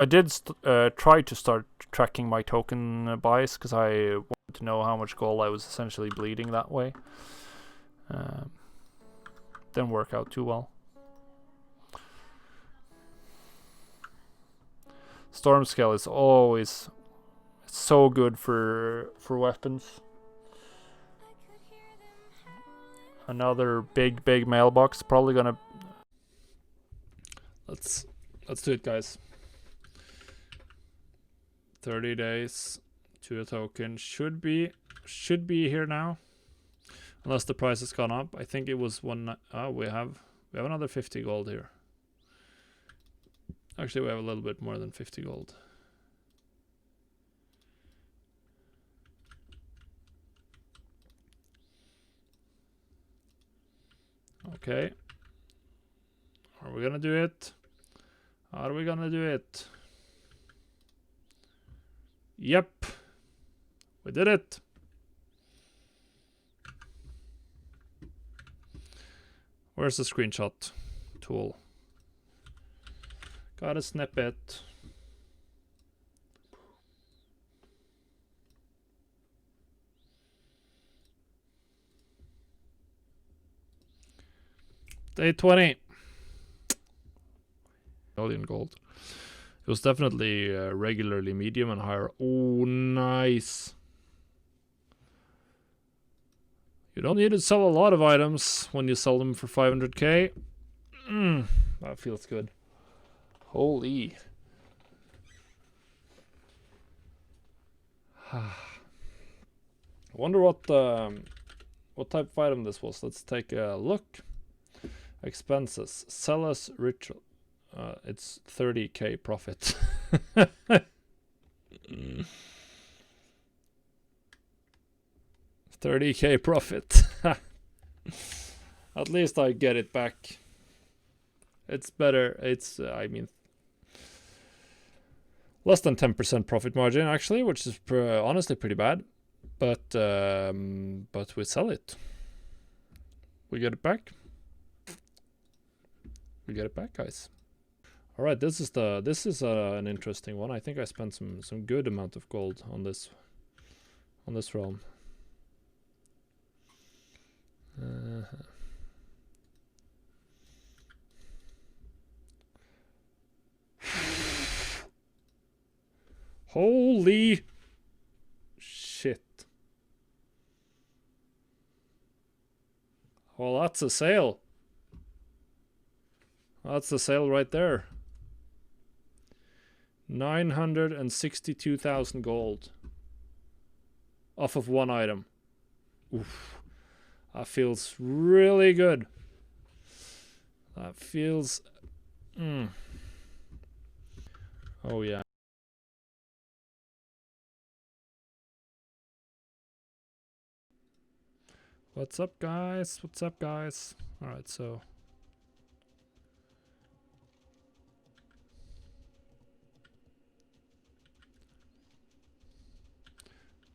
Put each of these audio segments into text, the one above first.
I did try to start tracking my token buys because I wanted to know how much gold I was essentially bleeding that way. Didn't work out too well. Storm scale is always so good for weapons. Another big mailbox. Probably gonna. Let's do it, guys. 30 days to a token should be here now, unless the price has gone up. I think it was one. We have another 50 gold here. Actually, we have a little bit more than 50 gold. Okay. Are we gonna do it? Are we gonna do it? Yep. We did it. Where's the screenshot tool? Got a snippet. Day 20. Million gold. It was definitely regularly medium and higher. Oh, nice. You don't need to sell a lot of items when you sell them for 500k. That feels good. Holy. I wonder what type of item this was. Let's take a look. Expenses. Sell us ritual. It's 30k profit. 30k profit. At least I get it back. It's better. It's I mean, less than 10% profit margin actually, which is honestly pretty bad. But we sell it. We get it back. We get it back, guys. All right, this is an interesting one. I think I spent some good amount of gold on this realm. Holy shit. Well, that's a sale. That's the sale right there. 962,000 gold off of one item. Oof. That feels really good. That feels... Oh, yeah. What's up, guys? What's up, guys? All right, so...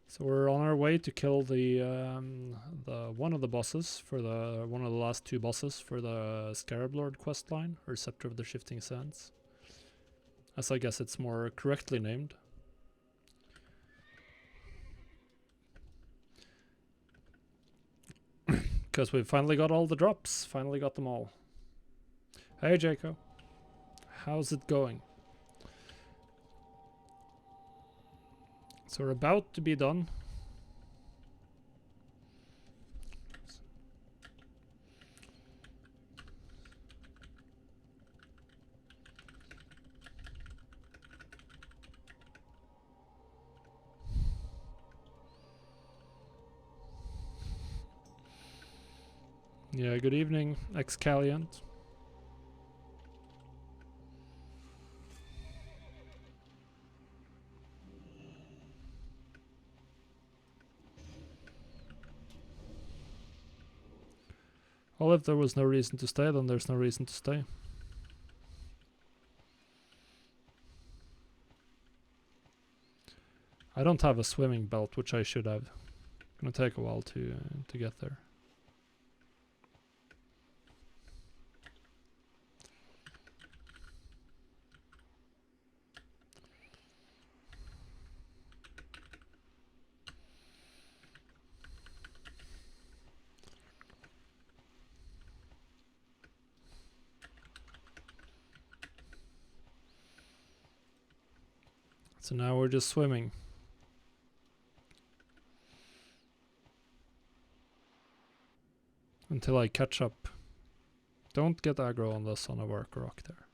So we're on our way to kill the one of the bosses for one of the last two bosses for the Scarab Lord questline, or Scepter of the Shifting Sands, as I guess it's more correctly named. Because we finally got all the drops, finally got them all. Hey Jaco, how's it going? So we're about to be done. Yeah, good evening, Excaliant. Well, if there was no reason to stay, then there's no reason to stay. I don't have a swimming belt, which I should have. It's gonna take a while to get there. So now we're just swimming. Until I catch up. Don't get aggro on the son of Arc Rock there.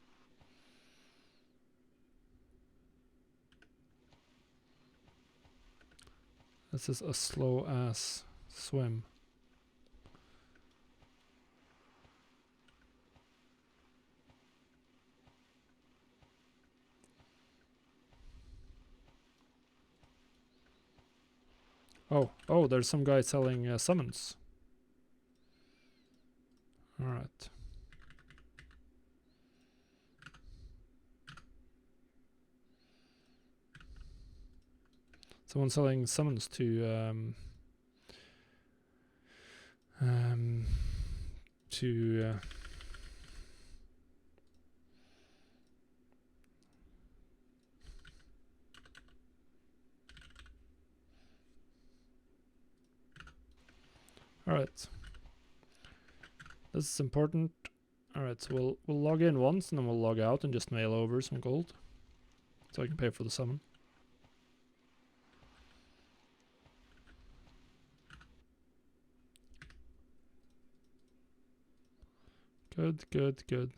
This is a slow ass swim. Oh, there's some guy selling summons. Alright. Someone selling summons to alright. This is important. Alright, so we'll log in once and then we'll log out and just mail over some gold. So I can pay for the summon. Good, good, good.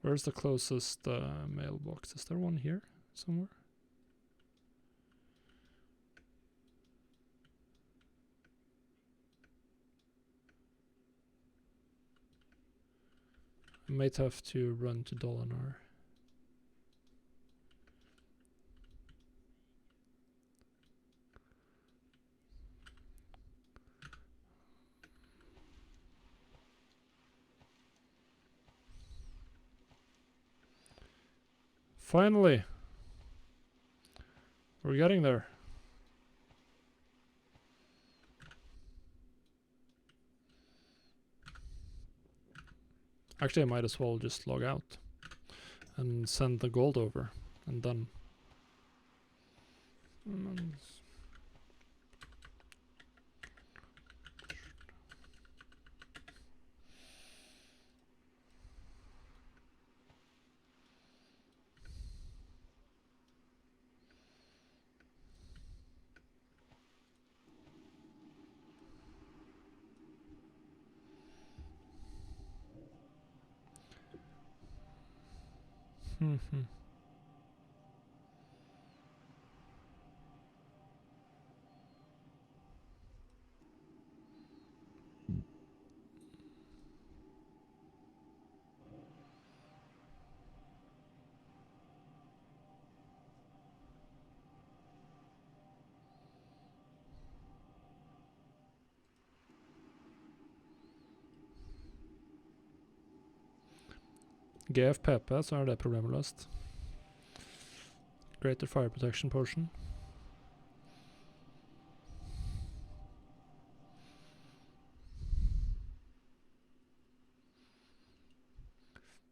Where's the closest mailbox? Is there one here somewhere? I might have to run to Dolinar. Finally! We're getting there. Actually, I might as well just log out and send the gold over and done. GFPP, så det problemet løst. Greater Fire Protection Potion.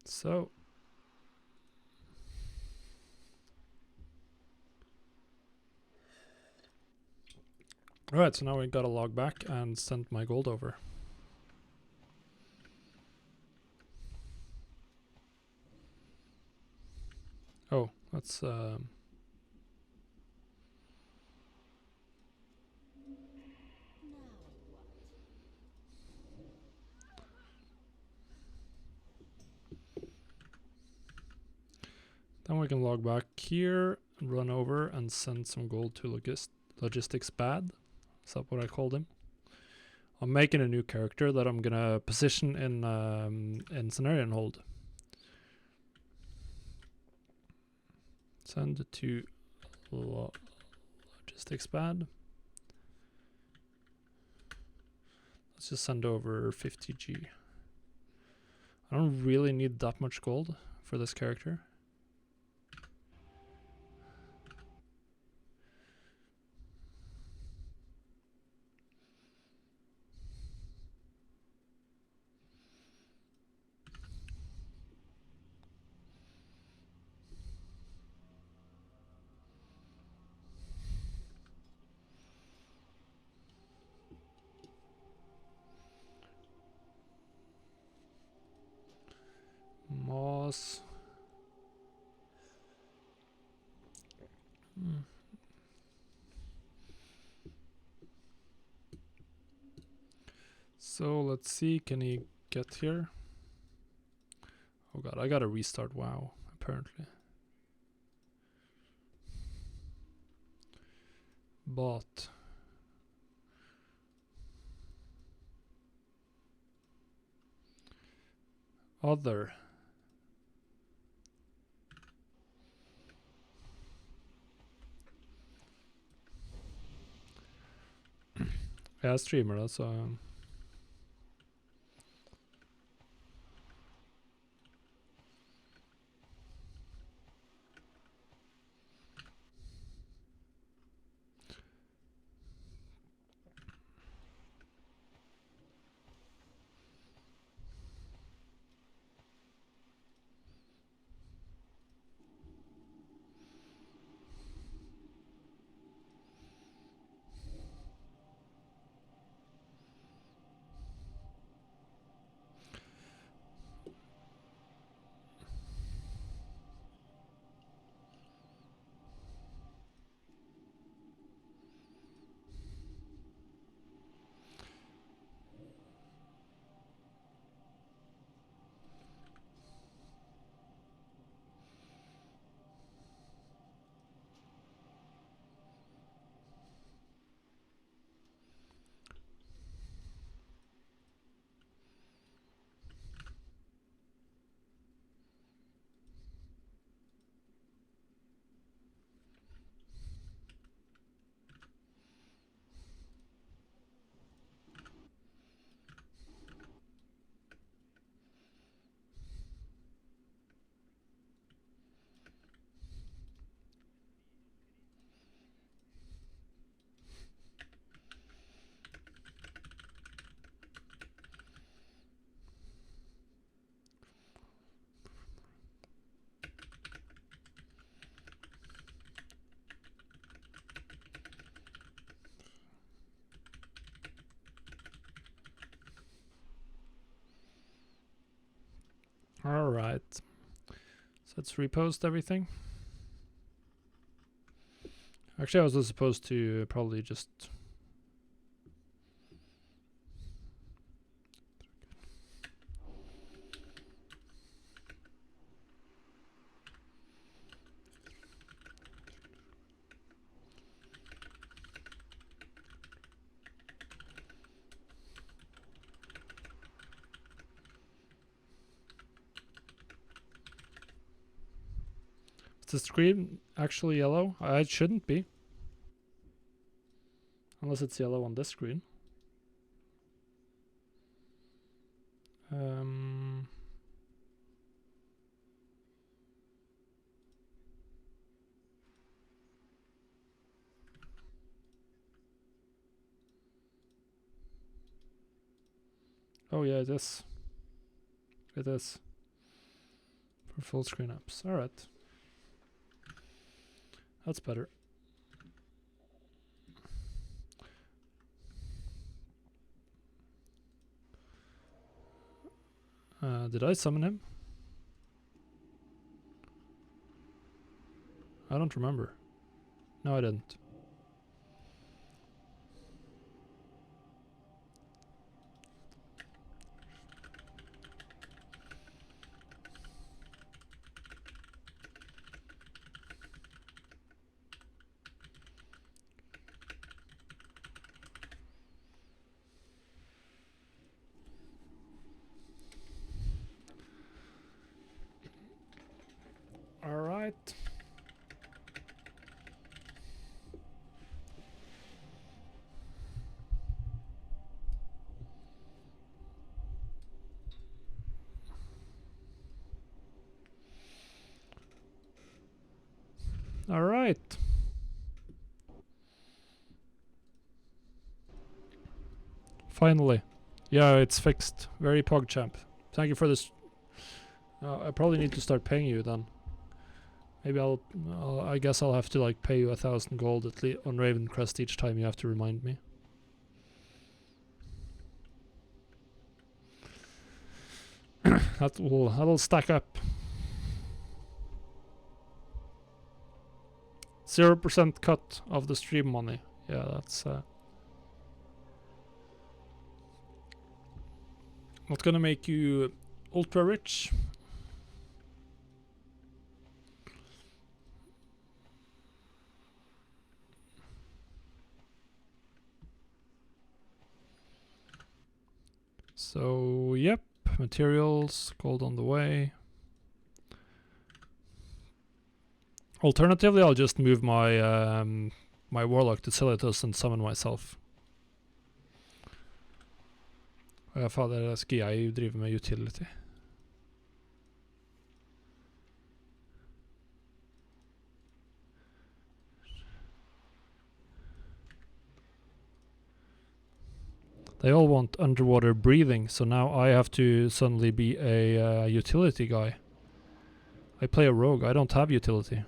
So. Alright, so now we gotta log back and send my gold over. Oh, that's then we can log back here, run over and send some gold to Logistics Bad. Is that what I called him? I'm making a new character that I'm gonna position in Cenarion Hold. Send it to Logistics Bad. Let's just send over 50G. I don't really need that much gold for this character. Moss. So let's see, can he get here? Oh god, I gotta restart WoW, apparently. But other. Yeah, streamer, that's alright. So let's repost everything. Actually, I was supposed to probably just... Is the screen actually yellow? It shouldn't be. Unless it's yellow on this screen. Oh yeah, it is. It is. For full screen apps. Alright. That's better. Did I summon him? I don't remember. No, I didn't. Alright. Alright. Finally. Yeah, it's fixed. Very PogChamp. Thank you for this. I probably need to start paying you then. Maybe I guess I'll have to like pay you 1,000 gold at least on Ravencrest each time you have to remind me. That'll stack up. 0% cut of the stream money. Yeah, that's Not gonna make you ultra rich. So, yep, materials, gold on the way. Alternatively, I'll just move my my warlock to Silitus and summon myself. Fader, skal jeg drive med utility? They all want underwater breathing, so now I have to suddenly be a utility guy. I play a rogue, I don't have utility.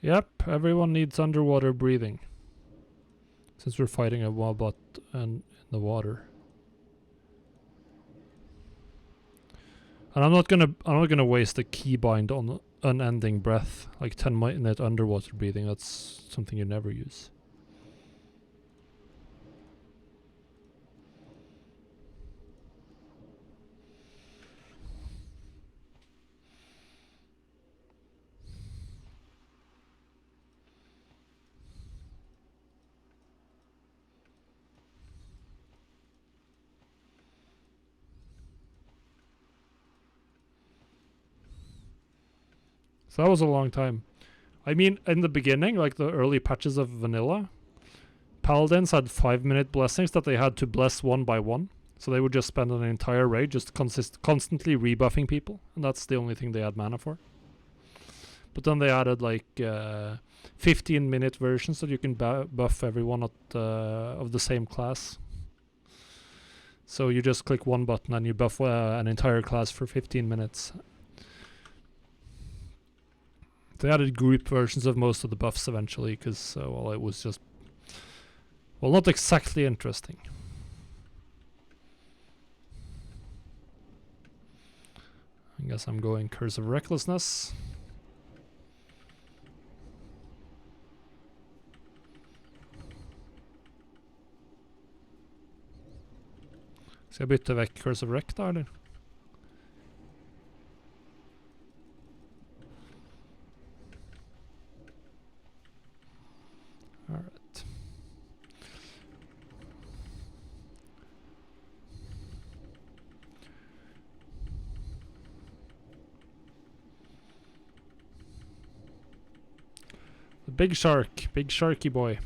Yep, everyone needs underwater breathing. Since we're fighting a wobot and in the water. And I'm not gonna waste a keybind on unending breath, like 10-minute underwater breathing. That's something you never use. So that was a long time. I mean, in the beginning, like the early patches of vanilla, paladins had 5-minute blessings that they had to bless one by one. So they would just spend an entire raid just constantly rebuffing people, and that's the only thing they had mana for. But then they added like 15-minute versions that you can buff everyone of the same class. So you just click one button and you buff an entire class for 15 minutes. They added group versions of most of the buffs eventually, because well, it was just, well, not exactly interesting. I guess I'm going Curse of Recklessness. Skal jeg bytte vekk Curse of Wreck da, eller? Alright. The big shark, big sharky boy.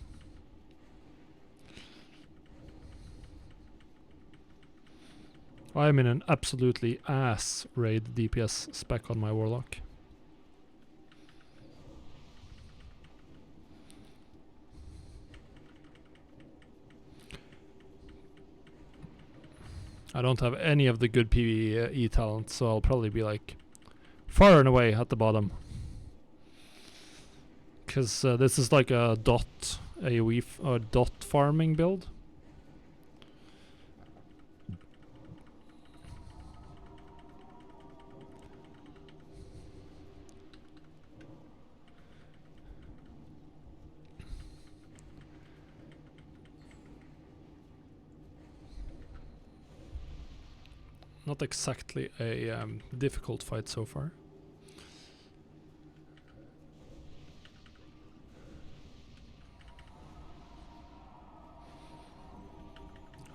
I'm in an absolutely ass raid DPS spec on my warlock. I don't have any of the good PvE talents, so I'll probably be like far and away at the bottom. Because this is like a dot AoE or dot farming build. Not exactly a difficult fight so far.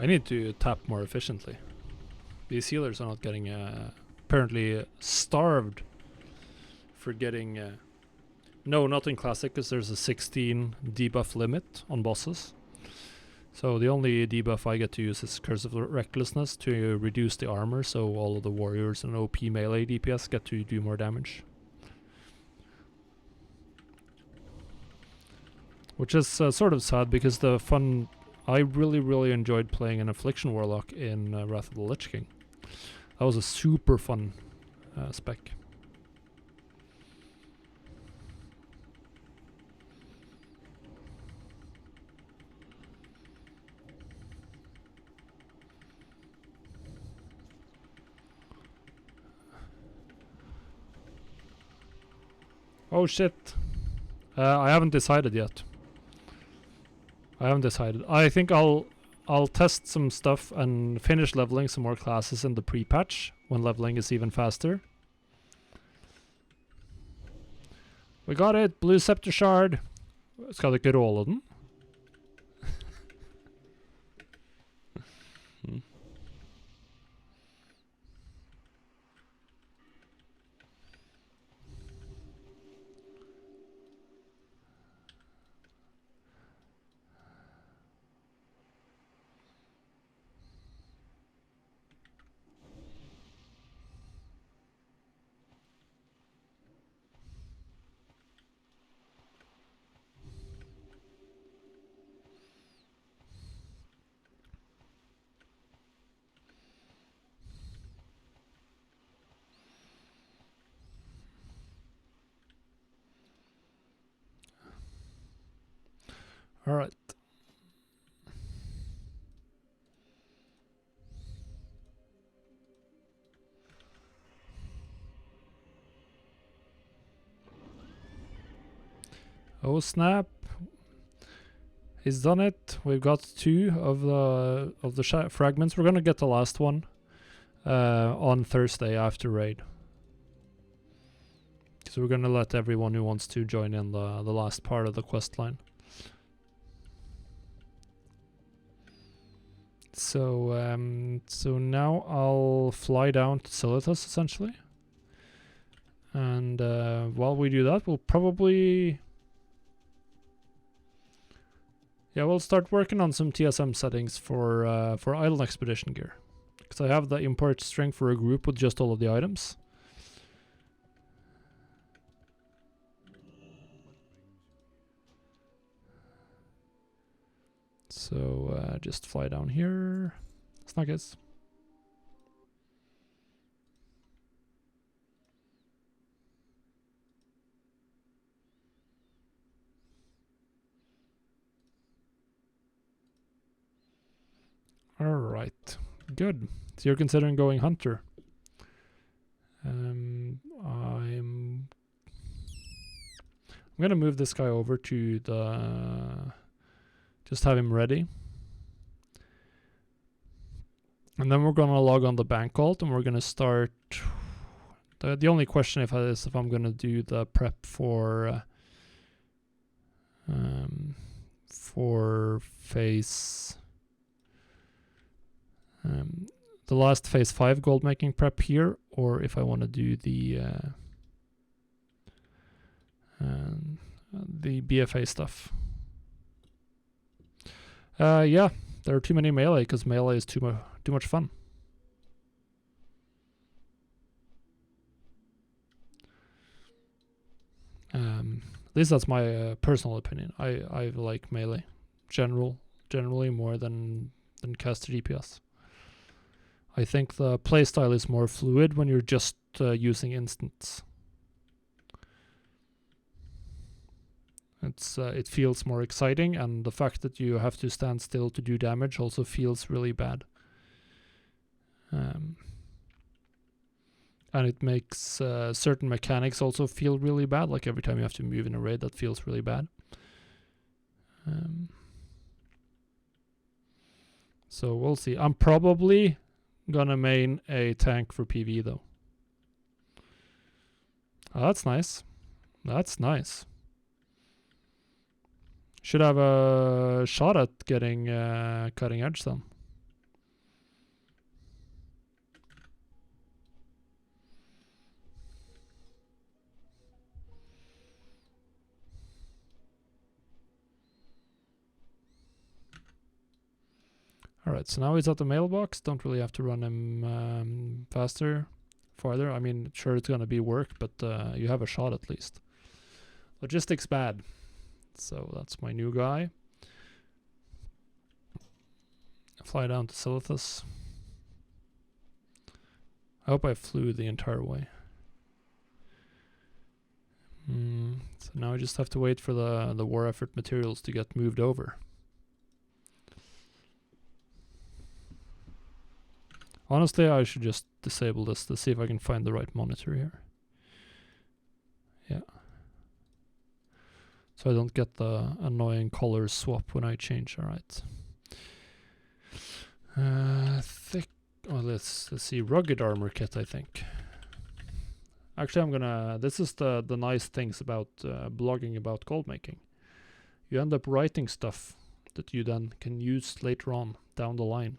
I need to tap more efficiently. These healers are not getting apparently starved for getting... no, not in Classic, because there's a 16 debuff limit on bosses. So the only debuff I get to use is Curse of Recklessness to reduce the armor, so all of the warriors and OP melee DPS get to do more damage. Which is sort of sad, because the fun... I really enjoyed playing an Affliction Warlock in Wrath of the Lich King. That was a super fun spec. Oh shit. I haven't decided yet. I think I'll test some stuff and finish leveling some more classes in the pre-patch when leveling is even faster. We got it! Blue Scepter Shard! Skal du ikke rolle den? Alright. Oh snap! He's done it. We've got 2 of the fragments. We're gonna get the last one on Thursday after raid. So we're gonna let everyone who wants to join in the last part of the quest line. So so now I'll fly down to Silithus essentially, and while we do that, we'll probably we'll start working on some TSM settings for Island Expedition gear, because I have the import string for a group with just all of the items. So just fly down here. Snuggets. Alright, good. So you're considering going hunter. I'm gonna move this guy over to the... just have him ready. And then we're gonna log on the bank alt and we're gonna start... The only question is if I'm gonna do the prep for phase... the last phase 5 gold making prep here, or if I want to do the BFA stuff. Yeah, there are too many melee because melee is too much fun. At least that's my personal opinion. I like melee generally more than caster DPS. I think the playstyle is more fluid when you're just using instants. It feels more exciting, and the fact that you have to stand still to do damage also feels really bad. And it makes certain mechanics also feel really bad, like every time you have to move in a raid, that feels really bad. So we'll see. I'm probably gonna main a tank for PV though. Oh, that's nice. That's nice. Should have a shot at getting cutting edge then. Alright, so now he's at the mailbox. Don't really have to run him farther. I mean, sure, it's gonna be work, but you have a shot at least. Logistics bad. So that's my new guy. Fly down to Silithus. I hope I flew the entire way. So now I just have to wait for the war effort materials to get moved over. Honestly, I should just disable this to see if I can find the right monitor here. Yeah. So I don't get the annoying color swap when I change. Alright. Thick. Oh, let's see. Rugged armor kit, I think. Actually, I'm gonna. This is the nice things about blogging about gold making. You end up writing stuff that you then can use later on down the line.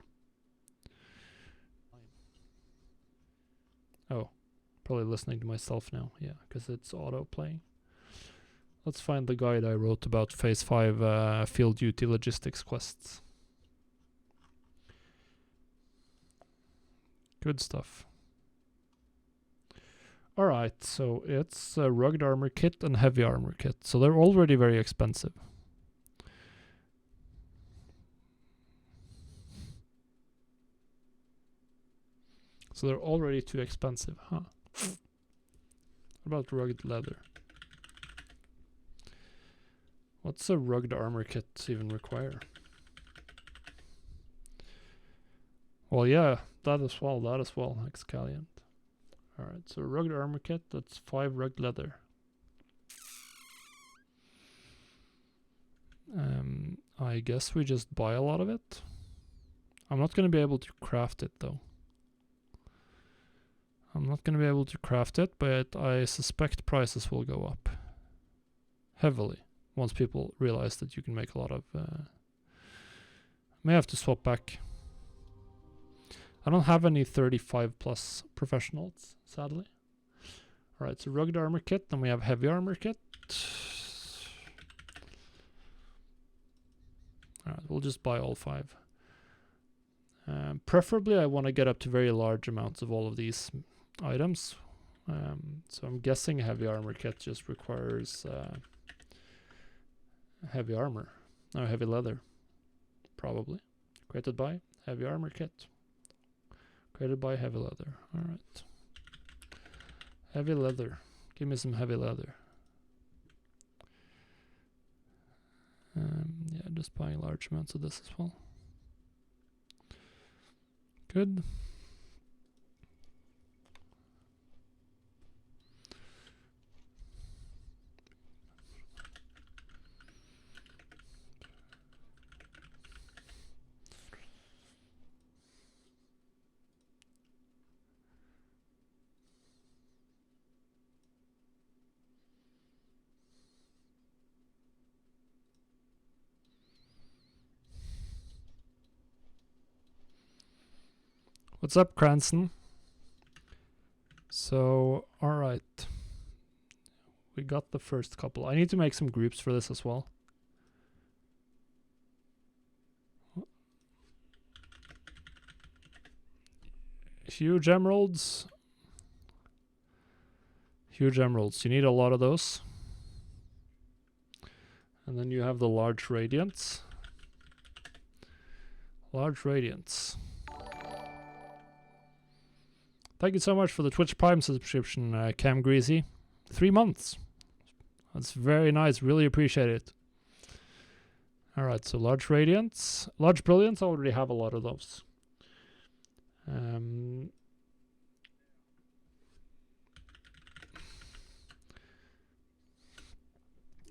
Oh, probably listening to myself now. Yeah, because it's auto playing. Let's find the guide I wrote about Phase 5 field duty logistics quests. Good stuff. Alright, so it's a rugged armor kit and heavy armor kit. So they're already very expensive. So they're already too expensive, huh? What about rugged leather? What's a rugged armor kit even require? Well, yeah, that as well, Excaliant. Alright, so rugged armor kit, that's 5 rugged leather. I guess we just buy a lot of it. I'm not going to be able to craft it though. I'm not going to be able to craft it, but I suspect prices will go up heavily once people realize that you can make a lot of... may have to swap back. I don't have any 35 plus professionals, sadly. Alright, so rugged armor kit, then we have heavy armor kit. Alright, we'll just buy all 5. Preferably I want to get up to very large amounts of all of these items. So I'm guessing heavy armor kit just requires heavy armor. No, heavy leather. Probably. Created by heavy armor kit. Created by heavy leather. Alright. Heavy leather. Give me some heavy leather. Yeah, just buying large amounts of this as well. Good. What's up, Cranston? So, alright. We got the first couple. I need to make some groups for this as well. Huge emeralds. Huge emeralds. You need a lot of those. And then you have the large radiants. Large radiants. Thank you so much for the Twitch Prime subscription, Cam Greasy. 3 months. That's very nice. Really appreciate it. Alright, so large radiants. Large brilliants, I already have a lot of those.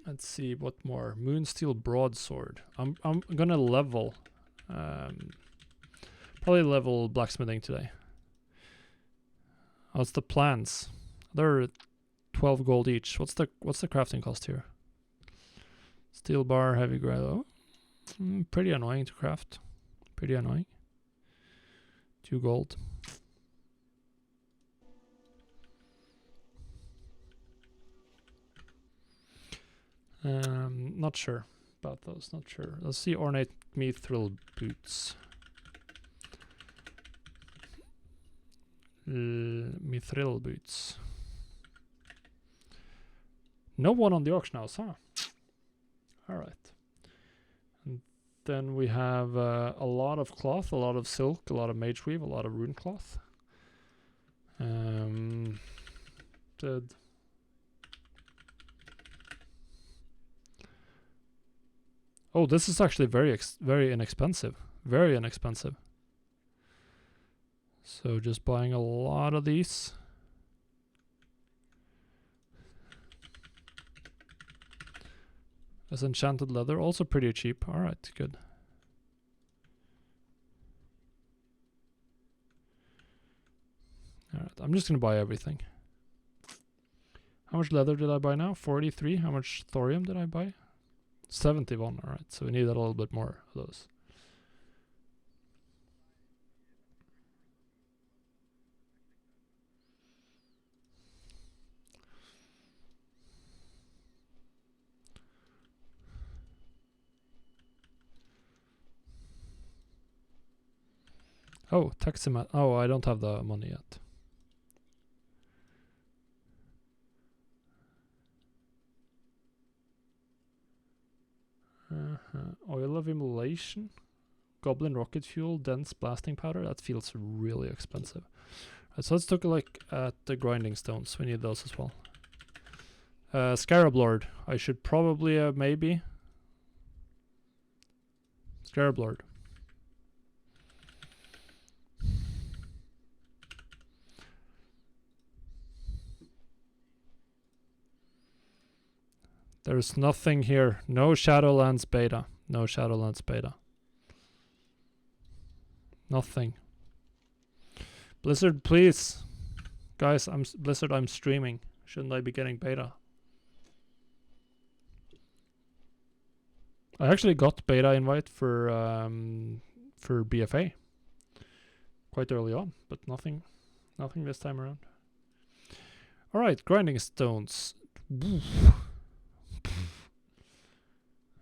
Let's see, what more? Moonsteel broadsword. I'm gonna level. Probably level blacksmithing today. What's the plans? They're 12 gold each. What's the crafting cost here? Steel bar, heavy grado. Pretty annoying to craft. Pretty annoying. 2 gold. Not sure about those. Not sure. Let's see. Ornate mithril boots. Mithril boots. No one on the auction house, huh? Alright. And then we have a lot of cloth, a lot of silk, a lot of mage weave, a lot of rune cloth. Oh, this is actually very inexpensive. Very inexpensive. So just buying a lot of these. That's enchanted leather, also pretty cheap. Alright, good. Alright, I'm just gonna buy everything. How much leather did I buy now? 43. How much thorium did I buy? 71. Alright, so we need a little bit more of those. Oh, Taximat. Oh, I don't have the money yet. Oil of immolation, goblin rocket fuel, dense blasting powder. That feels really expensive. Right, so let's take a look at the grinding stones. We need those as well. Scarab Lord. I should probably maybe. Scarab Lord. There's nothing here. No Shadowlands beta. No Shadowlands beta. Nothing. Blizzard, please. Guys, Blizzard, I'm streaming. Shouldn't I be getting beta? I actually got beta invite for BFA quite early on, but nothing this time around. All right, grinding stones.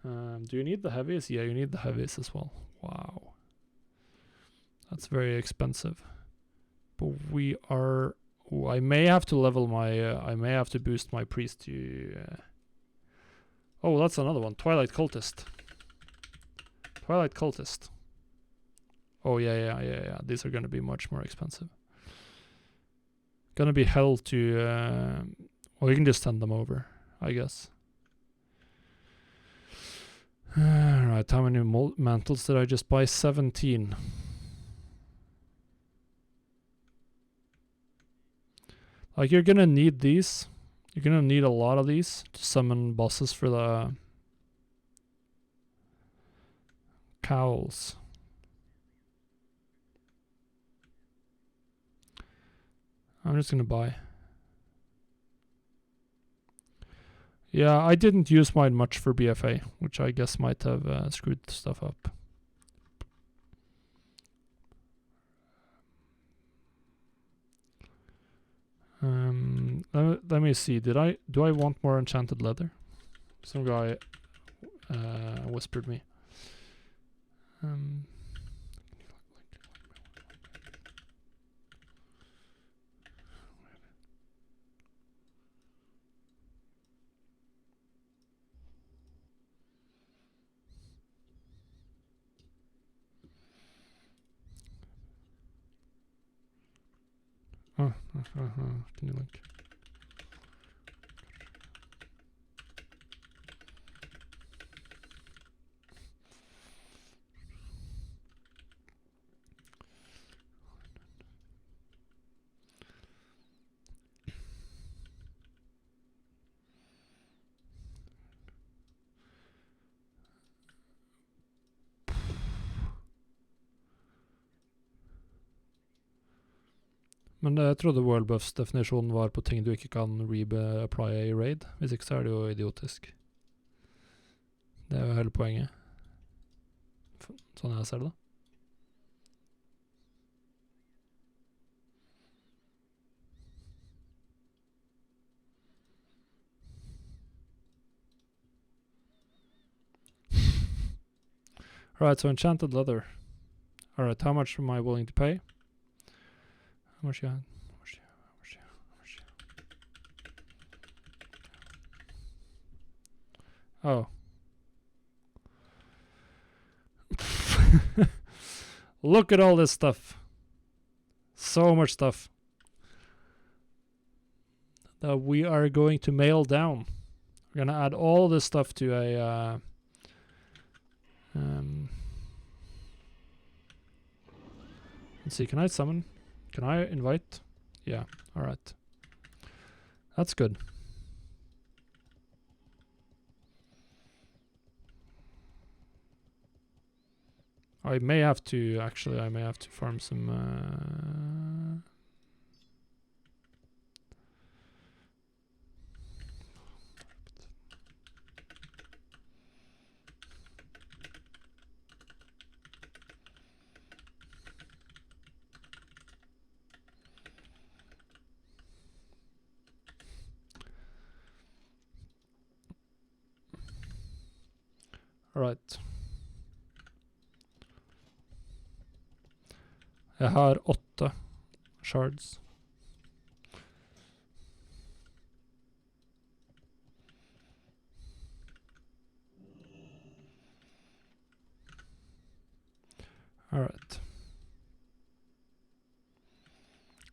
Do you need the heavies? Yeah, you need the heavies as well. Wow, that's very expensive. But we are. Ooh, I may have to level my. I may have to boost my priest to. Oh, that's another one. Twilight Cultist. Twilight Cultist. Oh yeah. These are gonna be much more expensive. Gonna be hell to. Well, you can just send them over, I guess. Alright, how many mantles did I just buy? 17. Like, you're gonna need these. You're gonna need a lot of these to summon bosses for the cowls. I'm just gonna buy. Yeah, I didn't use mine much for BFA, which I guess might have screwed stuff up. Let me see. Do I want more enchanted leather? Some guy whispered me. Can you like? Men jeg trodde worldbuffs-definisjonen var på ting du ikke kan reapply i raid. Hvis ikke så er det jo idiotisk. Det er jo hele poenget. Sånn jeg ser det da. Alright, so enchanted leather. Alright, how much am I willing to pay? How much you had? Oh. Look at all this stuff. So much stuff. That we are going to mail down. We're gonna add all this stuff to a let's see, can I summon? Can I invite? Yeah, alright. That's good. I may have to, actually, I may have to farm some... Right. Jeg har 8 shards. Alright.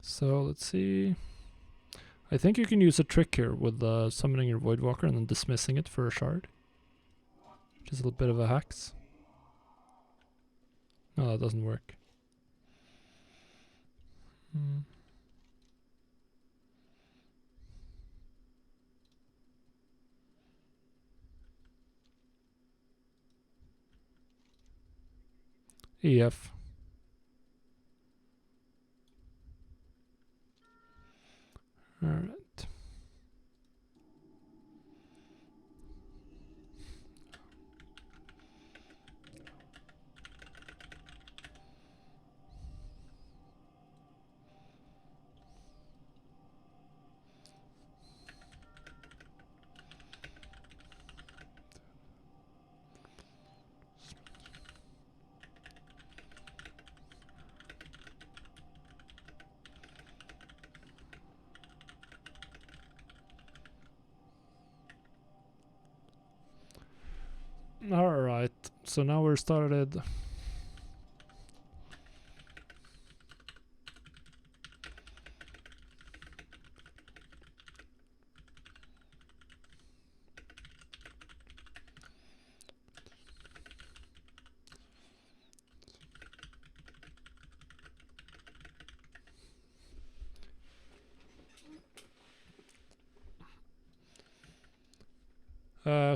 So let's see. I think you can use a trick here with summoning your Voidwalker and then dismissing it for a shard. Which is a little bit of a hacks. No, that doesn't work. EF. Alright. Alright, so now we're started.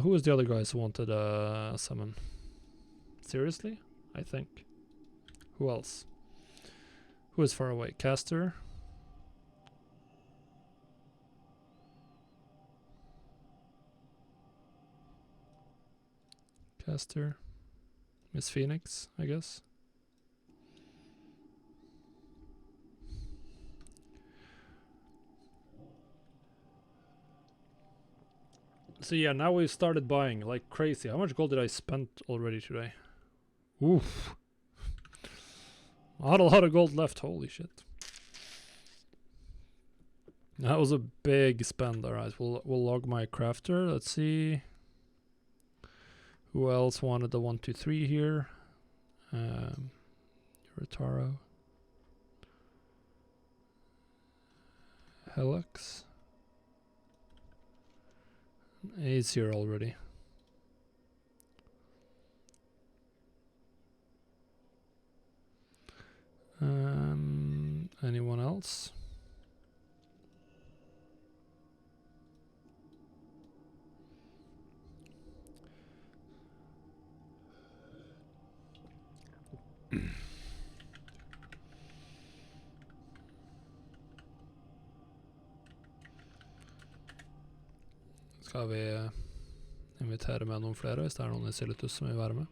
Who was the other guys who wanted summon? Seriously? I think. Who else? Who is far away? Caster? Caster? Miss Phoenix, I guess. So yeah, now we started buying like crazy. How much gold did I spend already today? Oof. Not a lot of gold left, holy shit. That was a big spend. Alright, we'll log my crafter. Let's see. Who else wanted the 1, 2, 3 here? Rotaro. Helix. He's here already. Anyone else? Skal vi invitere med noen flere hvis det er noen i Silitus som vil være med?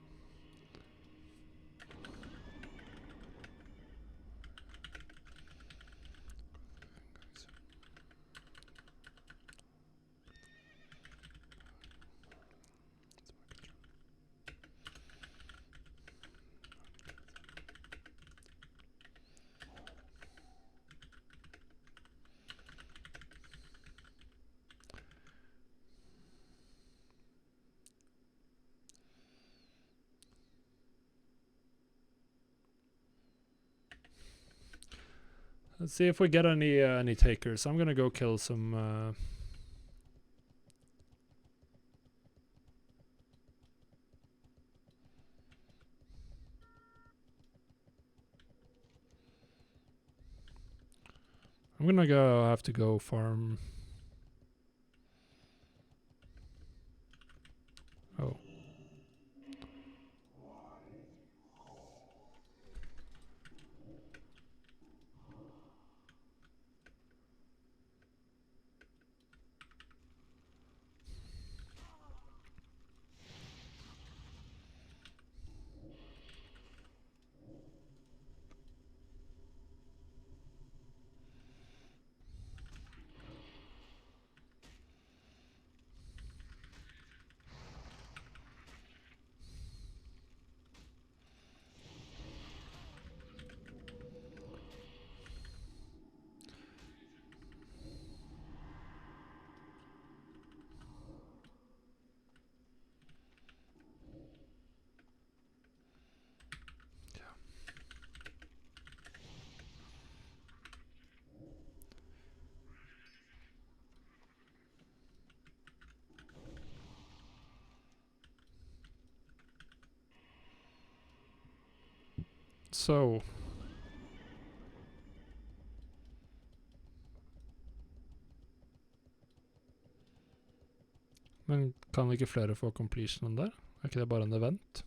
Let's see if we get any takers. I'm gonna go kill some. I'm gonna have to go farm. Oh. So men kan ikke flere få completion der? Er ikke det bare en event?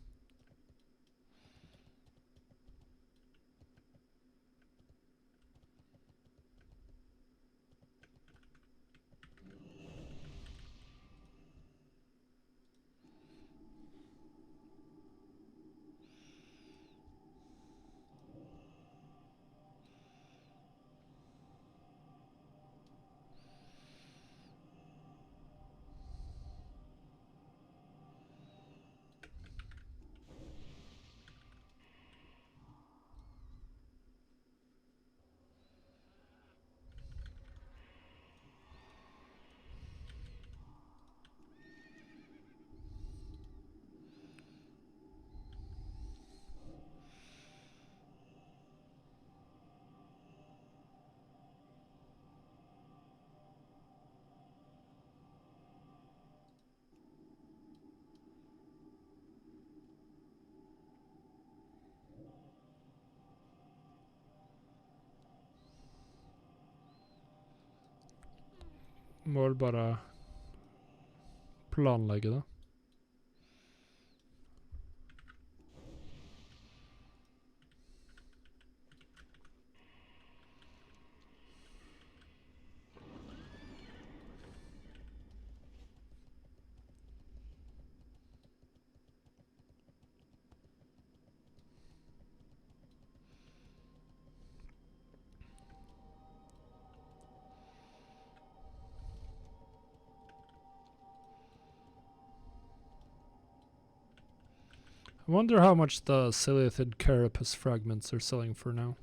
Må vel bare planlegge det. I wonder how much the Ciliathid Carapace fragments are selling for now.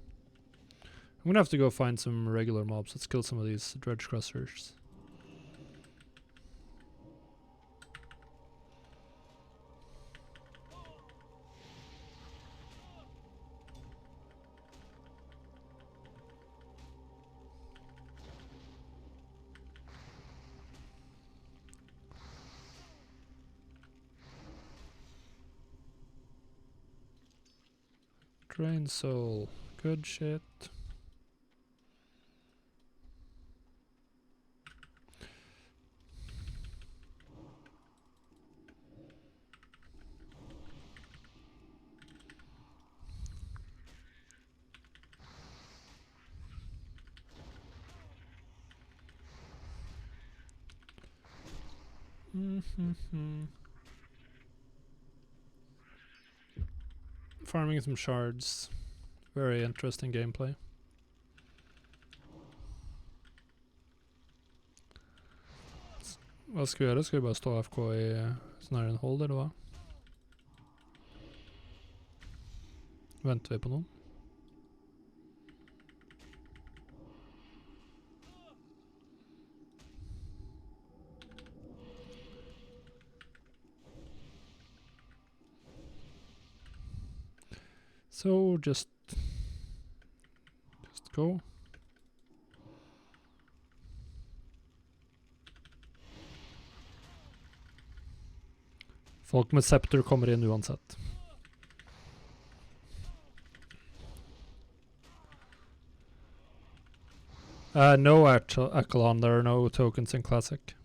I'm gonna have to go find some regular mobs. Let's kill some of these dredge crushers. Drain soul. Good shit. Farming some shards. Very interesting gameplay. Hva skal vi gjøre? Skal vi bare stå AFK i sånn her en hold, eller hva? Venter vi på noen? So just go. Folk med scepter kommer inn uansett. No Echelon, there are no tokens in Classic.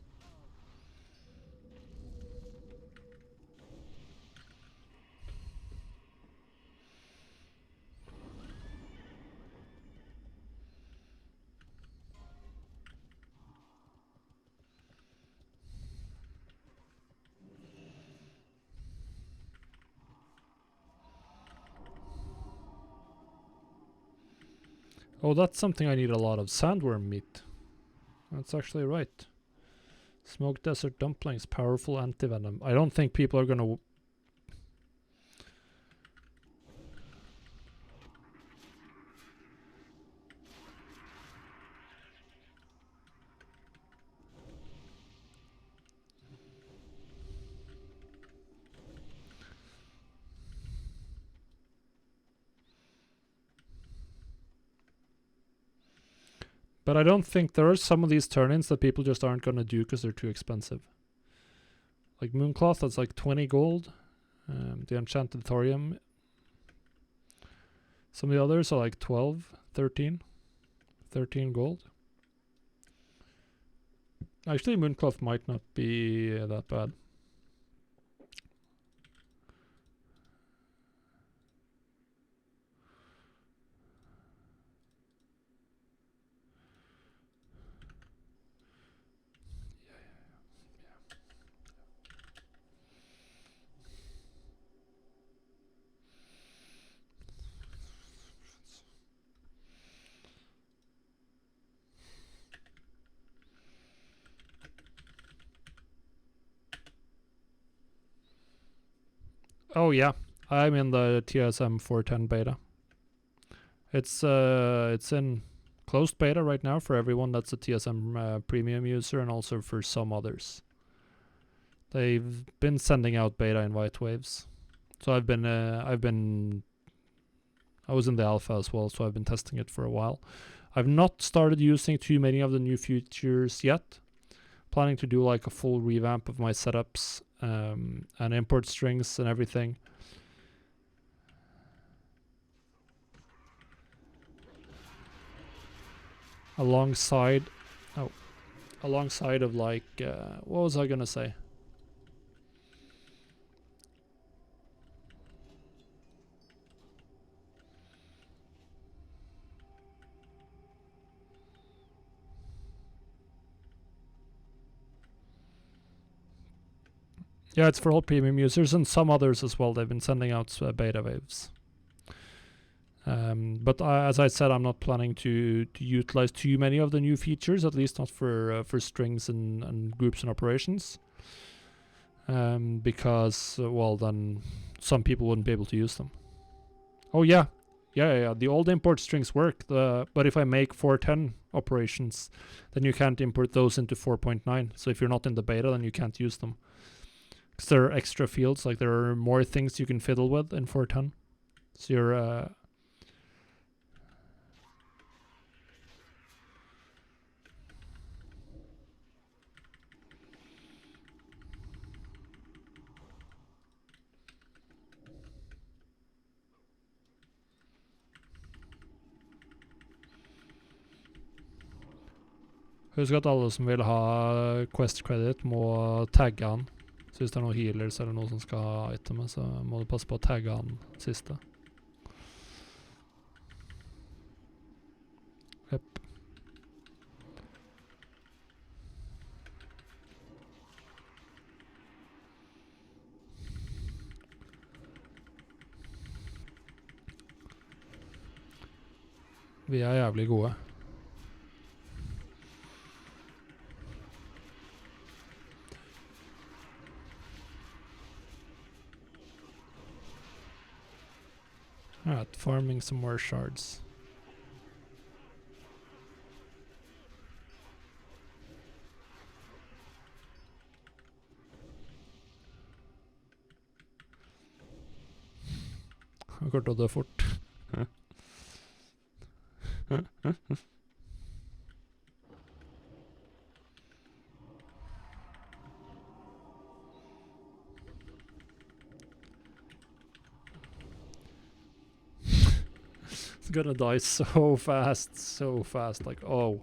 Oh, that's something I need a lot of. Sandworm meat. That's actually right. Smoked desert dumplings, powerful anti-venom. I don't think people are gonna... But I don't think there are some of these turn-ins that people just aren't gonna do because they're too expensive. Like Mooncloth, that's like 20 gold. The Enchanted Thorium. Some of the others are like 12, 13 gold. Actually, Mooncloth might not be that bad. Oh yeah, I'm in the TSM 410 beta. It's in closed beta right now for everyone that's a TSM premium user, and also for some others. They've been sending out beta invite waves, so I was in the alpha as well, so I've been testing it for a while. I've not started using too many of the new features yet. Planning to do like a full revamp of my setups and import strings and everything. Alongside of like, what was I gonna say? Yeah, it's for all premium users and some others as well. They've been sending out beta waves. But as I said, I'm not planning to utilize too many of the new features, at least not for strings and groups and operations. Because, well, then some people wouldn't be able to use them. Oh, yeah. Yeah. The old import strings work, but if I make 410 operations, then you can't import those into 4.9. So if you're not in the beta, then you can't use them. Because there are extra fields, like there are more things you can fiddle with in 410. So you're... Husk at alle som vil ha Quest Credit, må tagge han. Så hvis det er noen healers eller noe som skal ha itemet, så må du passe på å tagge han siste. Yep. Vi er jævlig gode. Alright, farming some more shards. Han kommer til å dø fort. It's gonna die so fast. Like, oh.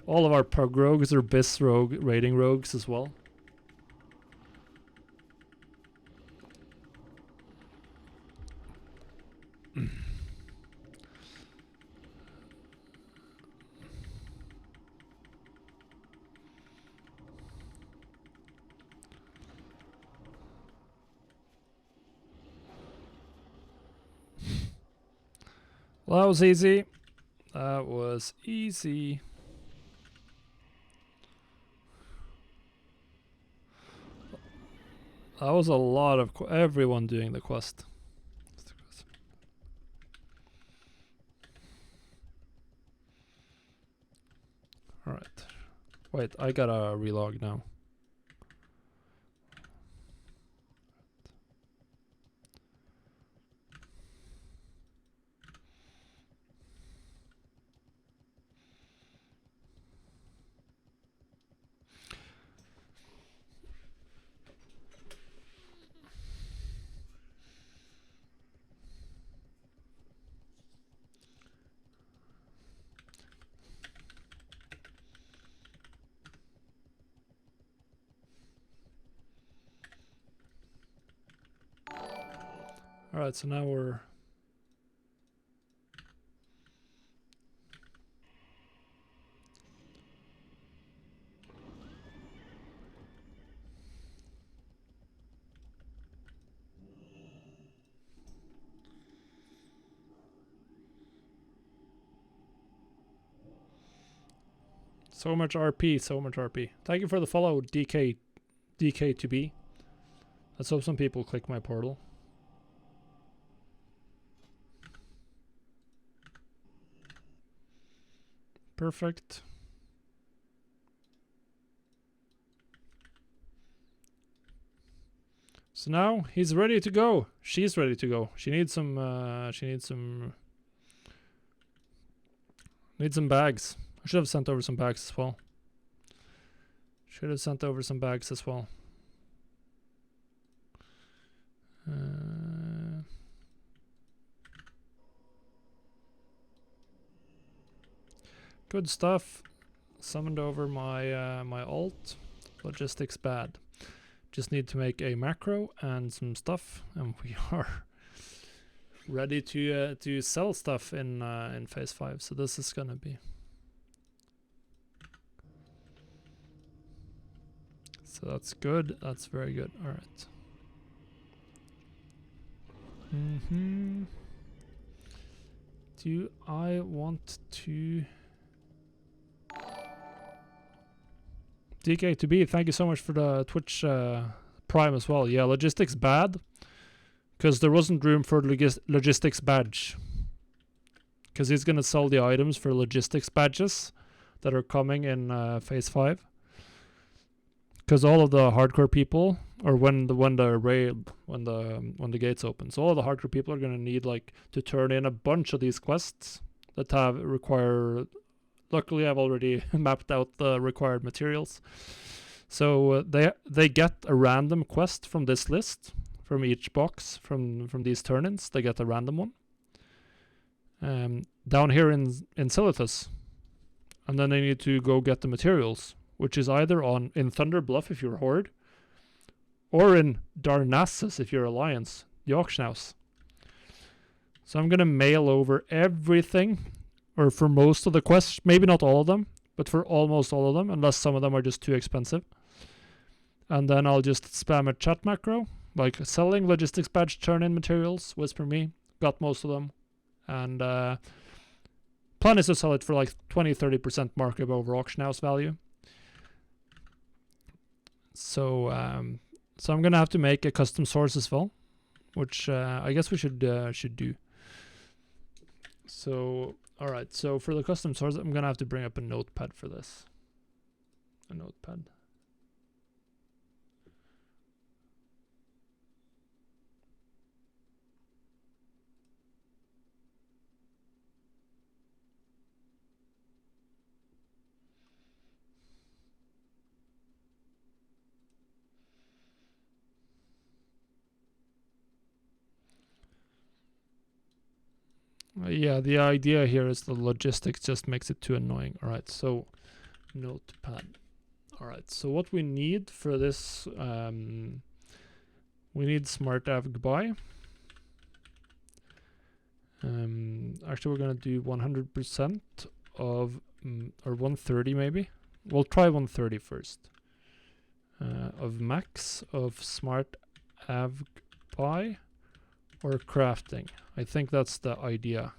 All of our pug rogues are bis rogue, raiding rogues as well. Well, that was easy. That was easy. That was a lot of everyone doing the quest. Alright. Wait, I gotta relog now. Alright, so now we're... So much RP, so much RP. Thank you for the follow, DK2B. Let's hope some people click my portal. Perfect. So now he's ready to go. She's ready to go. She needs some needs some bags. I should have sent over some bags as well. Should have sent over some bags as well. Good stuff. Summoned over my my alt. Logistics bad. Just need to make a macro and some stuff, and we are ready to sell stuff in phase 5. So this is gonna be. So that's good. That's very good. All right. Do I want to... DK2B, thank you so much for the Twitch Prime as well. Yeah, logistics bad, because there wasn't room for logistics badge. Because he's going to sell the items for logistics badges that are coming in phase 5. Because all of the hardcore people, or when the gates open, so all the hardcore people are going to need like to turn in a bunch of these quests that require. Luckily, I've already mapped out the required materials, so they get a random quest from this list, from each box, from these turn-ins. They get a random one. Down here in Silithus, and then they need to go get the materials, which is either in Thunder Bluff if you're Horde, or in Darnassus if you're Alliance, the auction house. So I'm gonna mail over everything, or for most of the quests, maybe not all of them, but for almost all of them, unless some of them are just too expensive. And then I'll just spam a chat macro, like selling logistics badge turn-in materials, whisper me, got most of them, and plan is to sell it for like 20-30% markup over auction house value. So so I'm gonna have to make a custom source as well, which I guess we should do. So all right, so for the custom source, I'm gonna have to bring up a notepad for this. A notepad. Yeah, the idea here is the logistics just makes it too annoying. All right, so notepad. All right, so what we need for this, we need smart avg buy. Actually, we're gonna do 100% of, or 130 maybe. We'll try 130 first. Of max of smart avg buy or crafting. I think that's the idea.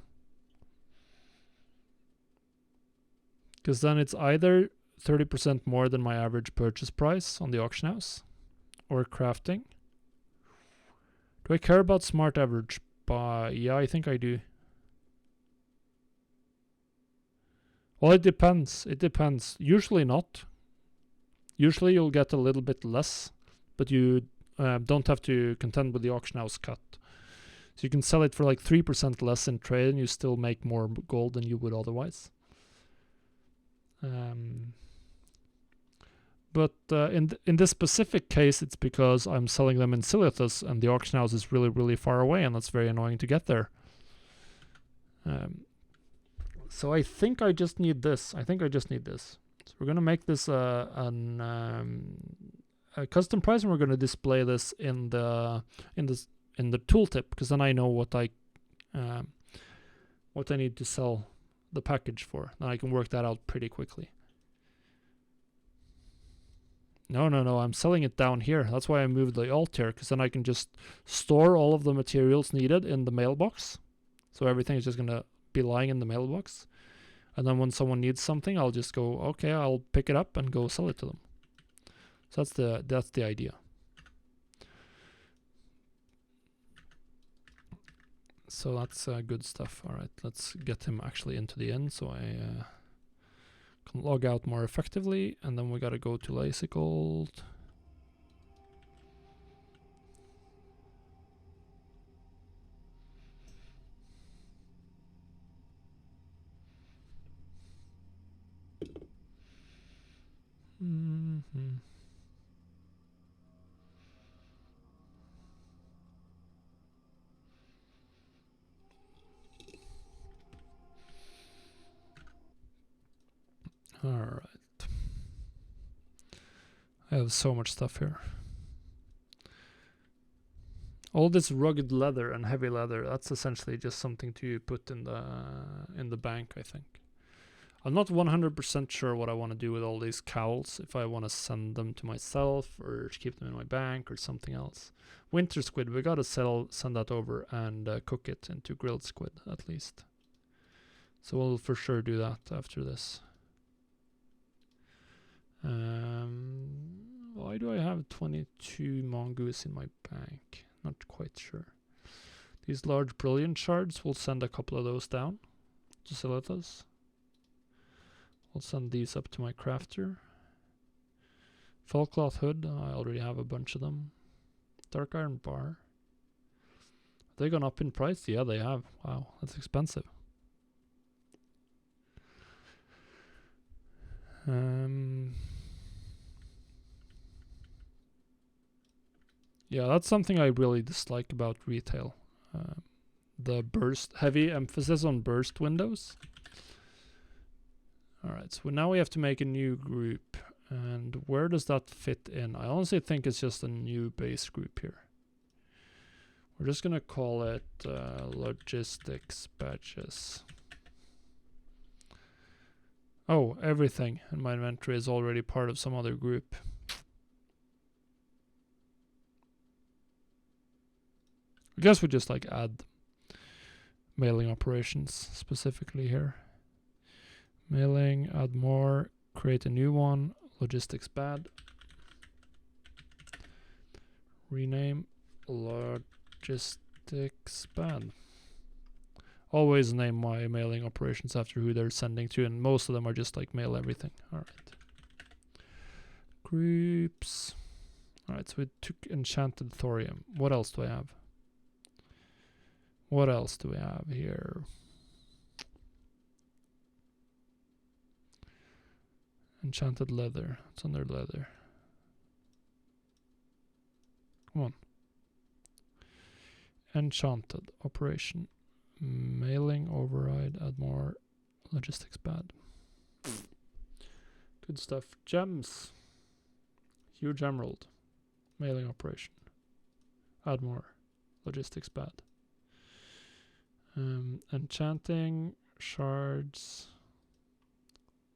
Because then it's either 30% more than my average purchase price on the auction house, or crafting. Do I care about smart average buy? Yeah, I think I do. Well, it depends. It depends. Usually not. Usually you'll get a little bit less, but you don't have to contend with the auction house cut. So you can sell it for like 3% less in trade and you still make more gold than you would otherwise. But in this specific case, it's because I'm selling them in Silithus and the auction house is really, really far away and that's very annoying to get there. So I think I just need this. So we're going to make this a custom price, and we're going to display this in in the tooltip, because then I know what I need to sell the package for. Then I can work that out pretty quickly. No, I'm selling it down here. That's why I moved the alt here, because then I can just store all of the materials needed in the mailbox. So everything is just going to be lying in the mailbox. And then when someone needs something, I'll just go, okay, I'll pick it up and go sell it to them. So that's the idea. So that's good stuff. All right, let's get him actually into the inn so I can log out more effectively. And then we got to go to Lazy Gold. All right. I have so much stuff here. All this rugged leather and heavy leather, that's essentially just something to put in the bank, I think. I'm not 100% sure what I want to do with all these cowls, if I want to send them to myself or keep them in my bank or something else. Winter squid, we gotta send that over and cook it into grilled squid at least. So we'll for sure do that after this. Why do I have 22 mongoose in my bank? Not quite sure. These large brilliant shards, we'll send a couple of those down to Siletas. I'll send these up to my crafter. Fellcloth hood, I already have a bunch of them. Dark iron bar. Have they gone up in price? Yeah, they have. Wow, that's expensive. Yeah, that's something I really dislike about retail. The heavy emphasis on burst windows. Alright, so now we have to make a new group. And where does that fit in? I honestly think it's just a new base group here. We're just going to call it logistics badges. Oh, everything in my inventory is already part of some other group. I guess we just like add mailing operations specifically here. Mailing, add more, create a new one, logistics bad. Rename logistics bad. Always name my mailing operations after who they're sending to, and most of them are just like mail everything. Alright. Groups. Alright, so we took enchanted thorium. What else do I have? What else do we have here? Enchanted leather. It's under leather. Come on. Enchanted operation. Mailing override. Add more. Logistics bad. Good stuff. Gems. Huge emerald. Mailing operation. Add more. Logistics bad. Enchanting. Shards.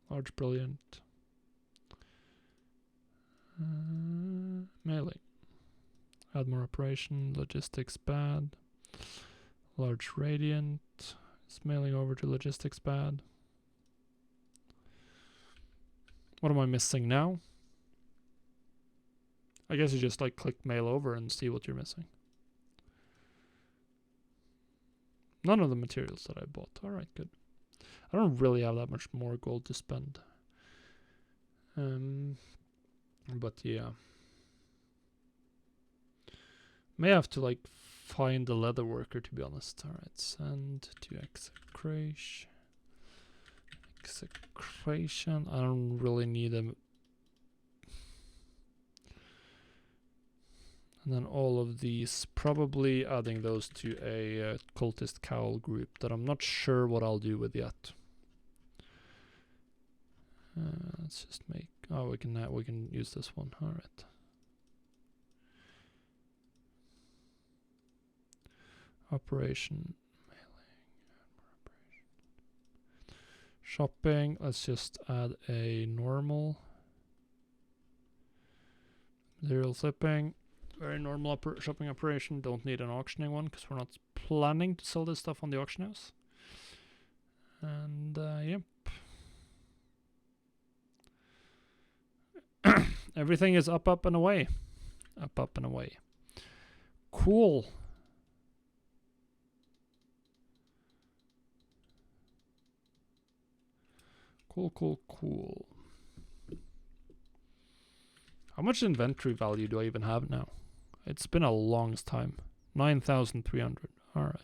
Large brilliant. Mailing. Add more operation. Logistics bad. Large radiant. It's mailing over to logistics bad. What am I missing now? I guess you just like click mail over and see what you're missing. None of the materials that I bought. Alright, good. I don't really have that much more gold to spend. But yeah. May have to like find a leather worker, to be honest. Alright, send to execration. Execration. I don't really need them. And then all of these, probably adding those to a cultist cowl group that I'm not sure what I'll do with yet. Let's just make. Oh, we can use this one. All right. Operation. Shopping, let's just add a normal. Material flipping, very normal shopping operation. Don't need an auctioning one because we're not planning to sell this stuff on the auction house. And yep. Everything is up, up and away. Up, up and away. Cool. Cool. How much inventory value do I even have now? It's been a long time. 9,300. Alright.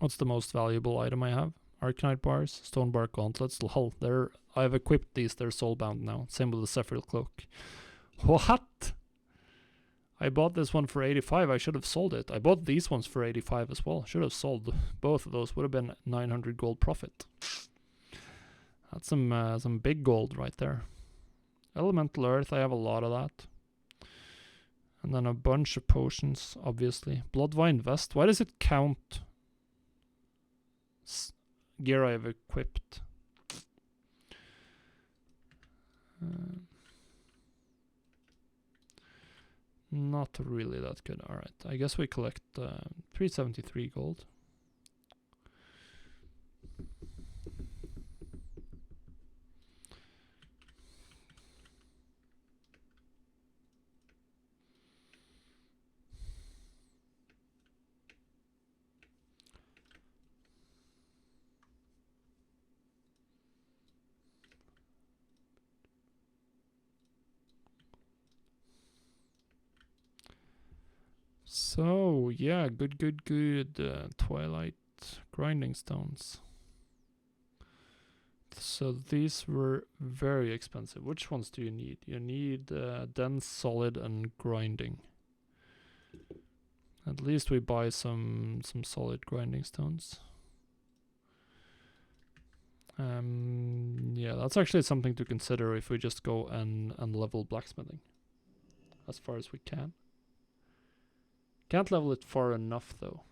What's the most valuable item I have? Arcanite bars, stonebark gauntlets. Lol, I've equipped these, they're soulbound now. Same with the Zephyr cloak. What? I bought this one for 85, I should have sold it. I bought these ones for 85 as well. Should have sold both of those, would have been 900 gold profit. That's some big gold right there. Elemental Earth, I have a lot of that. And then a bunch of potions, obviously. Bloodvine Vest, why does it count gear I have equipped? Not really that good. Alright, I guess we collect 373 gold. So, yeah, good. Twilight grinding stones. So these were very expensive. Which ones do you need? You need dense, solid, and grinding. At least we buy some solid grinding stones. Yeah, that's actually something to consider if we just go and level blacksmithing as far as we can. Can't level it far enough though.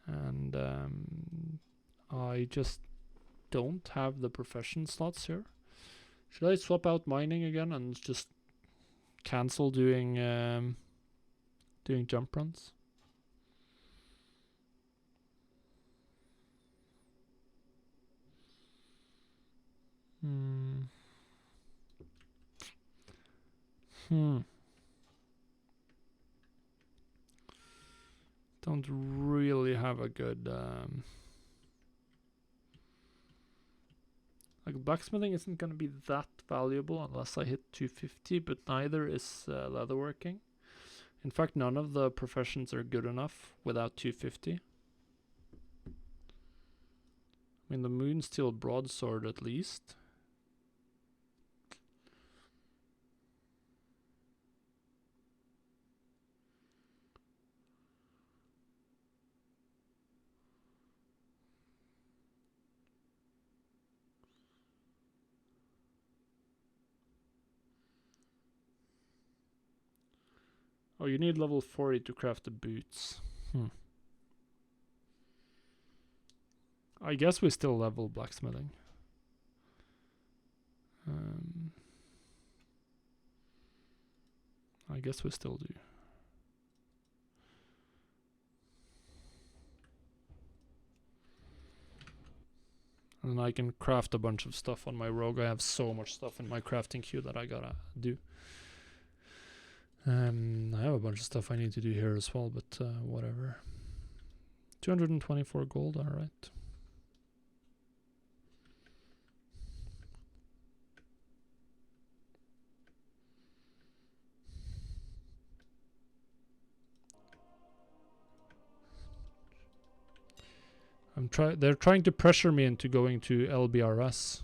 And I just don't have the profession slots here. Should I swap out mining again and just cancel doing jump runs? Don't really have a good like blacksmithing isn't gonna be that valuable unless I hit 250, but neither is leatherworking. In fact, none of the professions are good enough without 250. I mean, the Moonsteel broadsword at least. Oh, you need level 40 to craft the boots. I guess we still level blacksmithing. I guess we still do. And then I can craft a bunch of stuff on my rogue. I have so much stuff in my crafting queue that I gotta do. I have a bunch of stuff I need to do here as well, but whatever. 224 gold, alright. They're trying to pressure me into going to LBRS.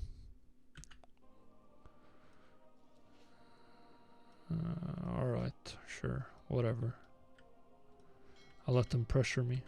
Alright, sure, whatever. I'll let them pressure me.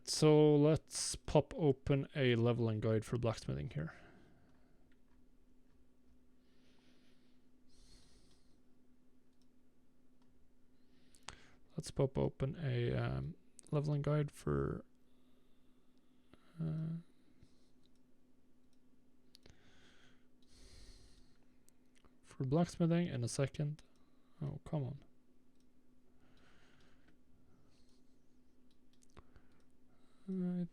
so let's pop open a leveling guide for blacksmithing here. Let's pop open a leveling guide for blacksmithing in a second. Oh, come on. Right.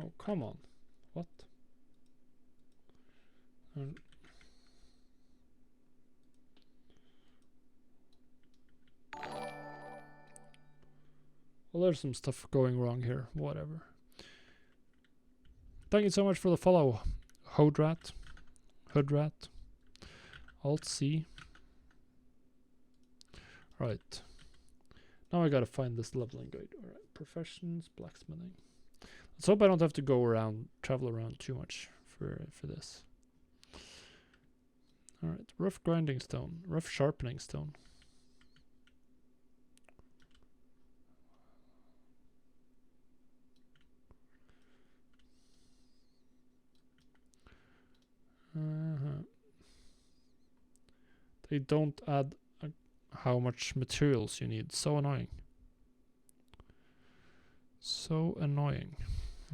Oh, come on. What? Well, there's some stuff going wrong here. Whatever. Thank you so much for the follow, Hoodrat. Alt C. Right. Now I gotta find this leveling guide. Alright, professions, blacksmithing. Let's hope I don't have to travel around too much for this. Alright, rough grinding stone, rough sharpening stone. They don't add how much materials you need. So annoying. So annoying.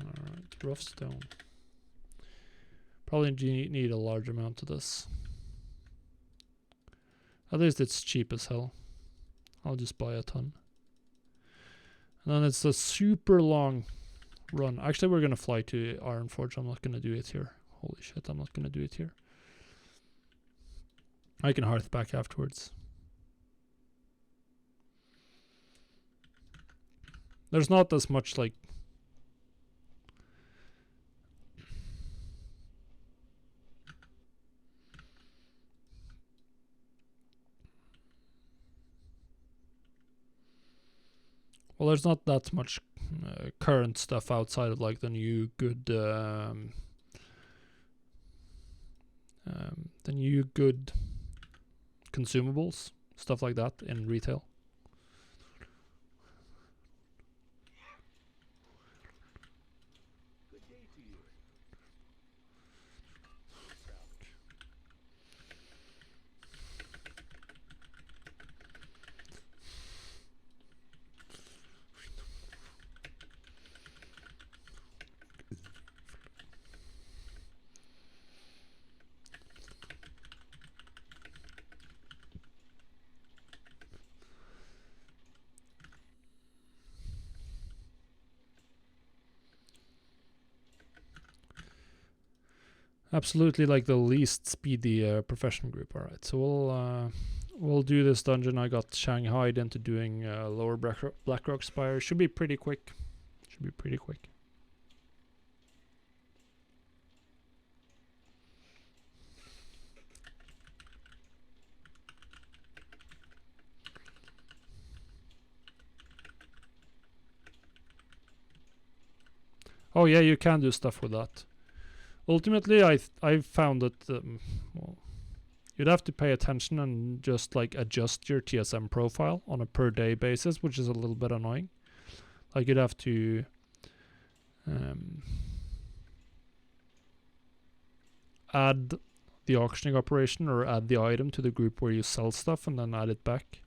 Alright, rough stone. Probably need a large amount of this. At least it's cheap as hell. I'll just buy a ton. And then it's a super long run. Actually, we're gonna fly to Ironforge. I'm not gonna do it here. Holy shit, I'm not gonna do it here. I can hearth back afterwards. There's not as much like... Well, there's not that much current stuff outside of like the new good consumables, stuff like that in retail. Absolutely, like the least speedy profession group. All right, so we'll do this dungeon. I got shanghaied into doing lower Blackrock Spire. Should be pretty quick. Should be pretty quick. Oh yeah, you can do stuff with that. Ultimately, I've found that well, you'd have to pay attention and just like adjust your TSM profile on a per day basis, which is a little bit annoying. Like you'd have to add the auctioning operation or add the item to the group where you sell stuff and then add it back.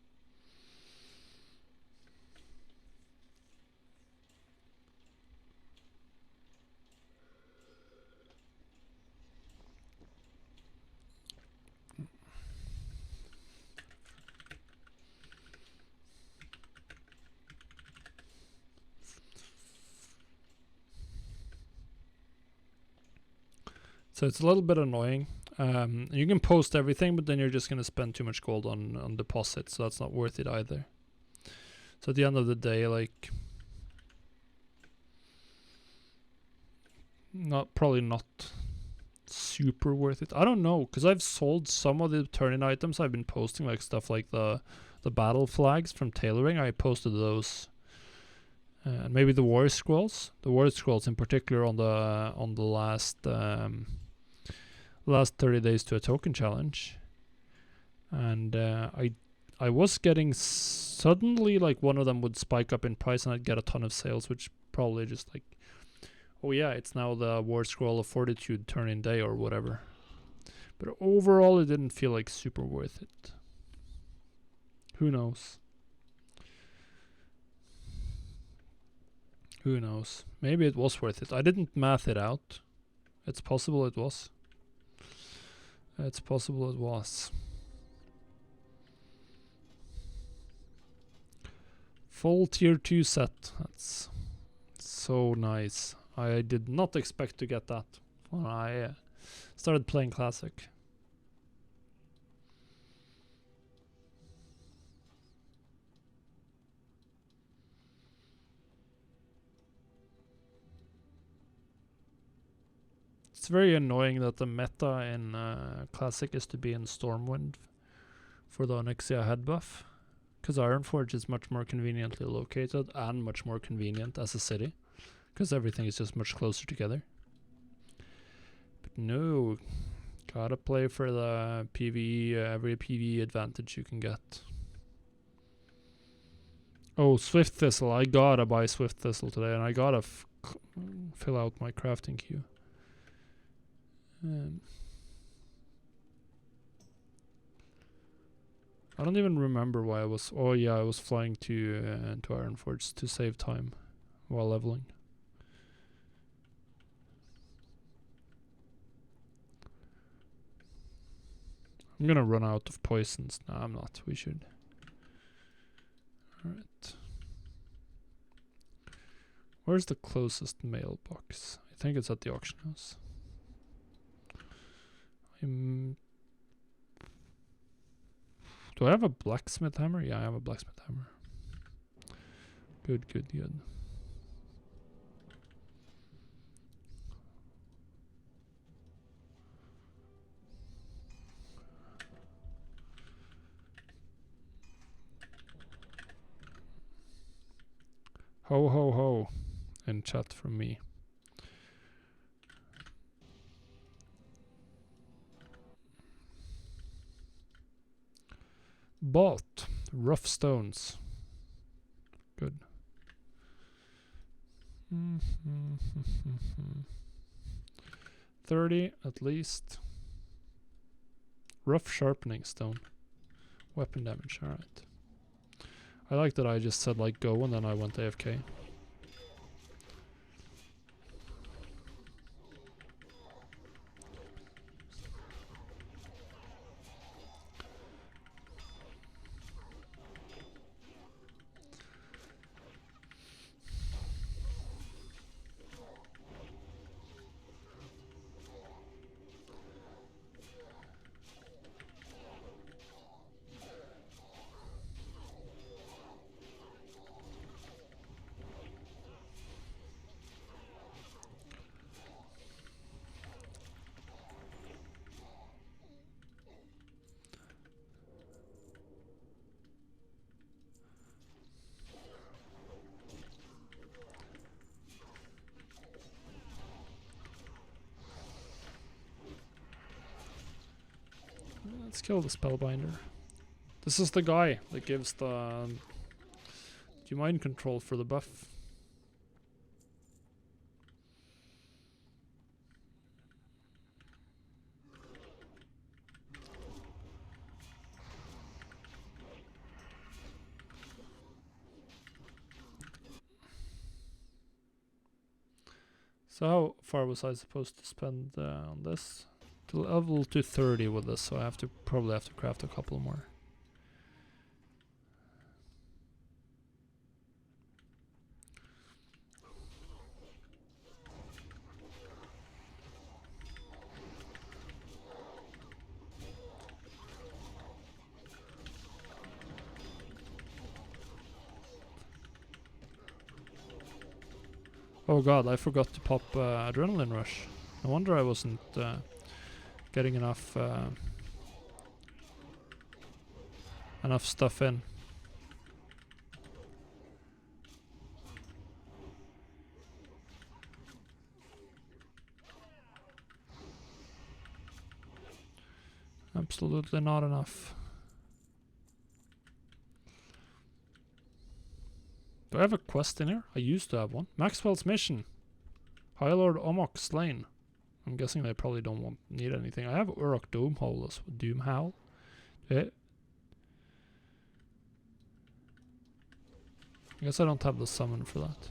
So it's a little bit annoying. You can post everything, but then you're just going to spend too much gold on deposits, so that's not worth it either. So at the end of the day, like, probably not super worth it. I don't know, because I've sold some of the turn-in items I've been posting, like stuff like the battle flags from tailoring. I posted those And maybe the war scrolls. The war scrolls in particular on the last 30 days to a token challenge. And I was getting suddenly, like, one of them would spike up in price and I'd get a ton of sales, which probably just like, oh yeah, it's now the war scroll of fortitude turn in day or whatever. But overall it didn't feel like super worth it. Who knows? Who knows? Maybe it was worth it. I didn't math it out. It's possible it was. It's possible it was. Full tier 2 set. That's so nice. I did not expect to get that when I started playing Classic. It's very annoying that the meta in Classic is to be in Stormwind for the Onyxia head buff. Because Ironforge is much more conveniently located and much more convenient as a city. Because everything is just much closer together. But no, gotta play for the PvE, every PvE advantage you can get. Oh, Swift Thistle. I gotta buy Swift Thistle today, and I gotta fill out my crafting queue. I don't even remember why I was... Oh yeah, I was flying to Ironforge to save time while leveling. I'm gonna run out of poisons. No, I'm not. We should. Alright. Where's the closest mailbox? I think it's at the auction house. Do I have a blacksmith hammer? Yeah, I have a blacksmith hammer. Good, good, good. Ho, ho, ho. In chat from me. Bought. Rough stones. Good. 30 at least. Rough sharpening stone. Weapon damage, alright. I like that I just said like go and then I went AFK. Let's kill the Spellbinder. This is the guy that gives the mind control for the buff. So how far was I supposed to spend on this? To level to 30 with this, so I have to probably have to craft a couple more. Oh god, I forgot to pop Adrenaline Rush. No wonder I wasn't getting enough stuff in. Absolutely not enough. Do I have a quest in here? I used to have one. Maxwell's mission. High Lord Omok slain. I'm guessing they probably don't need anything. I have Uruk Doomhowl as well. Doomhowl. I guess I don't have the summon for that.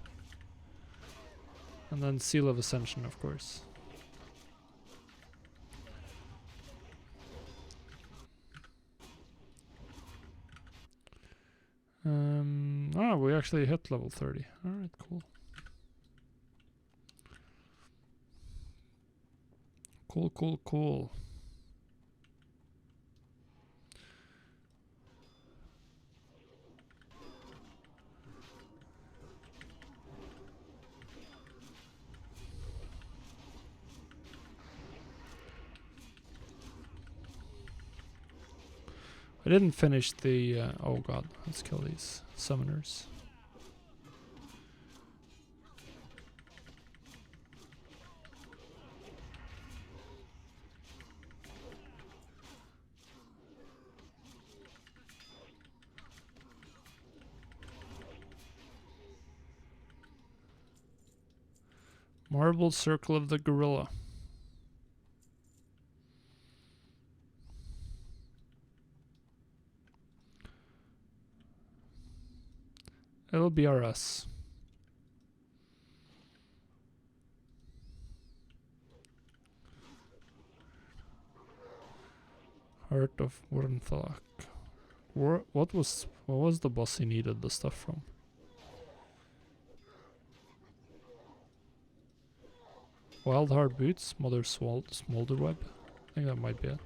And then Seal of Ascension, of course. We actually hit level 30. Alright, cool. Cool. I didn't finish the... oh god, let's kill these summoners. Marble Circle of the Gorilla. LBRS. Heart of Wurmthak. What was the boss he needed the stuff from? Wild Heart Boots, Mother Smolderweb. I think that might be it.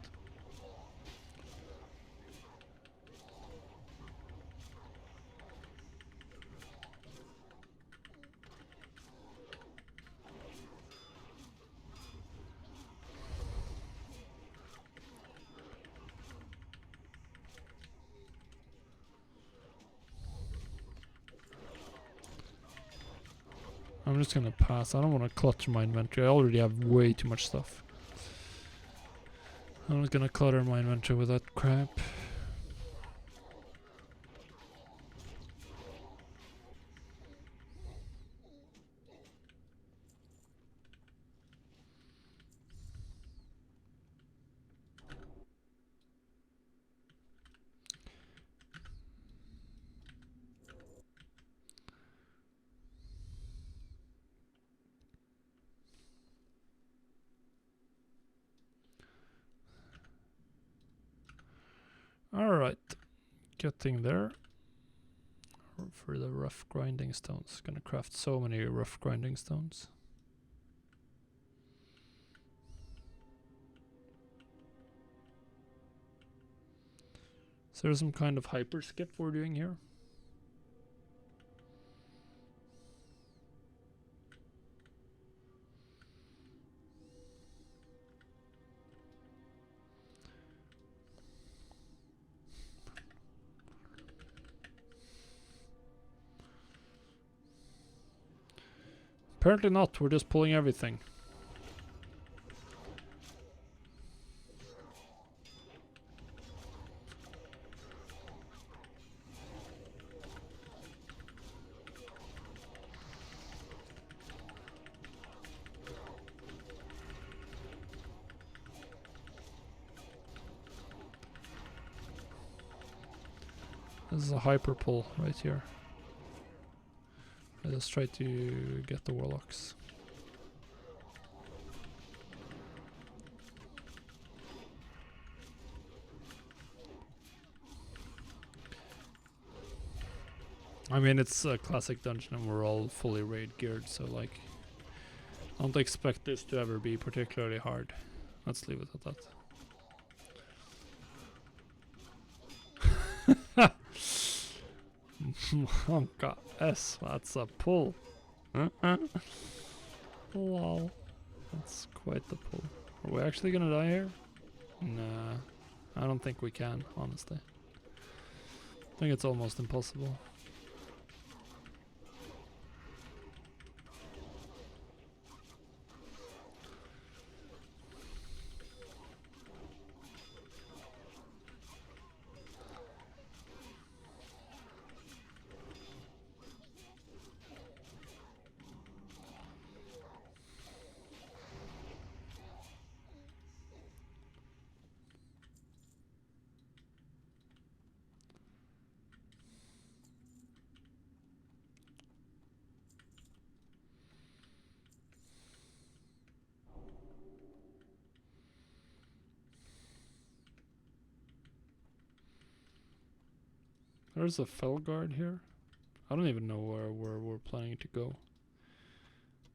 I'm just gonna pass. I don't want to clutter my inventory. I already have way too much stuff. I'm not gonna clutter my inventory with that crap. Alright, getting there. For the rough grinding stones. Gonna craft so many rough grinding stones. Is there some kind of hyper skip we're doing here? Apparently not, we're just pulling everything. This is a hyper pull right here. Let's try to get the warlocks. I mean, it's a classic dungeon and we're all fully raid geared, so like, I don't expect this to ever be particularly hard. Let's leave it at that. Monka S, that's a pull. Lol. That's quite the pull. Are we actually gonna die here? Nah, I don't think we can, honestly. I think it's almost impossible. There's a fell guard here. I don't even know where we're planning to go.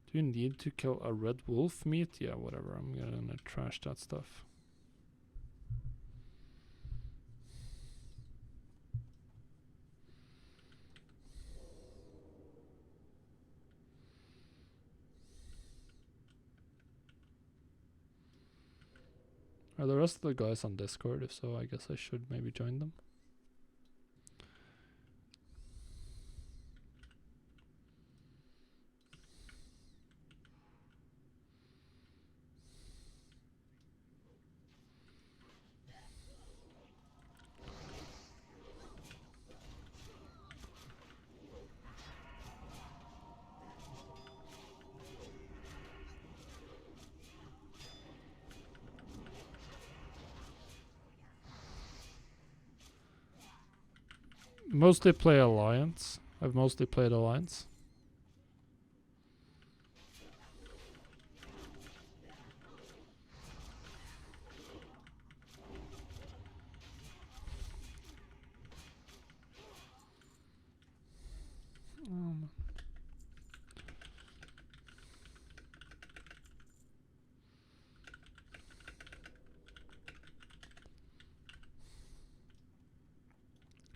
Do you need to kill a red wolf meat? Yeah, whatever. I'm gonna trash that stuff. Are the rest of the guys on Discord? If so, I guess I should maybe join them. Mostly play Alliance. I've mostly played Alliance.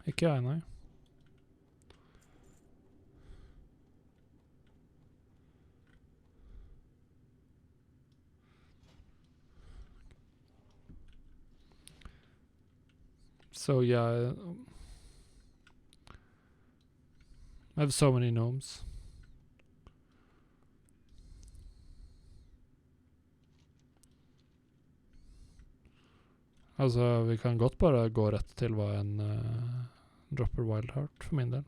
Ikke jeg, nei. So yeah, I have so many gnomes. Altså, vi kan godt bare gå rett til hva en dropper Wild Heart for min del.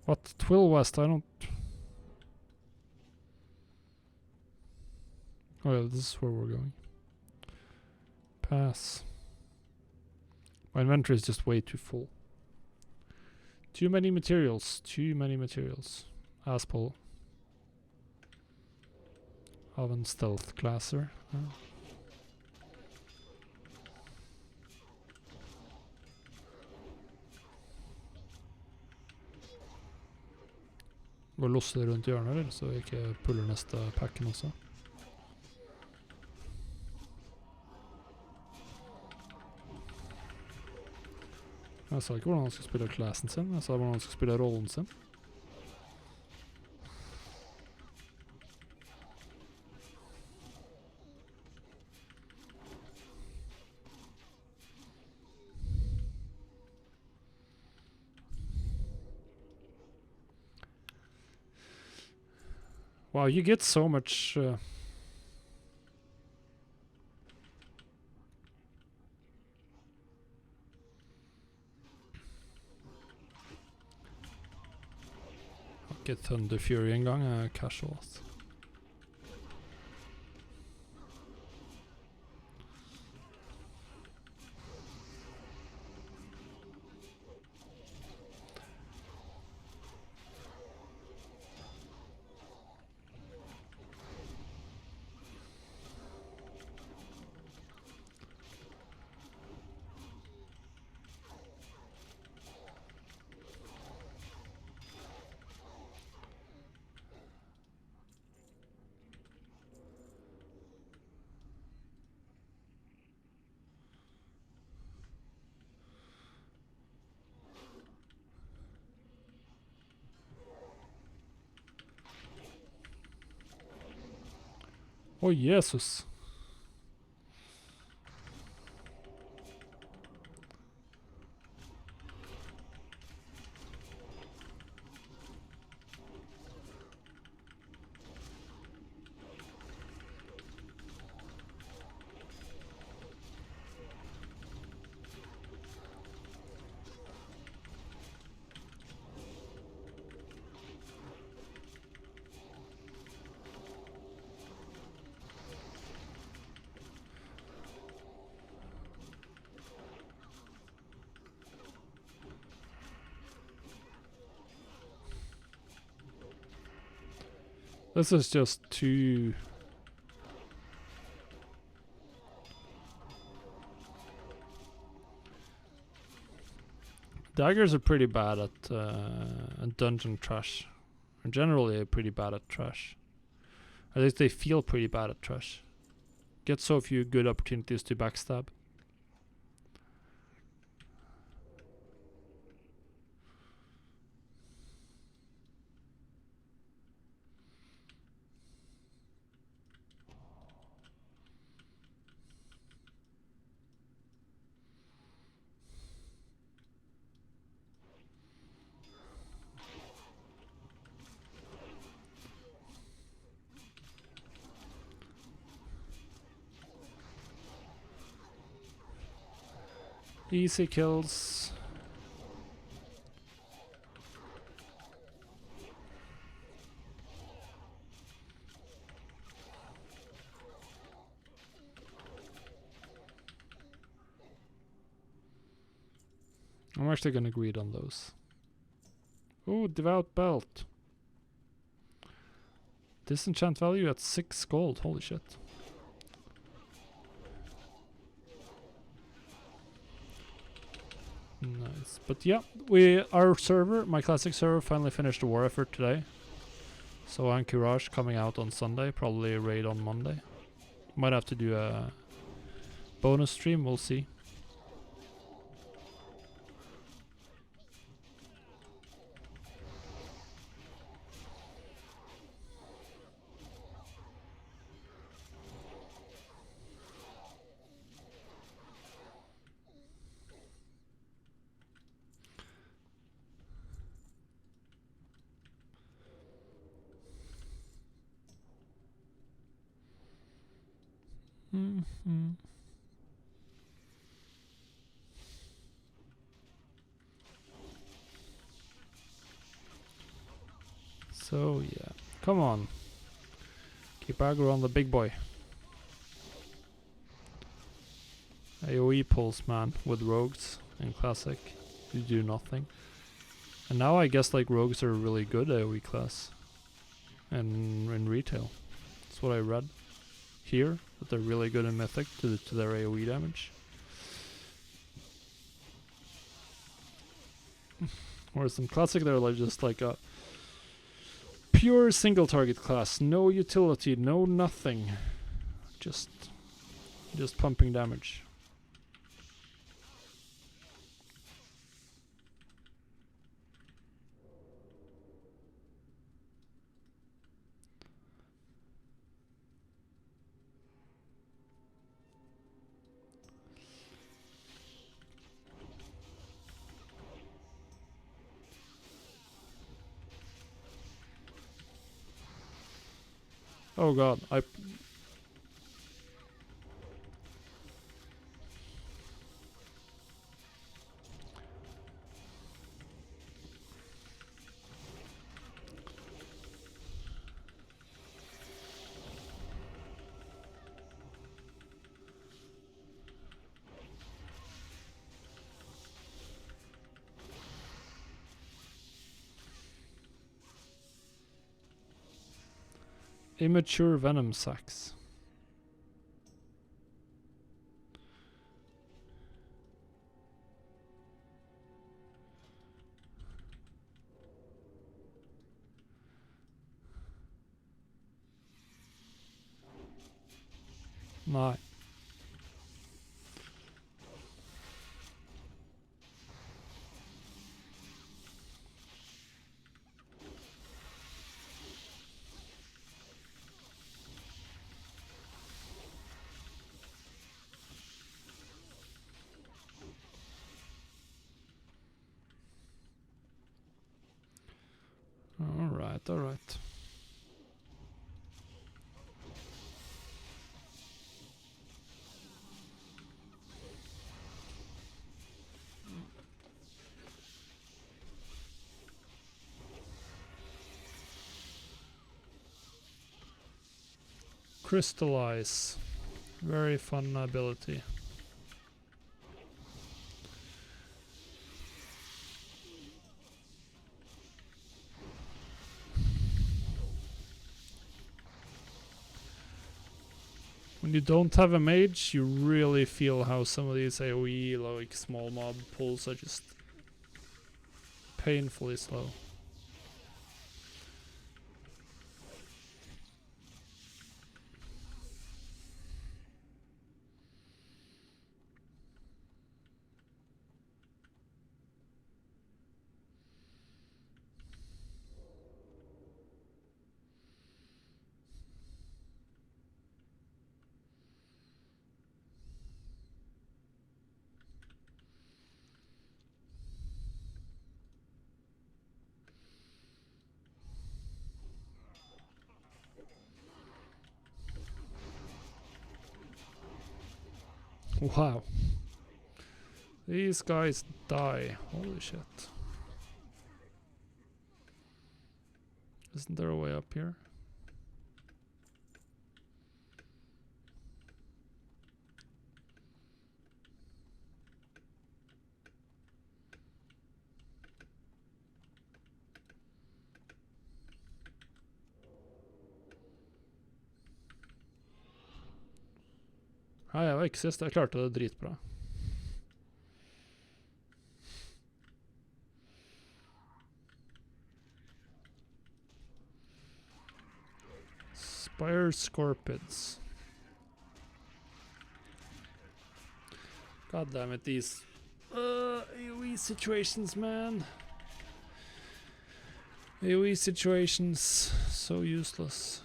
What? Twill West? I don't... Oh yeah, this is where we're going. Pass. My inventory is just way too full. Too many materials. Too many materials. Asshole. Av en stealth classer. Gå losse rundt hjørnet, eller så jeg ikke puller neste packen også. Jeg sa ikke hvordan han skal spille klassen sin, jeg sa hvordan han skal spille rollen sin. Wow, you get so much... Ikke Thunder Fury engang, casual. Oh, Jesus. This is just too... Daggers are pretty bad at dungeon trash. And generally pretty bad at trash. At least they feel pretty bad at trash. Get so few good opportunities to backstab. Easy kills. I'm actually gonna greed on those. Ooh, Devout Belt. Disenchant value at 6 gold. Holy shit. Nice. But yeah, our server, my classic server, finally finished the war effort today. So Anchorage coming out on Sunday, probably a raid on Monday. Might have to do a bonus stream, we'll see. Mm-hmm. So yeah, come on. Keep aggro on the big boy. AoE pulls, man, with rogues in classic. You do nothing. And now I guess like rogues are a really good AoE class. And in retail. That's what I read here, that they're really good in mythic to their AoE damage. Whereas in classic they're like just like a pure single target class, no utility, no nothing. Just pumping damage. Oh god, immature venom sacs. Nei. alright. Crystallize. Very fun ability. When you don't have a mage, you really feel how some of these AoE, like small mob pulls, are just painfully slow. Wow. These guys die. Holy shit. Isn't there a way up here? Ja, jeg var ikke sist. Jeg klarte det dritbra. Spire Scorpids. God damn it, these AoE situations, man. AoE situations, so useless.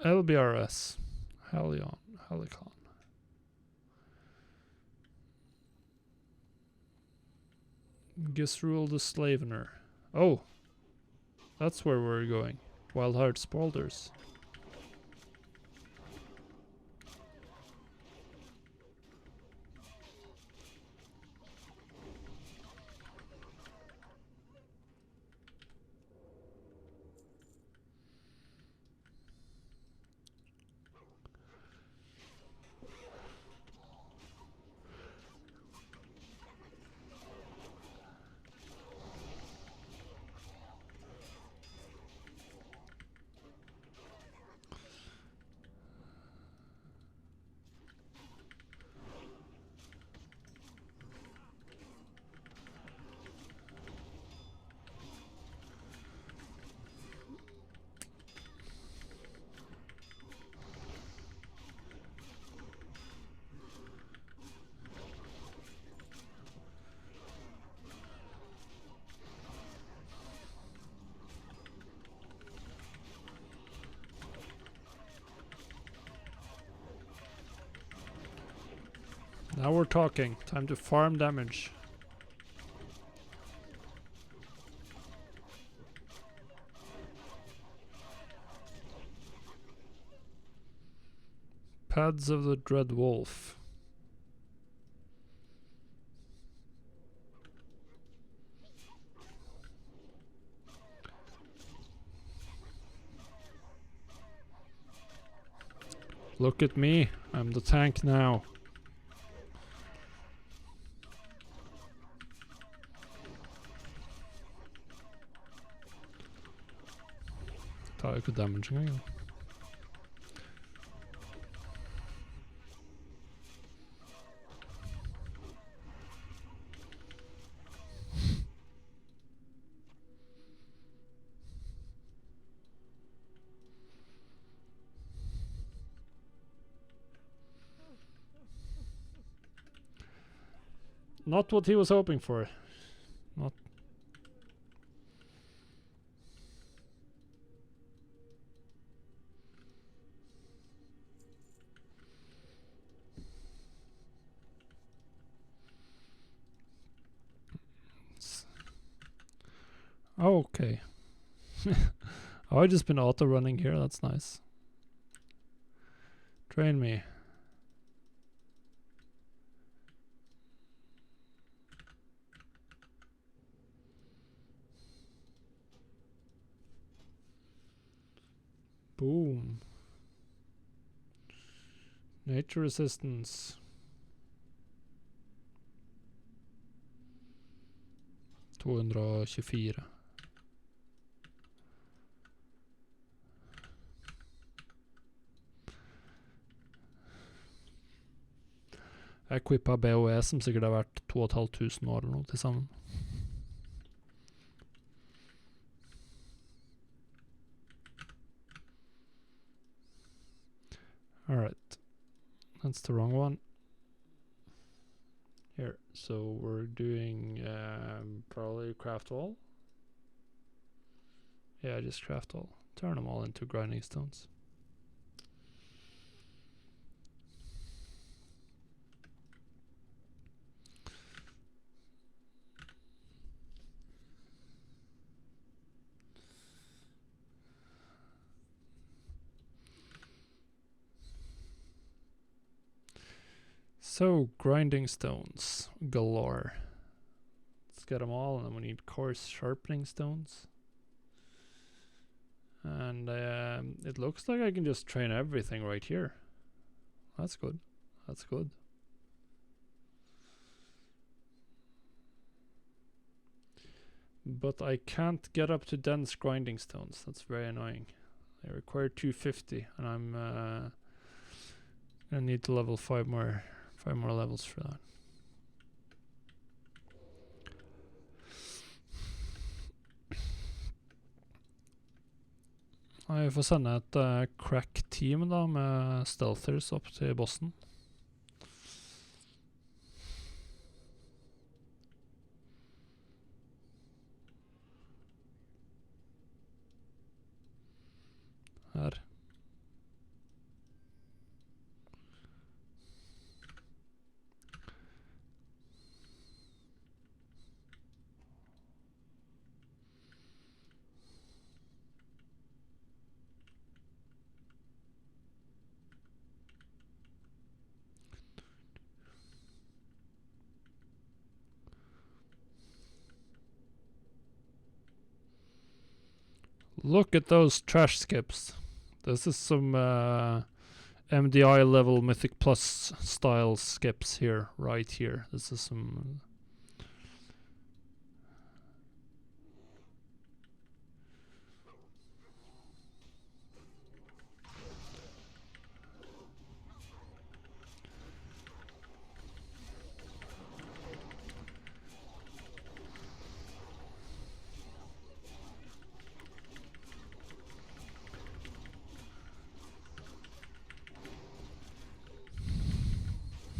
LBRS. Helicon. Gisrul the Slavener. Oh! That's where we're going. Wild Hearts Boulders. Now we're talking. Time to farm damage. Pads of the Dread Wolf. Look at me. I'm the tank now. Tar jo ikke damage engang. Not what he was hoping for. Not. Oh, okay. Oh, I just been auto running here. That's nice. Train me. Boom. Nature resistance. 224. Equippa BOE som sikkert har vært 2500 år eller noe til sammen. Alright. That's the wrong one. Here. So we're doing probably craft all. Yeah, just craft all. Turn them all into grinding stones. So, grinding stones galore. Let's get them all, and then we need coarse sharpening stones. And it looks like I can just train everything right here. That's good. That's good. But I can't get up to dense grinding stones. That's very annoying. They require 250, and I'm gonna need to level 5 more levels for that. Jeg får sende et crack-team da, med stealthers opp til bossen. Her. Look at those trash skips. This is some MDI level Mythic Plus style skips here, right here. This is some...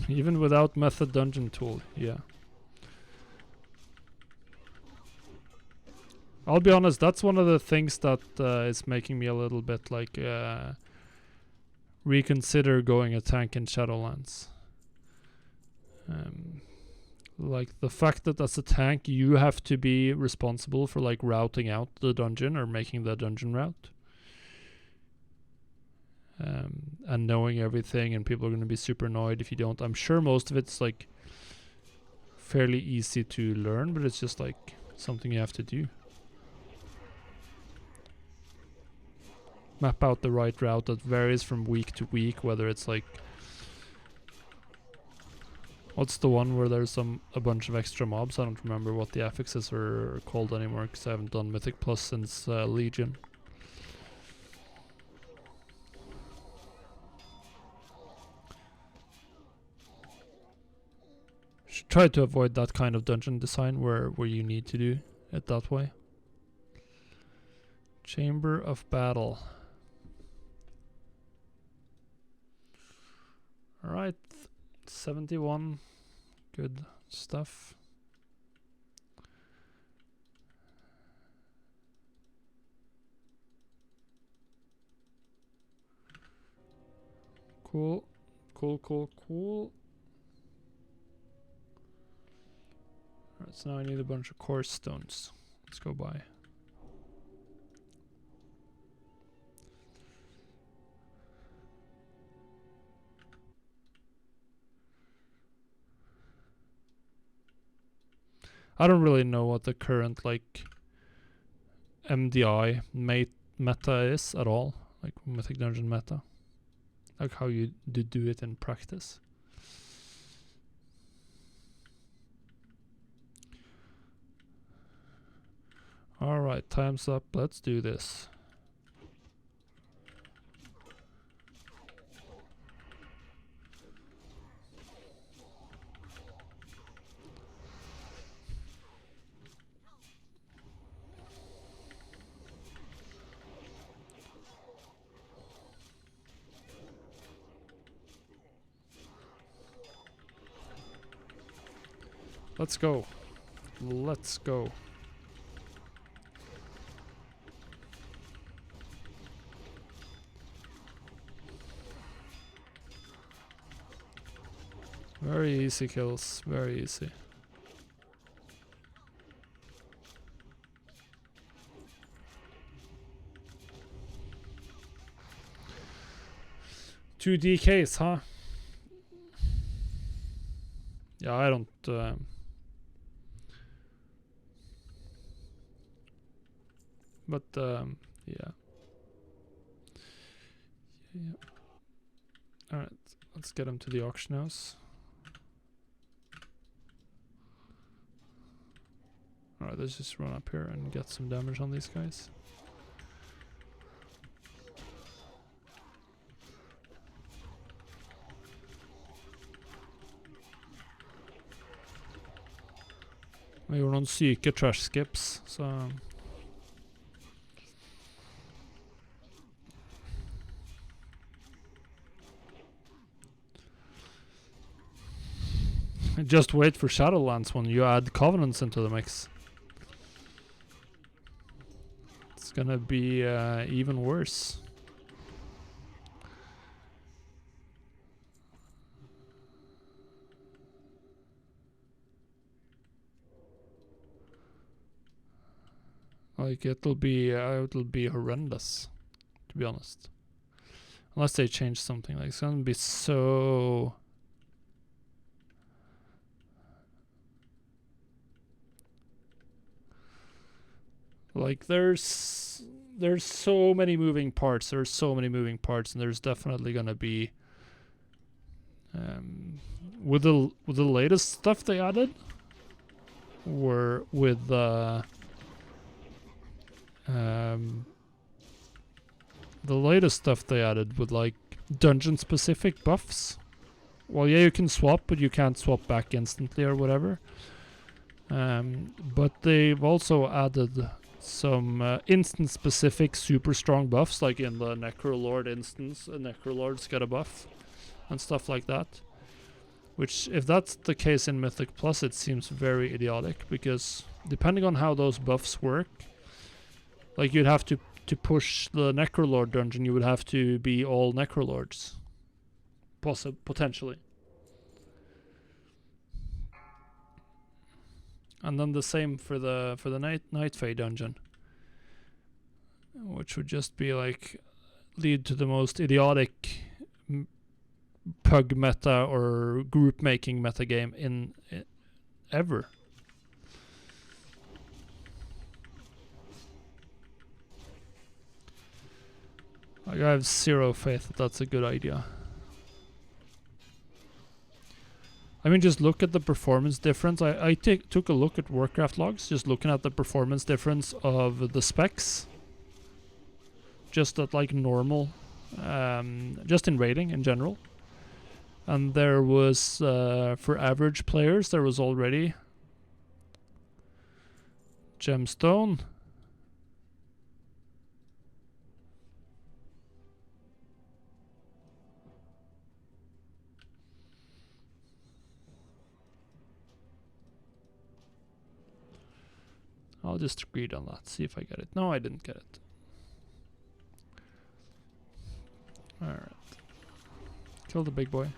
Even without method dungeon tool, yeah. I'll be honest, that's one of the things that is making me a little bit like reconsider going a tank in Shadowlands. Like the fact that as a tank you have to be responsible for like routing out the dungeon or making the dungeon route. And knowing everything, and people are going to be super annoyed if you don't. I'm sure most of it's like fairly easy to learn, but it's just like something you have to do. Map out the right route that varies from week to week, whether it's like... What's the one where there's a bunch of extra mobs? I don't remember what the affixes are called anymore, because I haven't done Mythic Plus since Legion. Should try to avoid that kind of dungeon design where you need to do it that way. Chamber of Battle. Alright, 71. Good. stuff. Cool. Cool, cool, cool. Alright, so now I need a bunch of coarse stones. Let's go buy. I don't really know what the current like MDI meta is at all, like Mythic Dungeon meta, like how you do it in practice. Alright, time's up, let's do this. Let's go. Let's go. Very easy kills, very easy. Two DKs, huh? Yeah, I don't... but, yeah. Yeah. Alright, let's get him to the auction house. Alright, let's just run up here and get some damage on these guys. Vi gjorde noen syke trash skips, så... Just wait for Shadowlands when you add Covenants into the mix. It's gonna be even worse. Like it'll be horrendous, to be honest. Unless they change something, like it's gonna be so... Like there's so many moving parts. There's so many moving parts, and there's definitely gonna be with the latest stuff they added, or with the latest stuff they added with like dungeon specific buffs. Well, yeah, you can swap, but you can't swap back instantly or whatever. But they've also added some instance-specific super strong buffs, like in the Necrolord instance, Necrolords get a buff, and stuff like that. Which, if that's the case in Mythic Plus, it seems very idiotic, because depending on how those buffs work, like you'd have to push the Necrolord dungeon, you would have to be all Necrolords. Potentially. And then the same for the Night Fae dungeon, which would just be like lead to the most idiotic pug meta or group making meta game in ever. Like, I have zero faith that that's a good idea. I mean, just look at the performance difference. I took a look at Warcraft logs, just looking at the performance difference of the specs. Just at like normal, just in raiding in general. And there was, for average players, there was already Gemstone. I'll just greed on that, see if I get it. No, I didn't get it. Alright. Kill the big boy.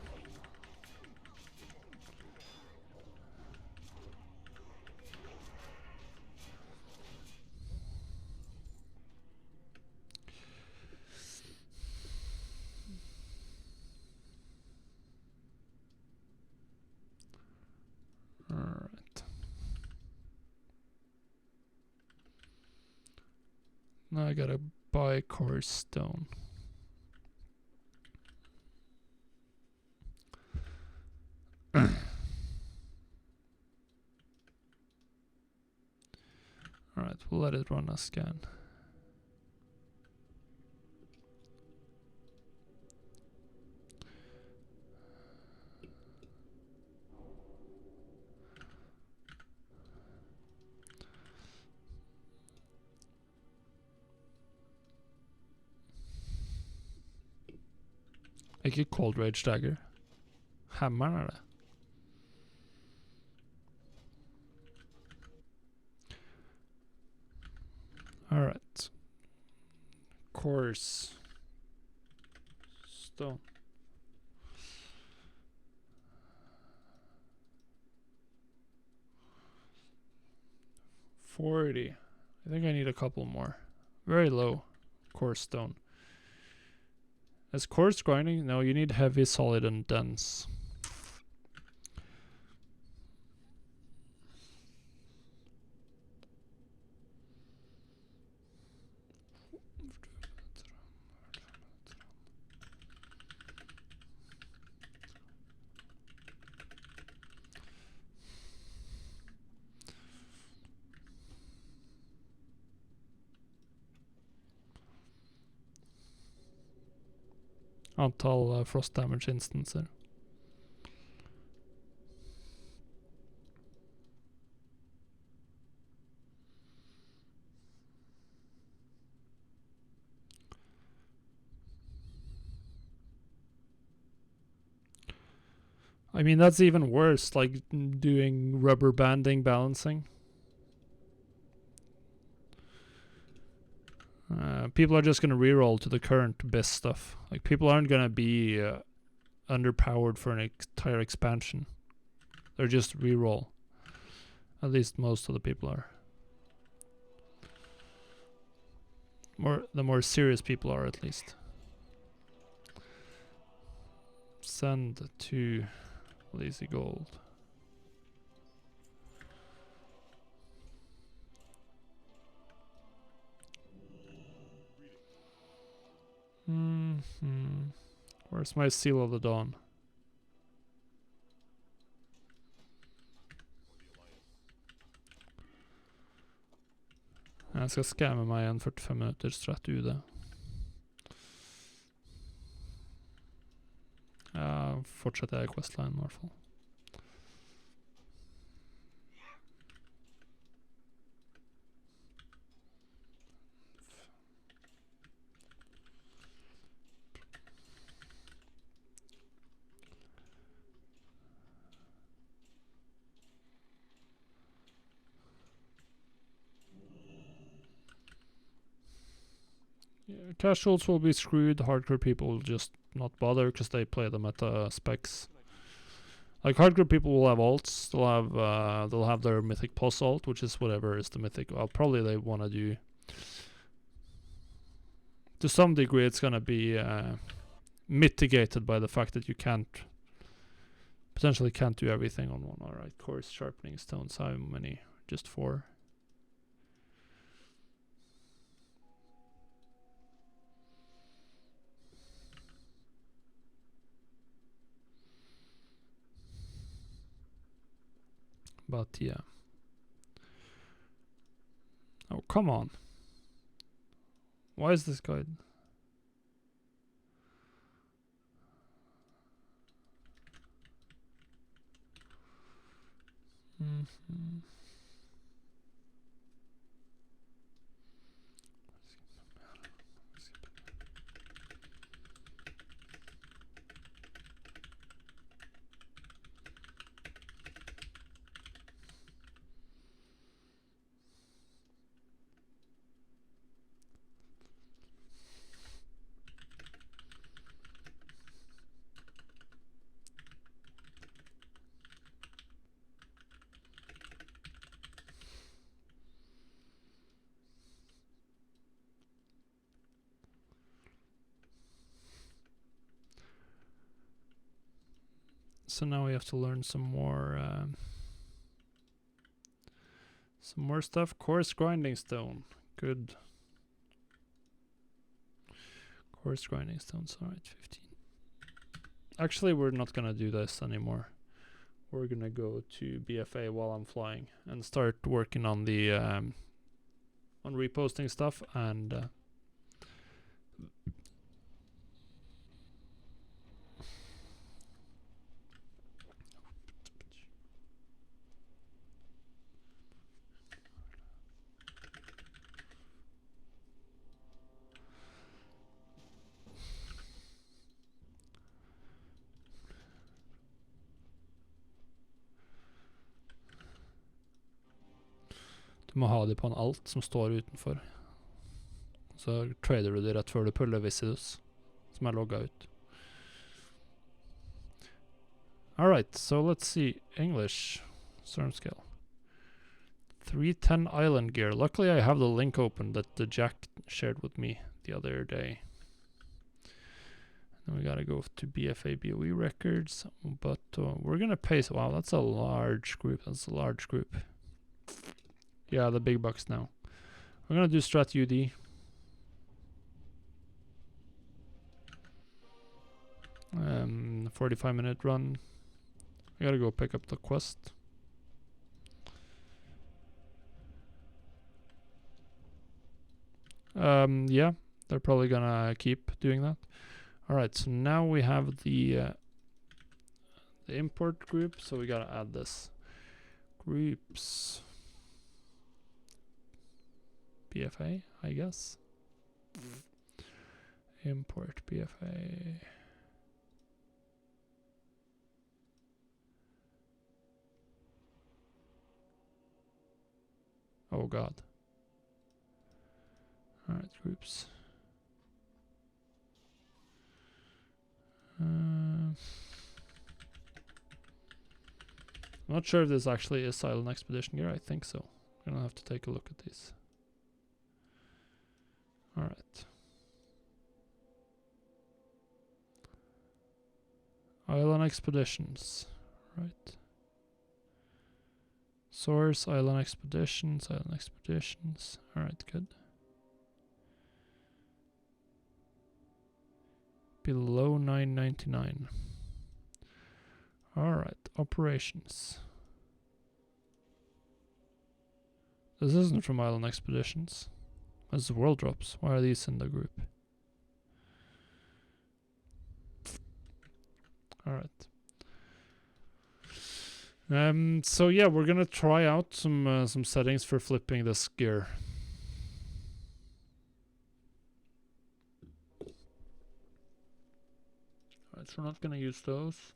Alright. Now I gotta buy core stone. Alright, we'll let it run a scan. Ikke cold rage dagger. Hammeren er det. Alright. Course. Stone. $40. I think I need a couple more. Very low. Coarse stone. Is coarse grinding? No, you need heavy, solid, and dense. Antall frost damage instanser. I mean, that's even worse, like doing rubber banding balancing. People are just going to reroll to the current best stuff. Like, people aren't going to be underpowered for an entire expansion. They're just reroll. At least most of the people are. The more serious people are, at least. Send to Lazy Gold. Where's my Seal of the Dawn? Jeg skal skamme meg igjen 45 minutter strett UD. Ja, fortsetter jeg i Questline i hvert fall. Casuals will be screwed, hardcore people will just not bother because they play the meta specs. Like, hardcore people will have alts, they'll have their mythic pulse alt, which is whatever is the mythic. Well, probably they want to do, to some degree it's gonna be mitigated by the fact that you potentially can't do everything on one. Alright, coarse sharpening stones, how many? Just 4. But yeah. Oh, come on. Why is this guy? So now we have to learn some more stuff. Coarse grinding stone. Good. Coarse grinding stones. All right, 15. Actually, we're not gonna do this anymore. We're gonna go to BFA while I'm flying and start working on the on reposting stuff and du må ha de på en alt som står utenfor. Så trader du de rett før du puller Viscidus, som er logga ut. Alright, so let's see. English. Storm scale. 310 island gear. Luckily I have the link open that the Jack shared with me the other day. Then we gotta go to BFA BOE records, but we're gonna pay. Wow, that's a large group. That's a large group. Yeah, the big bucks now. We're gonna do Strat UD. Um, 45-minute run. I gotta go pick up the quest. Yeah, they're probably gonna keep doing that. Alright, so now we have the import group, so we gotta add this. Groups. BFA, I guess. Import BFA. Oh god. Alright, groups. I'm not sure if this actually is Island Expedition gear. I think so. I'm gonna have to take a look at these. Alright. Island Expeditions. Right. Source, Island Expeditions, Island Expeditions. Alright, good. Below 999. Alright, operations. This isn't from Island Expeditions. This is World Drops. Why are these in the group? Alright. So yeah, we're gonna try out some settings for flipping this gear. Alright, so we're not gonna use those.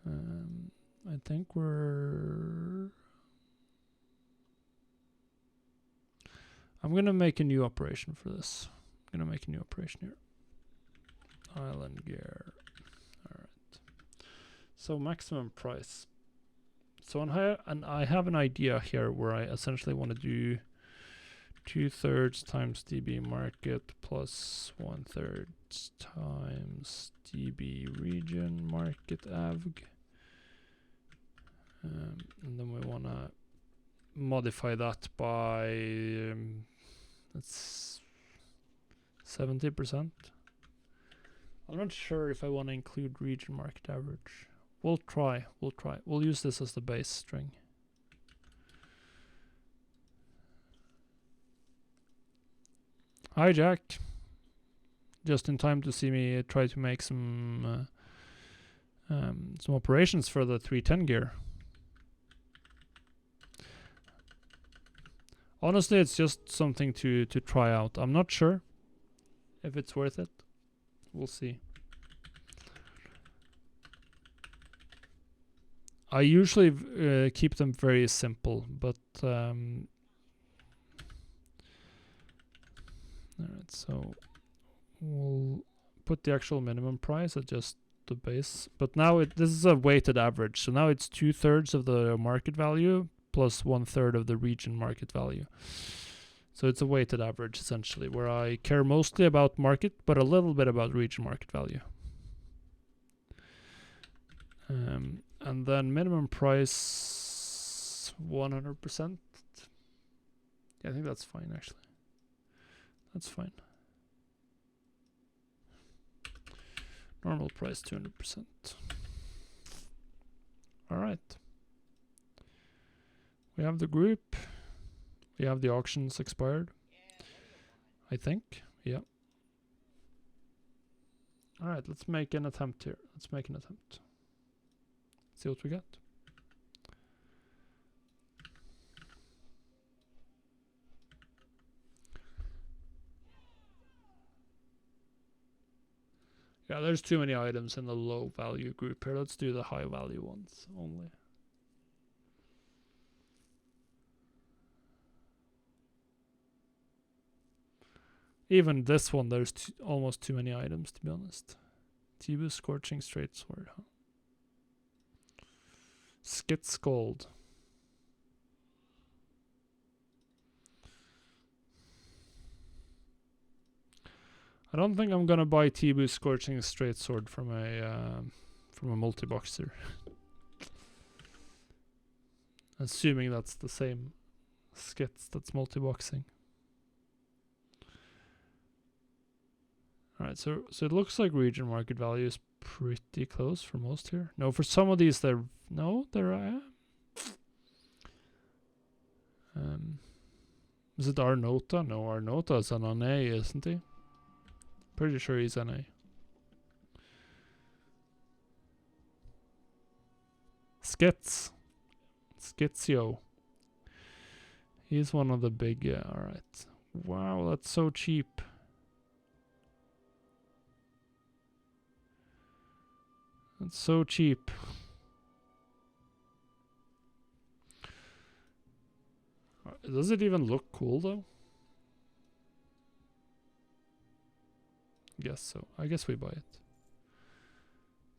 I think I'm gonna make a new operation for this. I'm gonna make a new operation here. Island gear. Alright. So maximum price. So I have an idea here where I essentially want to do 2/3 times DB market plus 1/3 times DB region market avg. And then we want to modify that by that's 70%. I'm not sure if I want to include region market average. We'll try. We'll use this as the base string. Hi Jack. Just in time to see me try to make some operations for the 310 gear. Honestly, it's just something to try out. I'm not sure if it's worth it. We'll see. I usually keep them very simple, but alright, so we'll put the actual minimum price at just the base. But now this is a weighted average, so now it's 2/3 of the market value plus 1/3 of the region market value. So it's a weighted average essentially, where I care mostly about market, but a little bit about region market value. And then minimum price 100%. Yeah, I think that's fine actually. That's fine. Normal price 200%. Alright. We have the group. We have the auctions expired. I think. Yeah. Alright, let's make an attempt here. Let's make an attempt. See what we get. Yeah, there's too many items in the low value group here. Let's do the high value ones only. Even this one, there's almost too many items, to be honest. Tibu Scorching Straight Sword, huh? Skits Gold. I don't think I'm gonna buy Tibu Scorching Straight Sword from a multi-boxer. Assuming that's the same skits that's multi-boxing. Alright, so it looks like region market value is pretty close for most here. No, for some of these they're is it Arnota? No, Arnota is an NA, isn't he? Pretty sure he's NA. Skitsio. He's one of the big, alright. Wow, that's so cheap. That's so cheap. Does it even look cool though? Guess so. I guess we buy it.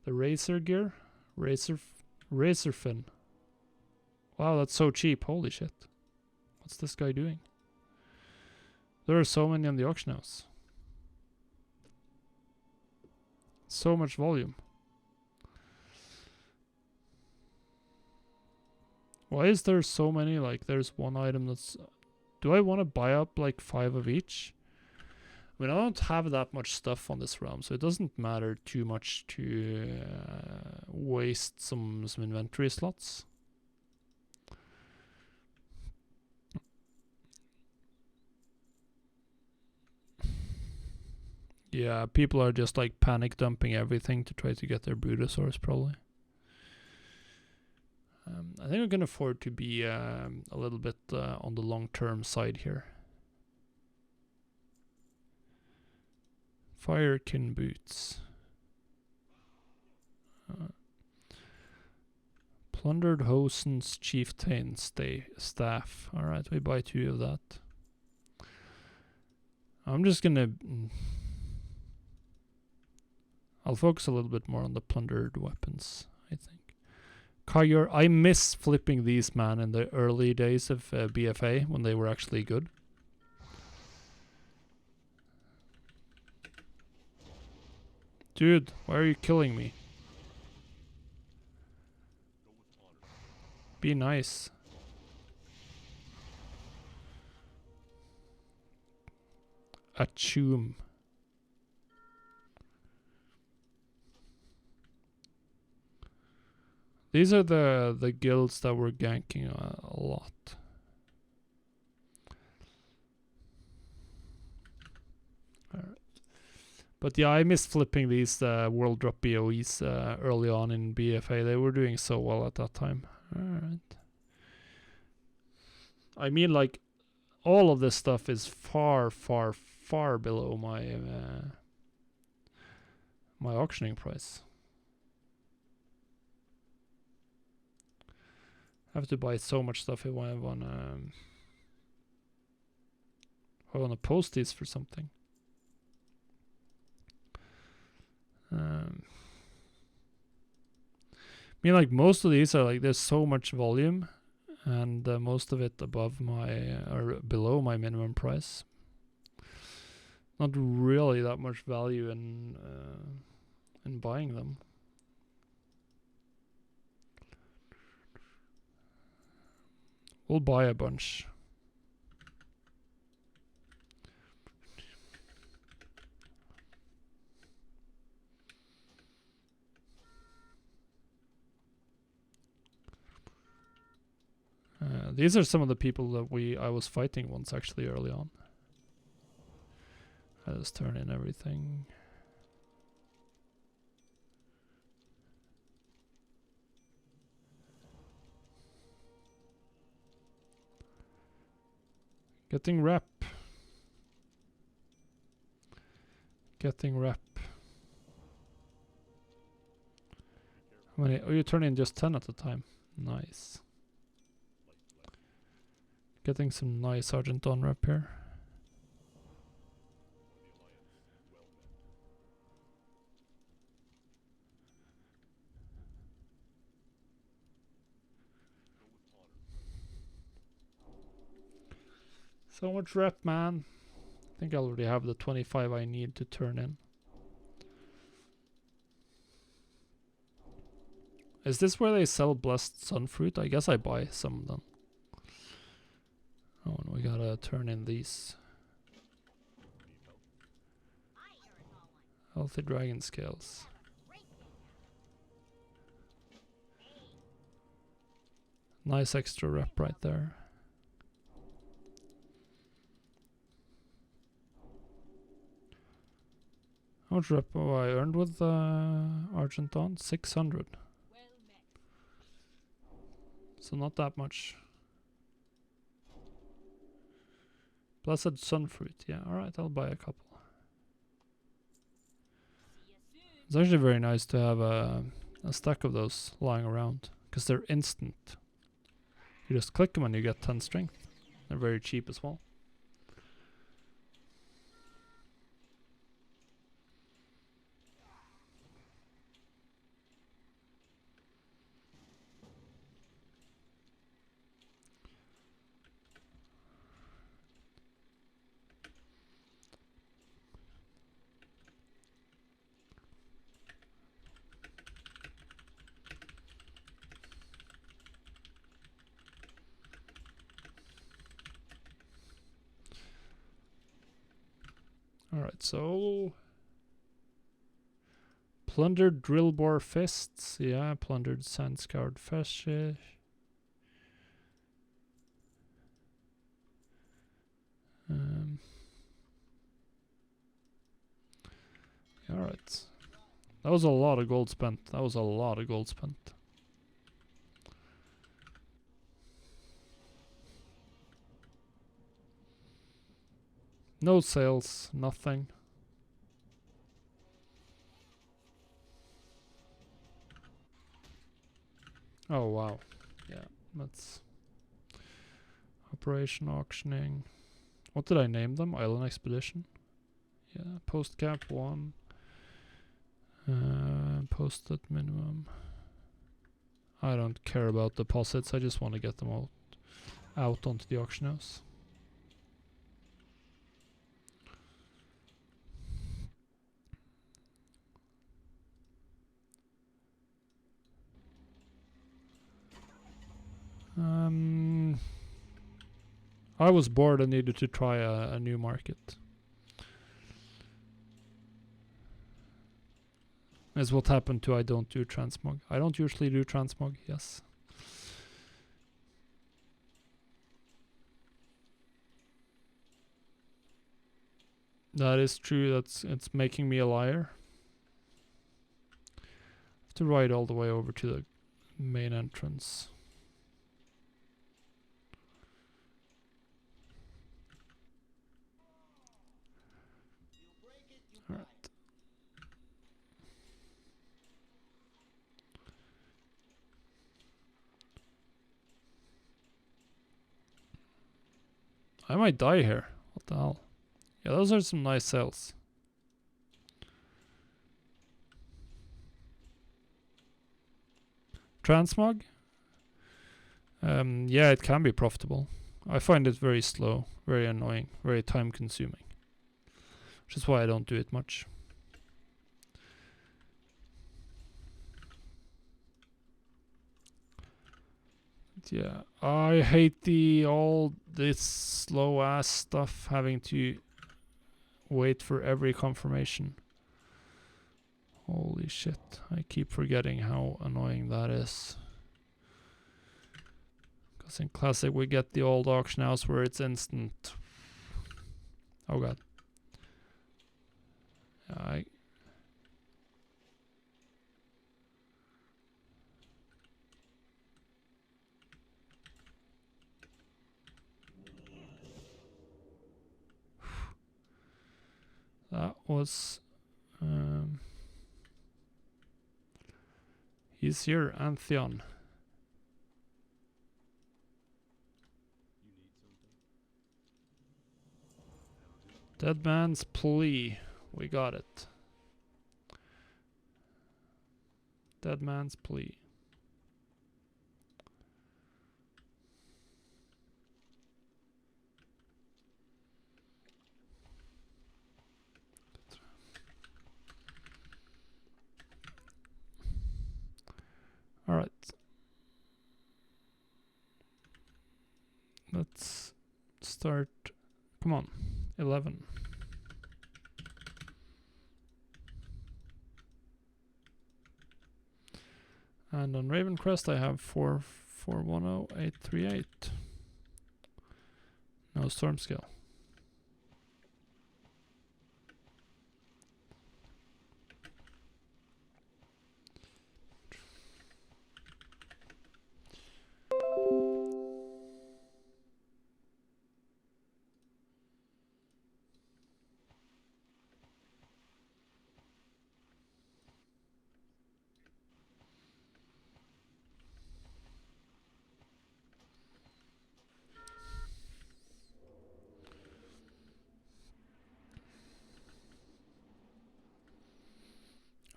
The racer gear? Racer fin. Wow, that's so cheap. Holy shit. What's this guy doing? There are so many on the auction house. So much volume. Why is there so many? Like, there's one item that's... Do I want to buy up like 5 of each? I mean, I don't have that much stuff on this realm, so it doesn't matter too much to waste some inventory slots. Yeah, people are just like panic dumping everything to try to get their Budosaurs probably. I think I can afford to be a little bit on the long-term side here. Firekin boots. Plundered Hosen's Chieftain staff. Alright, we buy 2 of that. I'm just gonna... I'll focus a little bit more on the plundered weapons, I think. Kayor, I miss flipping these, man, in the early days of BFA when they were actually good. Dude, why are you killing me? Be nice. Achum. These are the guilds that were ganking a lot. Alright. But yeah, I miss flipping these world drop BOEs early on in BFA. They were doing so well at that time. Alright. I mean, like, all of this stuff is far, far, far below my my auctioning price. I have to buy so much stuff if I want to post these for something. I mean, like, most of these are like, there's so much volume, and most of it above my or below my minimum price. Not really that much value in buying them. We'll buy a bunch. These are some of the people that I was fighting once actually early on. I just turn in everything. Getting rep. Getting rep. How many? Oh, you turn in just 10 at a time. Nice. Getting some nice Sergeant Don rep here. So much rep, man. I think I already have the 25 I need to turn in. Is this where they sell blessed sunfruit? I guess I buy some of them. Oh, and we gotta turn in these. Healthy dragon scales. Nice extra rep right there. How much rep have I earned with Argenton? 600. So not that much. Blessed sunfruit. Yeah, alright, I'll buy a couple. It's actually very nice to have a stack of those lying around, because they're instant. You just click them and you get 10 strength. They're very cheap as well. Alright, so... Plundered drill bore fists. Yeah, plundered sand scoured fishes. Alright. That was a lot of gold spent. That was a lot of gold spent. No sales, nothing. Oh wow. Yeah, that's Operation Auctioning. What did I name them? Island Expedition? Yeah, post cap 1. Post at minimum. I don't care about deposits, I just want to get them out onto the auction house. I was bored and needed to try a new market. Is what happened to I don't do transmog. I don't usually do transmog, yes. That is true, it's making me a liar. I have to ride all the way over to the main entrance. Alright. I might die here. What the hell? Yeah, those are some nice sales. Transmog? Yeah, it can be profitable. I find it very slow, very annoying, very time consuming. Which is why I don't do it much. Yeah, I hate all this slow ass stuff, having to wait for every confirmation. Holy shit, I keep forgetting how annoying that is. Because in Classic we get the old auction house where it's instant. Oh god. That was... he's here, Antheon. Dead Man's Plea. We got it. Dead Man's Plea. Alright. Let's start. Come on. 11. And on Ravencrest I have 4410838. No storm scale.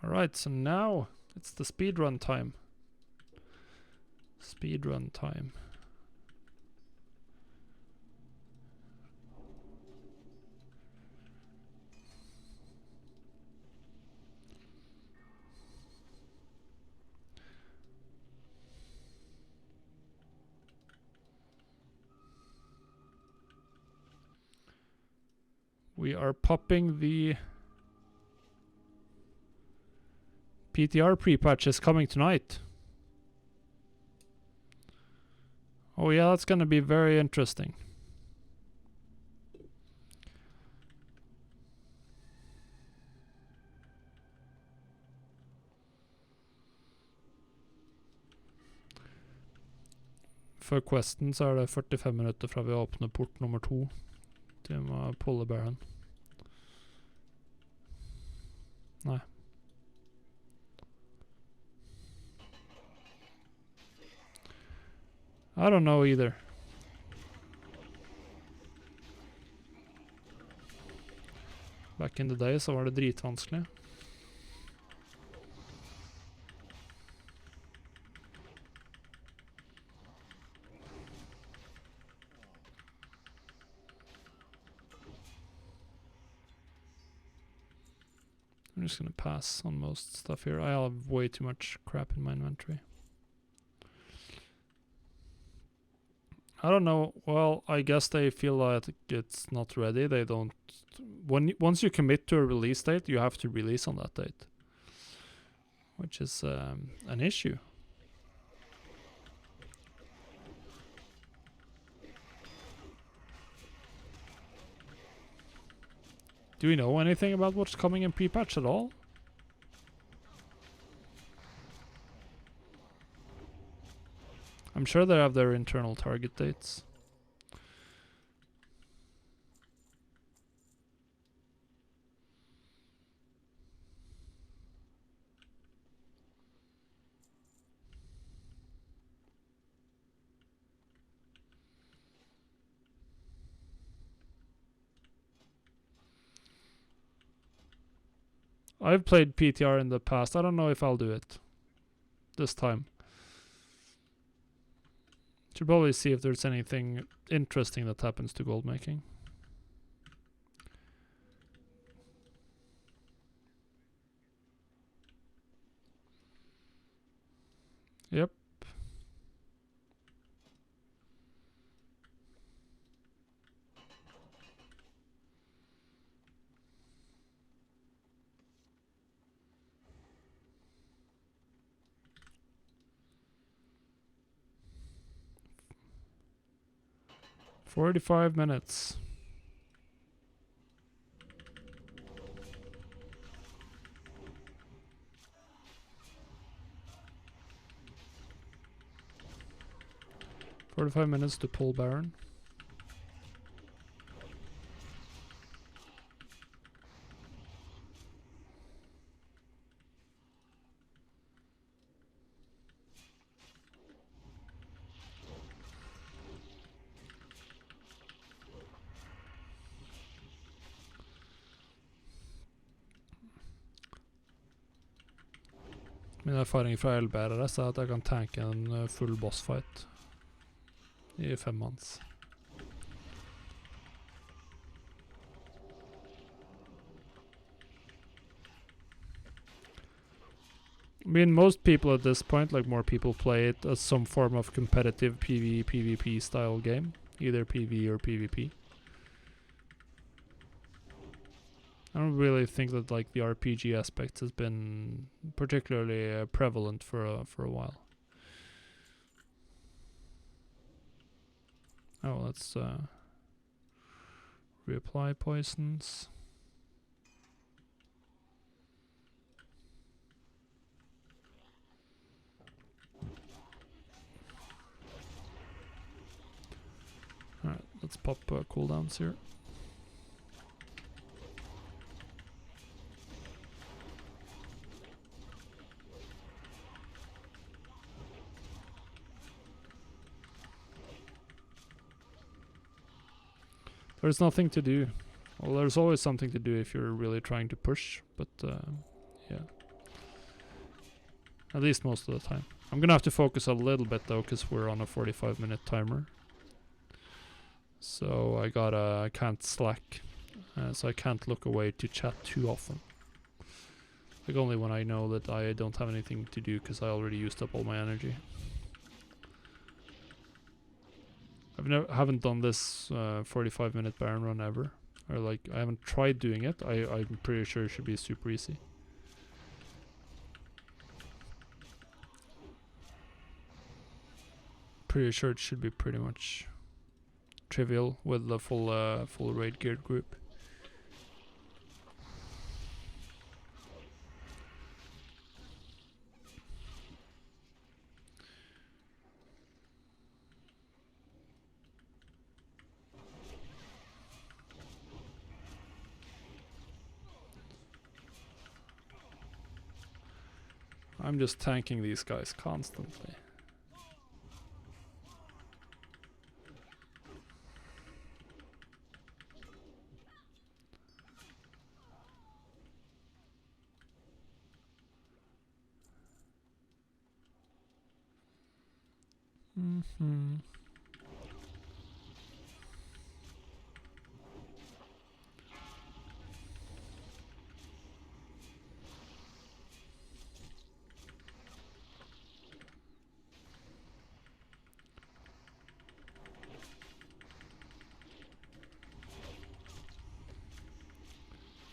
Alright, so now it's the speedrun time. Speedrun time. We are popping the PTR pre-patch is coming tonight. Oh yeah, that's gonna be very interesting. For questen så er det 45 minutter fra vi åpner port nummer 2 til Polarbearen. Nei. I don't know either. Back in the day så var det dritvanskelig. I'm just gonna pass on most stuff here. I have way too much crap in my inventory. I don't know. Well, I guess they feel like it's not ready. They don't... Once you commit to a release date, you have to release on that date. Which is an issue. Do we know anything about what's coming in pre-patch at all? I'm sure they have their internal target dates. I've played PTR in the past. I don't know if I'll do it this time. Should probably see if there's anything interesting that happens to gold making. Yep. 45 minutes. $45 to pull Baron. Min erfaring fra LBRS er at jeg kan tanke en full bossfight i 5 manns. I mean, most people at this point, like more people, play it as some form of competitive PvE, PvP style game, either PvE or PvP. I don't really think that like the RPG aspect has been particularly prevalent for a while. Oh, let's reapply poisons. Alright, let's pop cooldowns here. There's nothing to do. Well, there's always something to do if you're really trying to push, but yeah. At least most of the time. I'm gonna have to focus a little bit though, because we're on a 45-minute timer. So I can't slack. So I can't look away to chat too often. Like only when I know that I don't have anything to do because I already used up all my energy. Haven't done this 45-minute Baron run ever. Or like, I haven't tried doing it. I'm pretty sure it should be super easy. Pretty sure it should be pretty much trivial with the full raid geared group. I'm just tanking these guys constantly. Mm-hmm.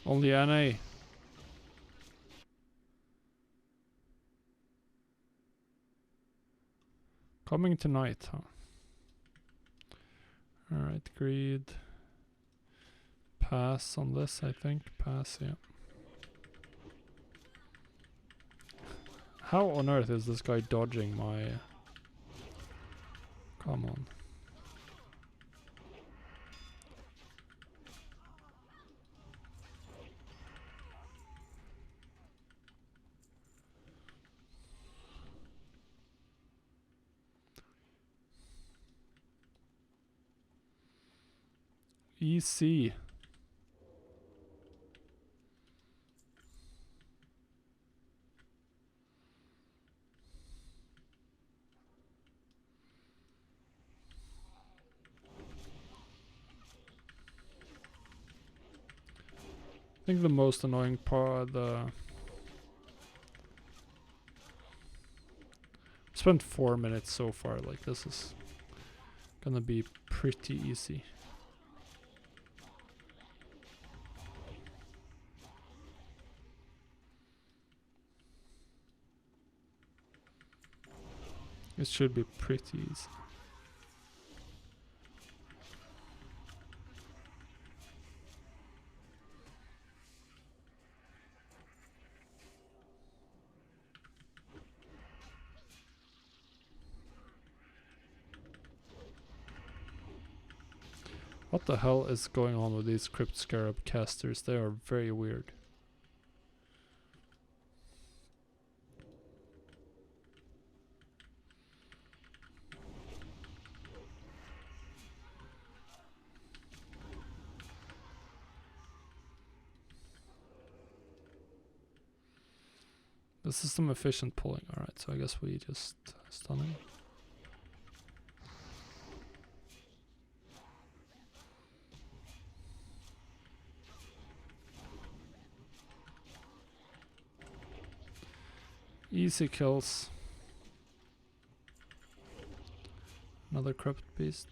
Only NA. Coming tonight, huh? Alright, greed. Pass on this, I think. Pass, yeah. How on earth is this guy dodging my... Come on. EC. I think the most annoying part, spent 4 minutes so far, like this is gonna be pretty easy. It should be pretty easy. What the hell is going on with these Crypt Scarab casters? They are very weird. This is some efficient pulling. Alright, so I guess we just stun him. Easy kills. Another Crypt Beast.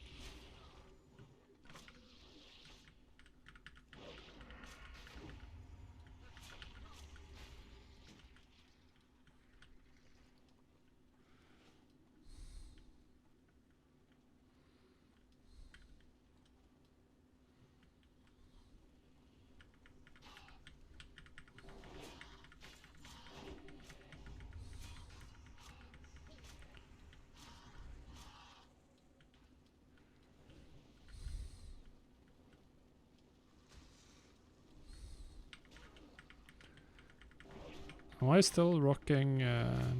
Am I still rocking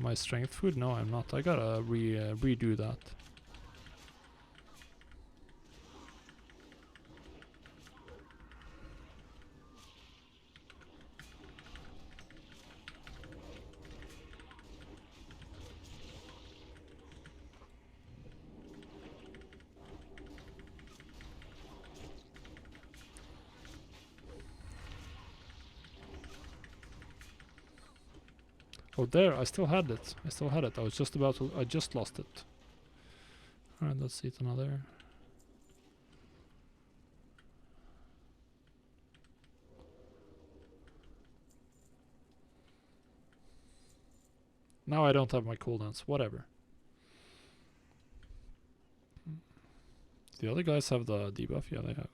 my strength food? No, I'm not. I gotta redo that. Oh, there, I still had it. I still had it. I was just about to... I just lost it. Alright, let's eat another. Now I don't have my cooldowns. Whatever. The other guys have the debuff? Yeah, they have.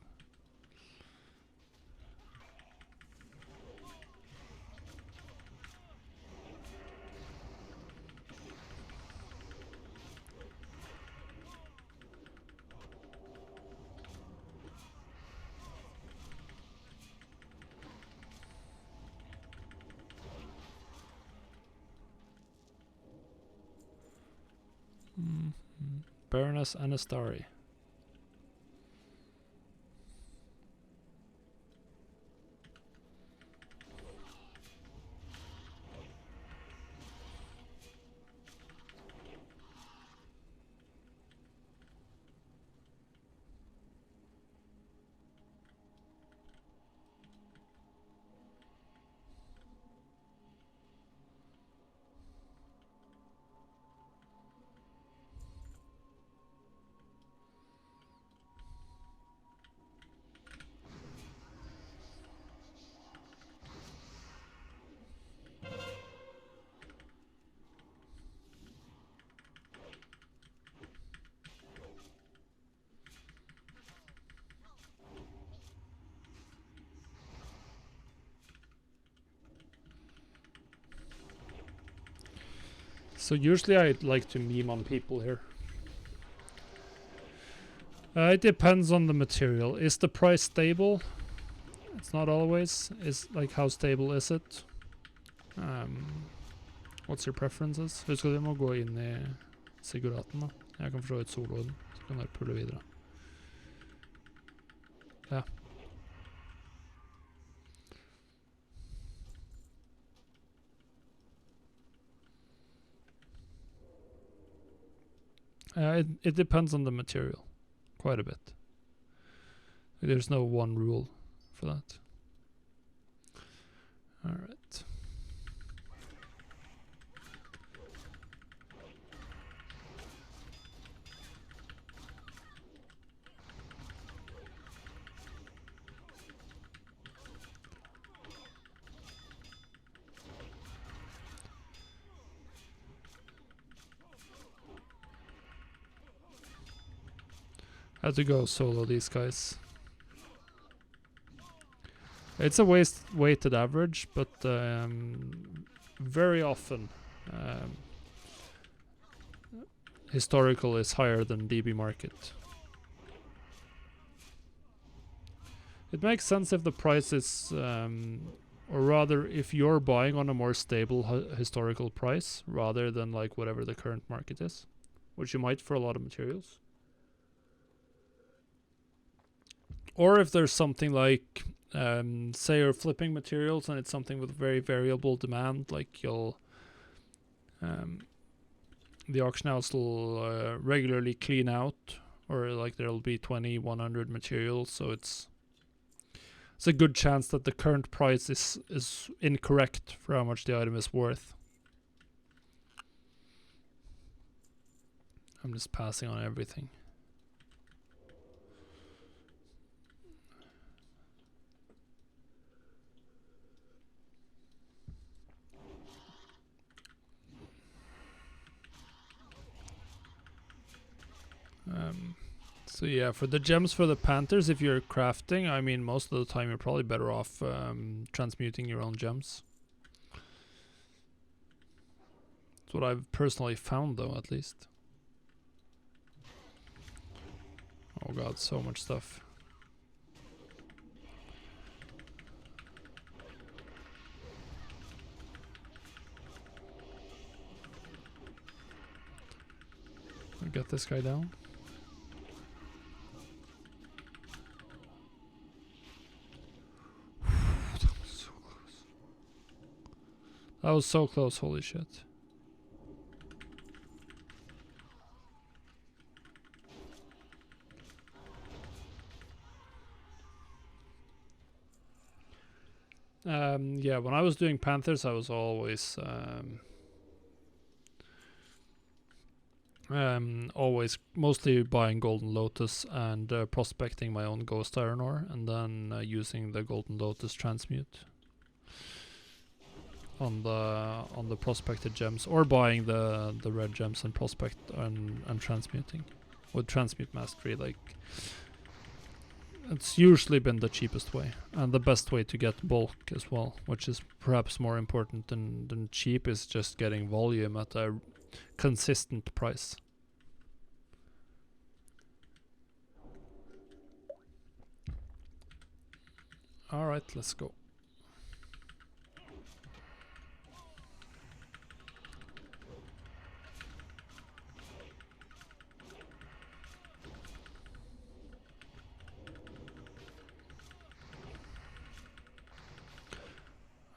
Baroness Anastari. So usually I like to meme on people here. It depends on the material. Is the price stable? It's not always. Is like how stable is it? What's your preferences? Husk at du må gå inn i Siguraten da. Jeg kan forstå ut soloen, så kan dere pulle videre. Ja. It depends on the material, quite a bit. There's no one rule for that. All right. I had to go solo these guys. It's a weighted average, but very often historical is higher than DB market. It makes sense if the price is, or rather, if you're buying on a more stable historical price rather than like whatever the current market is, which you might for a lot of materials. Or if there's something like, say you're flipping materials and it's something with very variable demand, like you'll, the auction house will regularly clean out, or like there'll be 20, 100 materials, so it's a good chance that the current price is incorrect for how much the item is worth. I'm just passing on everything. So yeah, for the gems for the panthers, if you're crafting, I mean, most of the time you're probably better off transmuting your own gems. That's what I've personally found, though, at least. Oh god, so much stuff. I'll get this guy down. That was so close, holy shit. Yeah, when I was doing Panthers, I was always always mostly buying Golden Lotus and prospecting my own Ghost Iron ore, and then using the Golden Lotus transmute on the prospected gems, or buying the red gems and prospect and transmuting with transmute mastery. Like, it's usually been the cheapest way and the best way to get bulk as well, which is perhaps more important than cheap, is just getting volume at a consistent price. Alright, let's go.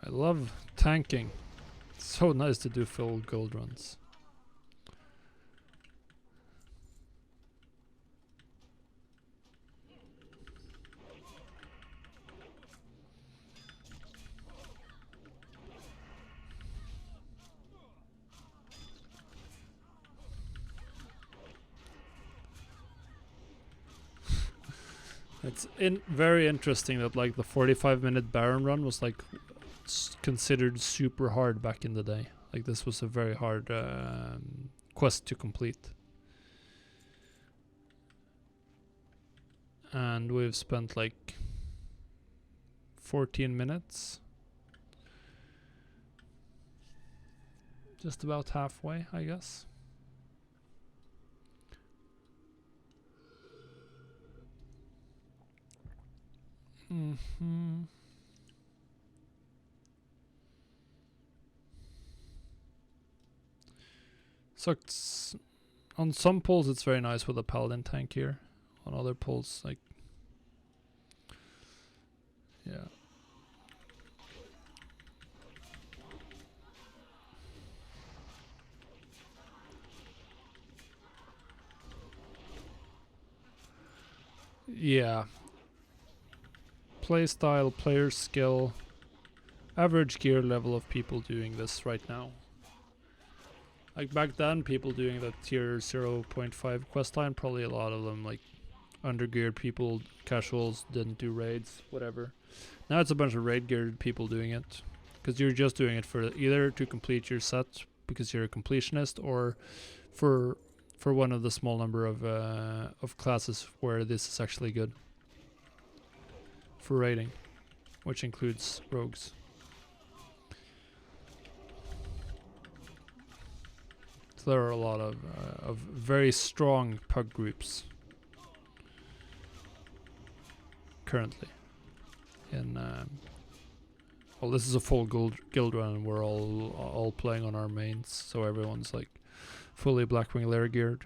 I love tanking. It's so nice to do full gold runs. It's very interesting that like the 45-minute Baron run was like considered super hard back in the day. Like, this was a very hard quest to complete. And we've spent like 14 minutes. Just about halfway, I guess. So it's, on some pulls it's very nice with a paladin tank here. On other pulls, like, yeah. Yeah. Playstyle, player skill, average gear level of people doing this right now. Like, back then, people doing the tier 0.5 questline, probably a lot of them, like, undergeared people, casuals, didn't do raids, whatever. Now it's a bunch of raid geared people doing it, because you're just doing it for either to complete your set because you're a completionist, or for one of the small number of classes where this is actually good for raiding, which includes rogues. So there are a lot of very strong pug groups currently. in well, this is a full guild run and we're all playing on our mains, so everyone's like fully Blackwing lair geared.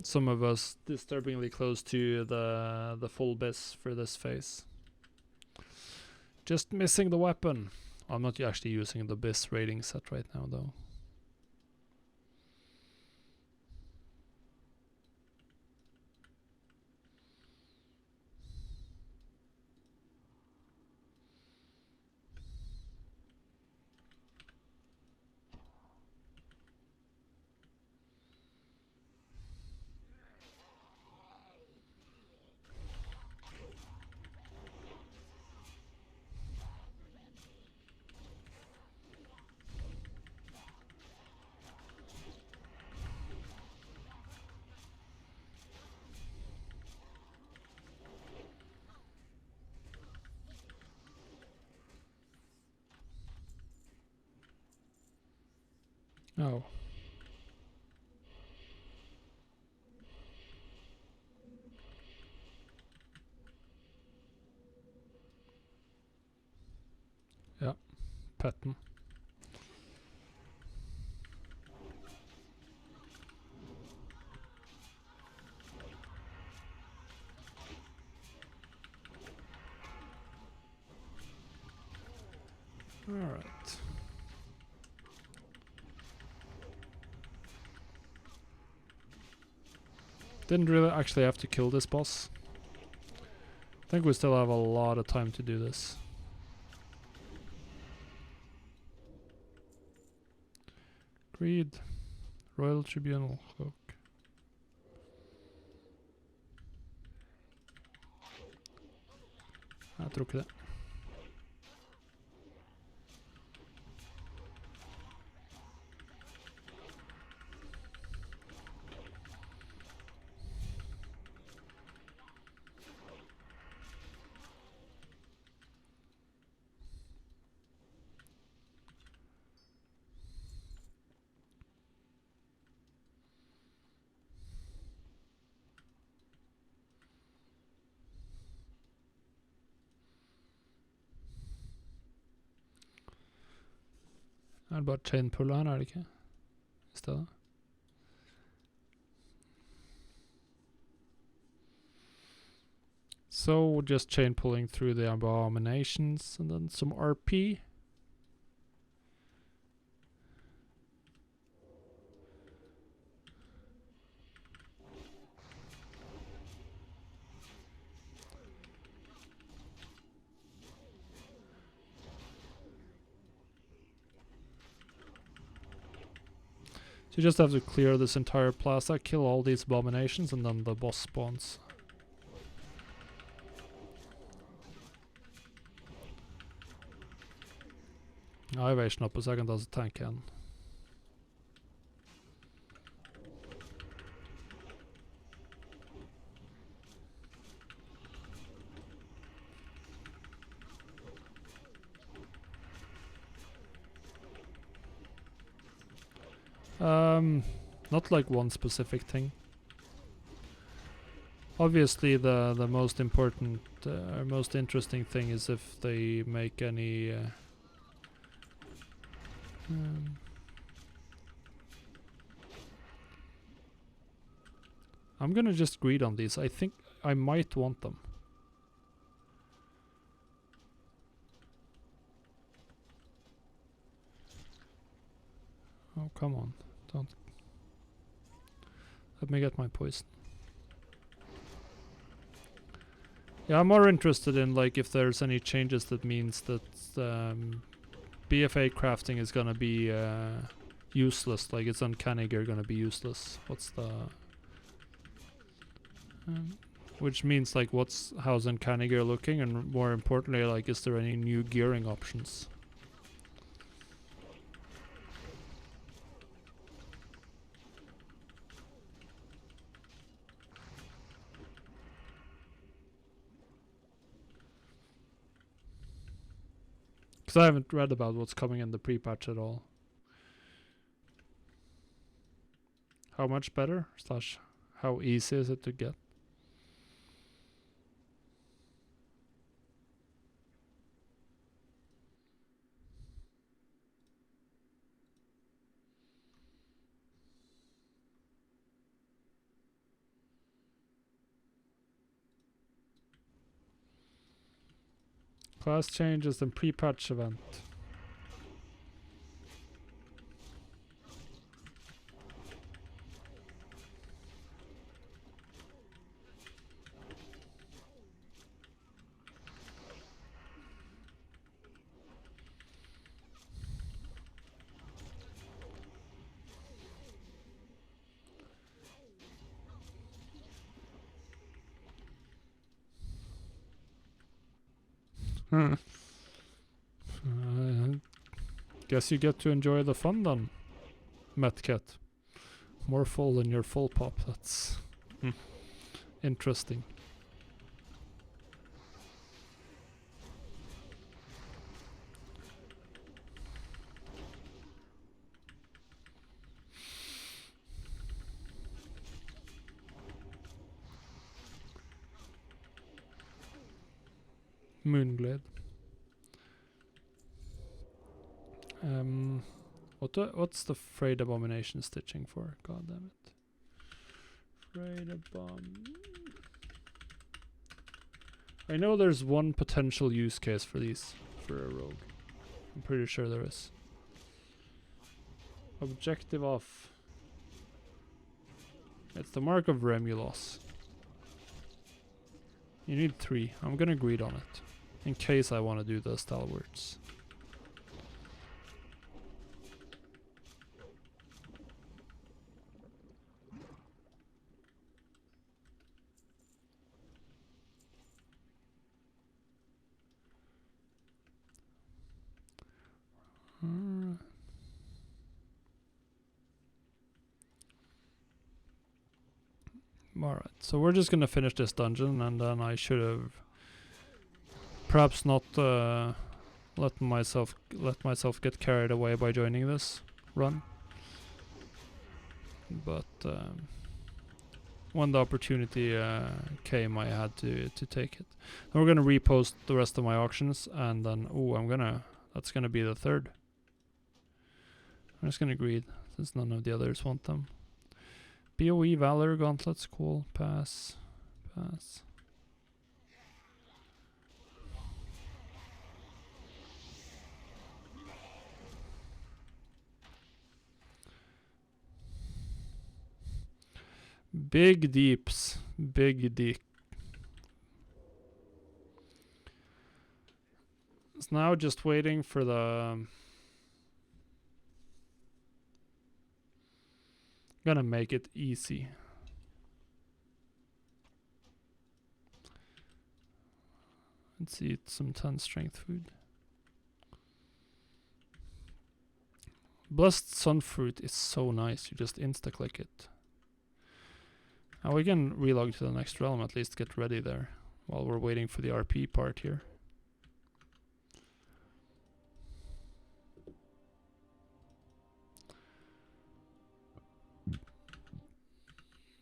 Some of us disturbingly close to the full bis for this phase. Just missing the weapon. I'm not actually using the bis rating set right now though. Oh. Yeah, pattern. Alright. Didn't really actually have to kill this boss. I think we still have a lot of time to do this. Greed. Royal Tribunal. Cloak. Jeg tror ikke det. Det bare chainpuller her, det ikke? I stedet. So just chain pulling through the abominations and then some RP. So you just have to clear this entire plaza, kill all these abominations, and then the boss spawns. Jeg har evasion oppe, så jeg kan ta tank igjen. Not like one specific thing. Obviously, the most important or most interesting thing is if they make any. I'm gonna just greed on these. I think I might want them. Oh, come on. Don't. Let me get my poison. Yeah, I'm more interested in like if there's any changes that means that BFA crafting is gonna be useless. Like it's uncanny gear gonna be useless. What's the... which means like how's uncanny gear looking, and more importantly like is there any new gearing options? Because I haven't read about what's coming in the pre-patch at all. How much better? / how easy is it to get? Class changes and pre-patch event. Guess you get to enjoy the fun then, Metcat. More full than your full pop. That's interesting. Moonglade. What's the Frayed Abomination stitching for? God damn it. Frayed Abom. I know there's one potential use case for these for a rogue. I'm pretty sure there is. Objective off. It's the Mark of Remulos. You need 3. I'm gonna greed on it. In case I want to do the stalwarts. Alright, so we're just gonna finish this dungeon, and then I should have perhaps not let myself get carried away by joining this run. But when the opportunity came, I had to take it. And we're gonna repost the rest of my auctions, and then that's gonna be the 3rd. I'm just gonna greed since none of the others want them. BOE Valor Gauntlets, cool. Pass. Big deeps. Big deep. It's now just waiting for the... Gonna make it easy. Let's eat some 10 strength food. Blessed Sunfruit is so nice. You just insta-click it. And we can relog to the next realm, at least get ready there while we're waiting for the RP part here.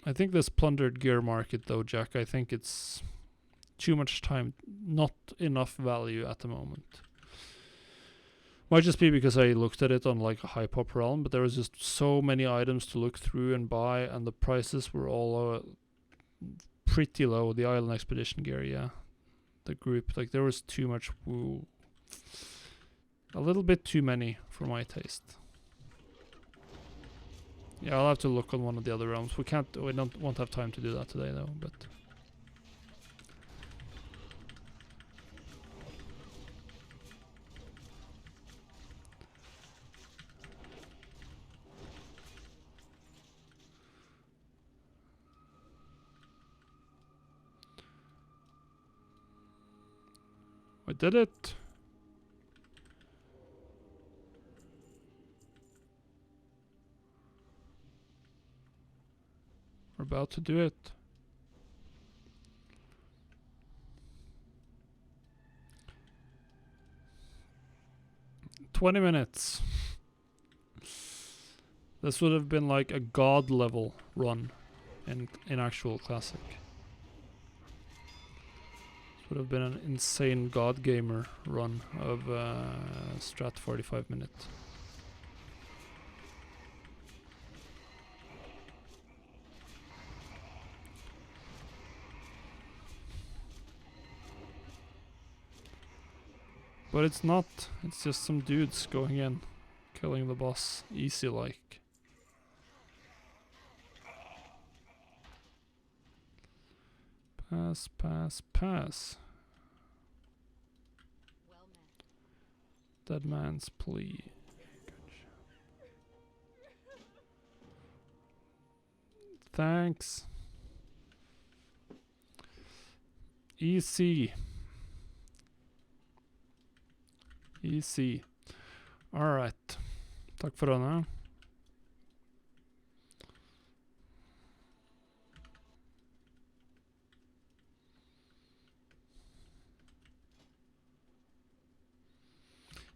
I think this plundered gear market though, Jack, I think it's too much time, not enough value at the moment. Might just be because I looked at it on like a high pop realm, but there was just so many items to look through and buy, and the prices were all pretty low. The Island Expedition gear, yeah. The group, like there was too much woo. A little bit too many for my taste. Yeah, I'll have to look on one of the other realms. We won't have time to do that today though, but... I did it! We're about to do it. $20. This would have been like a god level run in actual classic. This would have been an insane god gamer run of strat 45 minutes. But it's not. It's just some dudes going in, killing the boss. Easy like. Pass, pass, pass. Dead man's plea. Thanks. Easy. Easy. Alright. Takk for denne.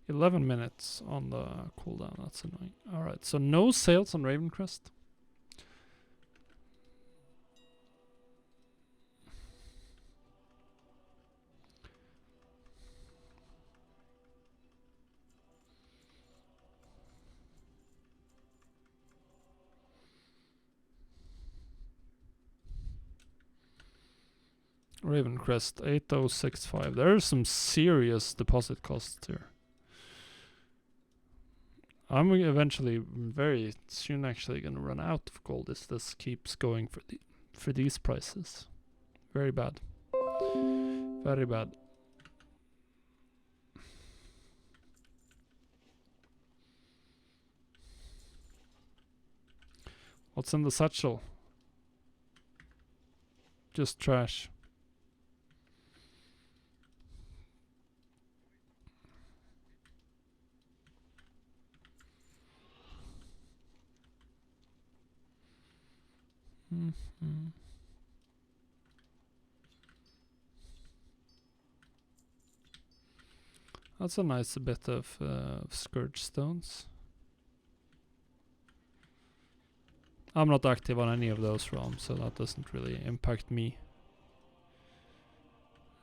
"11 minutes on the cooldown, that's annoying. Alright, so no sales on Ravencrest. Ravencrest 8065. There are some serious deposit costs here. I'm eventually, very soon, actually gonna run out of gold if this keeps going for these prices. Very bad. Very bad. What's in the satchel? Just trash. Mm-hmm. That's a nice bit of Scourge Stones. I'm not active on any of those realms, so that doesn't really impact me.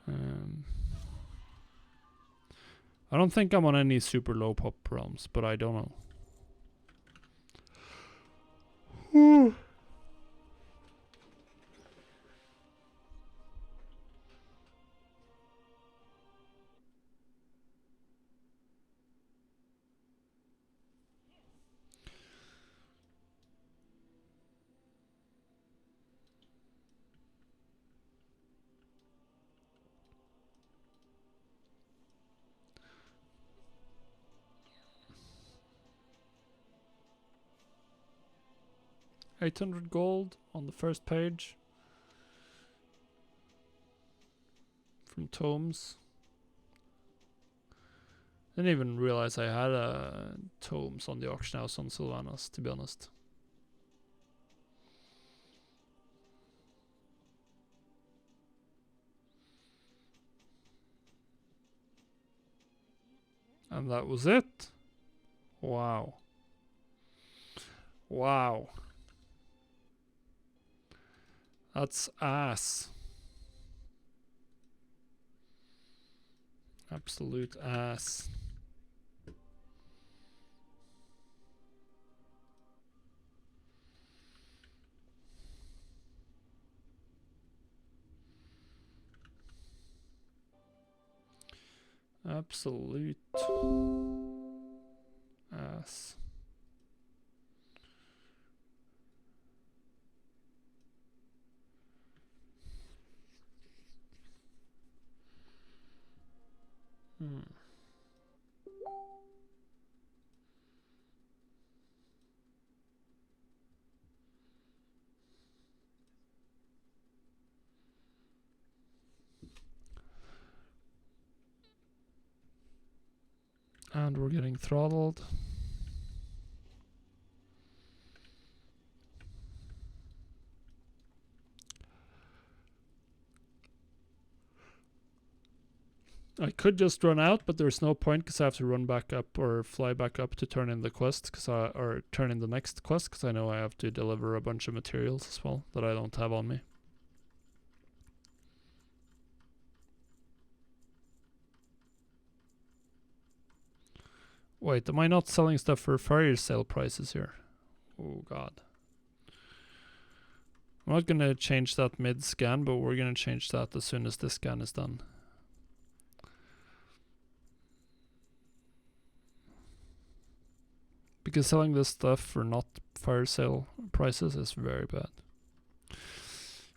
I don't think I'm on any super low pop realms, but I don't know. 800 gold on the first page from tomes. Didn't even realize I had tomes on the auction house on Sylvanas, to be honest. And that was it. Wow. Wow. That's ass. Absolute ass. Absolute ass. And we're getting throttled. I could just run out, but there's no point because I have to run back up or fly back up to turn in the quest, or turn in the next quest, because I know I have to deliver a bunch of materials as well that I don't have on me. Wait, am I not selling stuff for fire sale prices here? Oh god. I'm not gonna change that mid-scan, but we're gonna change that as soon as this scan is done. Because selling this stuff for not fire sale prices is very bad.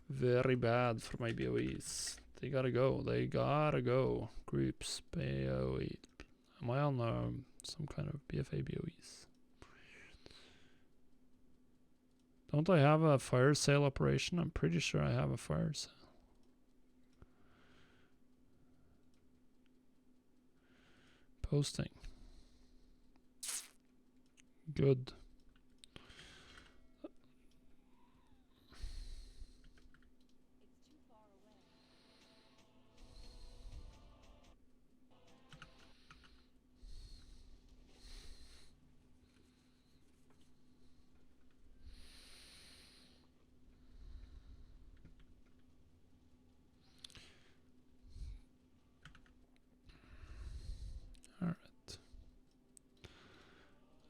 Very bad for my BOEs. They gotta go. They gotta go. Groups. BOE. Am I on some kind of BFA BOEs? Don't I have a fire sale operation? I'm pretty sure I have a fire sale. Posting. Good.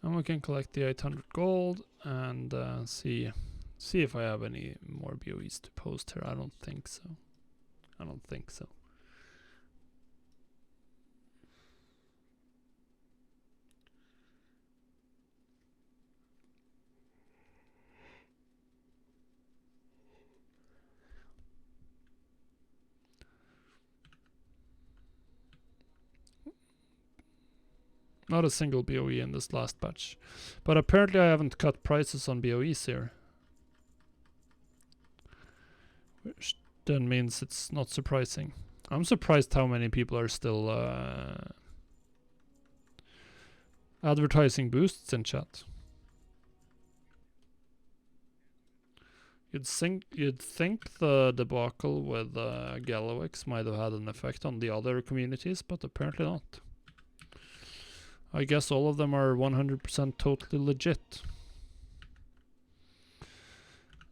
And we can collect the 800 gold and see if I have any more BOEs to post here. I don't think so. I don't think so. Not a single BOE in this last batch. But apparently I haven't cut prices on BOEs here. Which then means it's not surprising. I'm surprised how many people are still advertising boosts in chat. You'd think the debacle with Gallowix might have had an effect on the other communities, but apparently not. I guess all of them are 100% totally legit.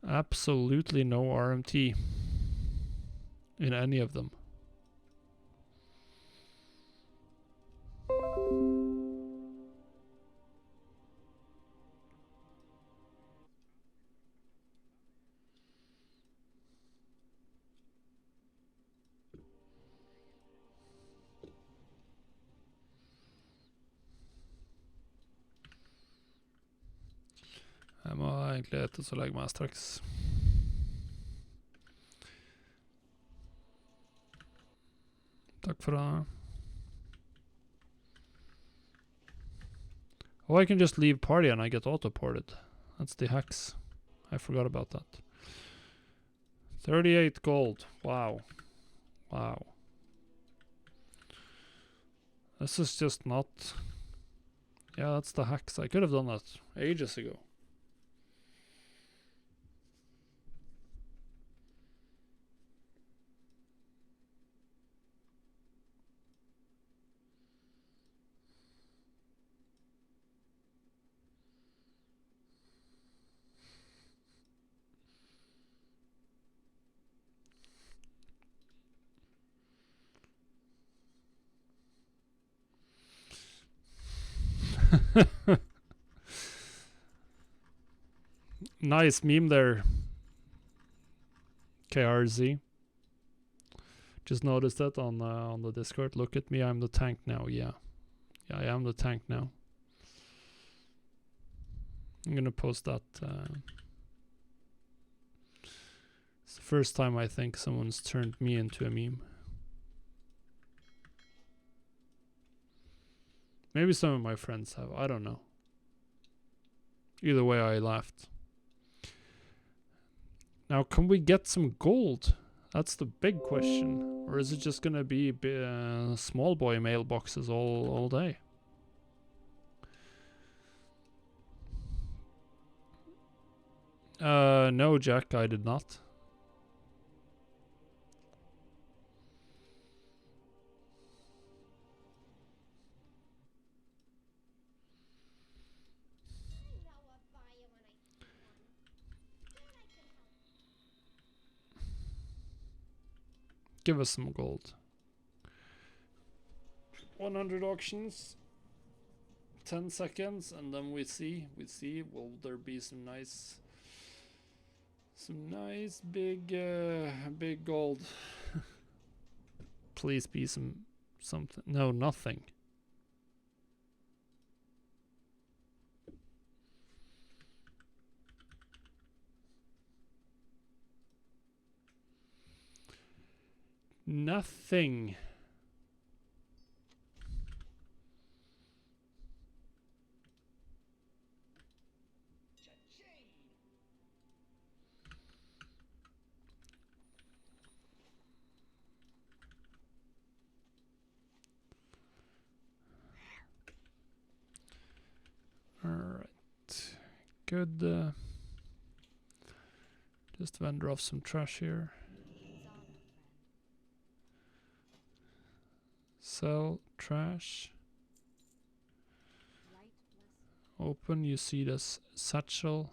Absolutely no RMT in any of them. Jeg må egentlig ete så legge meg straks. Takk for det. Oh, I can just leave party and I get auto-ported. That's the hacks. I forgot about that. 38 gold. Wow. Wow. This is just not... Yeah, that's the hacks. I could have done that ages ago. Nice meme there, KRZ. Just noticed that on the Discord. Look at me, I'm the tank now. Yeah, I am the tank now. I'm gonna post that. It's the first time I think someone's turned me into a meme. Maybe some of my friends have. I don't know. Either way, I laughed. Now, can we get some gold? That's the big question. Or is it just gonna be small boy mailboxes all day? No, Jack, I did not. Give us some gold. 100 auctions. 10 seconds, and then we see. Will there be some nice big gold? Please be something. No, nothing. Nothing. Alright. Good. Just vendor off some trash here. Sell trash. Open, you see this satchel.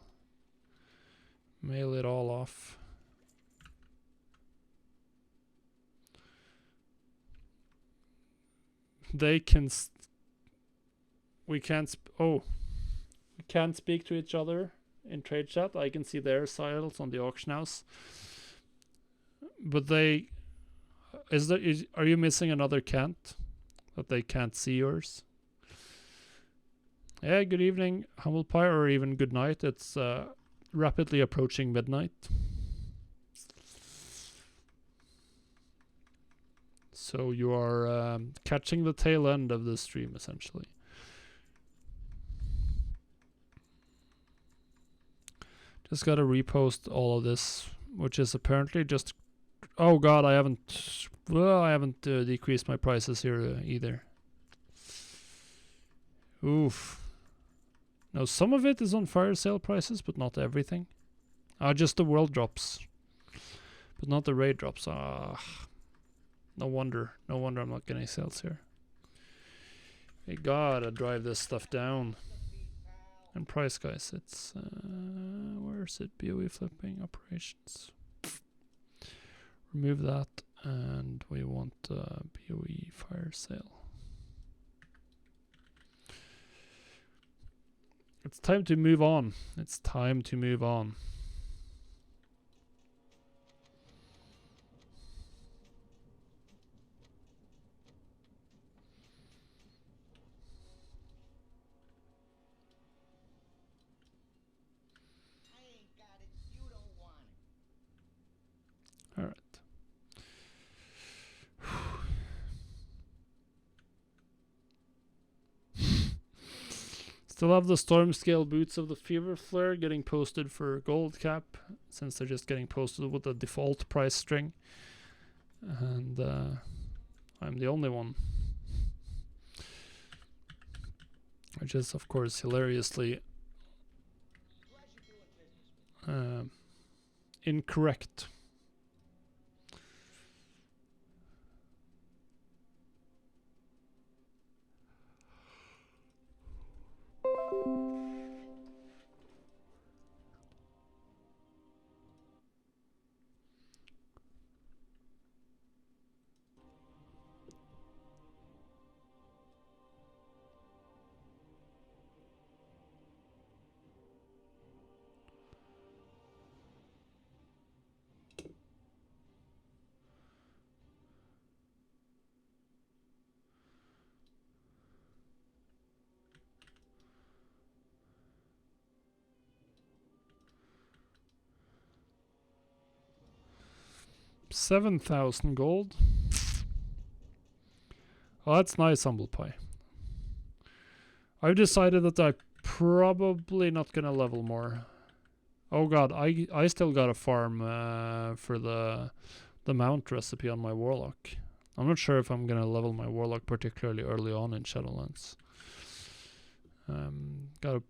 Mail it all off. They can. We can't. We can't speak to each other in trade chat. I can see their sales on the auction house. But they. Are you missing another can't? That they can't see yours? Yeah, good evening, Humble Pie, or even good night. It's rapidly approaching midnight. So you are catching the tail end of the stream, essentially. Just gotta repost all of this, which is apparently just... Oh god, I haven't... Well, I haven't decreased my prices here either. Oof. Now, some of it is on fire sale prices, but not everything. Just the world drops. But not the raid drops. No wonder. No wonder I'm not getting sales here. We gotta drive this stuff down. And price, guys. It's... where's it? BOE flipping operations. Remove that. And we want BOE fire sale. It's time to move on. It's time to move on. All right. Still have the storm scale boots of the fever flare getting posted for gold cap, since they're just getting posted with the default price string. And I'm the only one. Which is, of course, hilariously incorrect. $7,000 gold. Oh, that's nice, Humble Pie. I've decided that I'm probably not gonna level more. Oh god, I still gotta farm for the mount recipe on my warlock. I'm not sure if I'm gonna level my warlock particularly early on in Shadowlands. Gotta...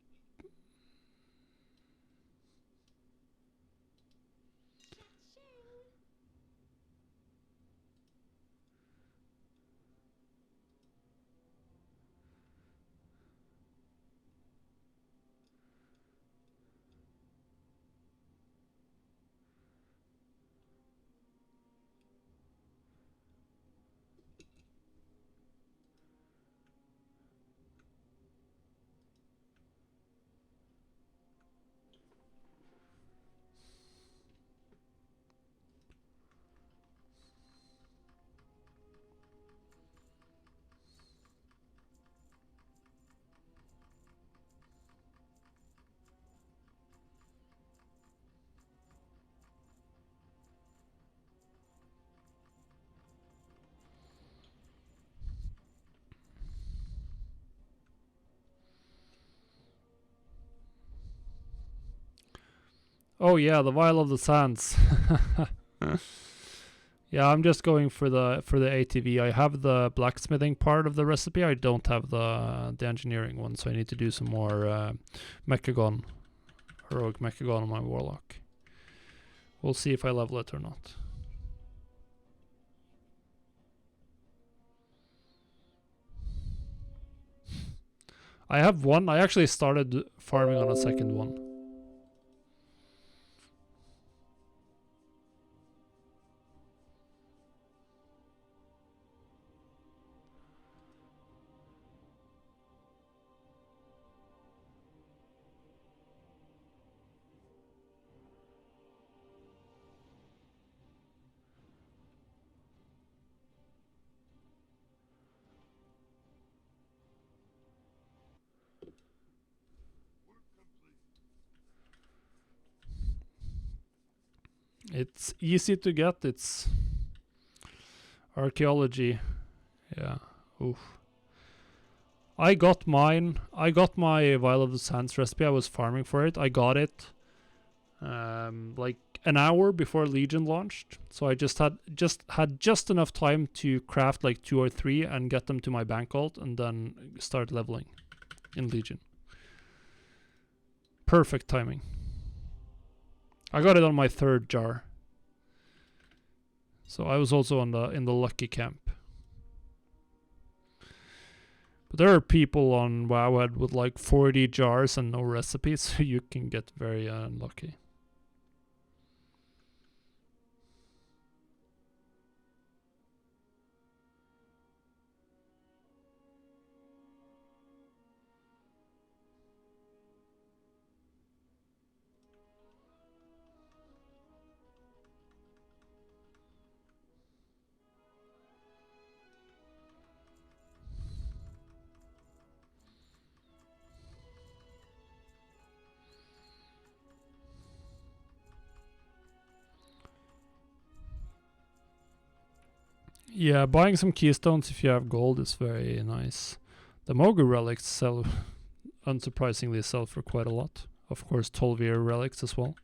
Oh yeah, the Vial of the Sands. Yeah, I'm just going for the ATV. I have the blacksmithing part of the recipe. I don't have the engineering one, so I need to do some more Mechagon, heroic Mechagon on my warlock. We'll see if I level it or not. I have one. I actually started farming on a second one. It's easy to get. It's archaeology. Yeah. Oof. I got mine. I got my Vial of the Sands recipe. I was farming for it. I got it like an hour before Legion launched. So I just had enough time to craft like 2 or 3 and get them to my bank vault and then start leveling in Legion. Perfect timing. I got it on my 3rd jar. So I was also in the lucky camp. But there are people on Wowhead with like 40 jars and no recipes, so you can get very unlucky. Yeah, buying some keystones if you have gold is very nice. The Mogu relics sell, unsurprisingly, sell for quite a lot. Of course, 12-year relics as well.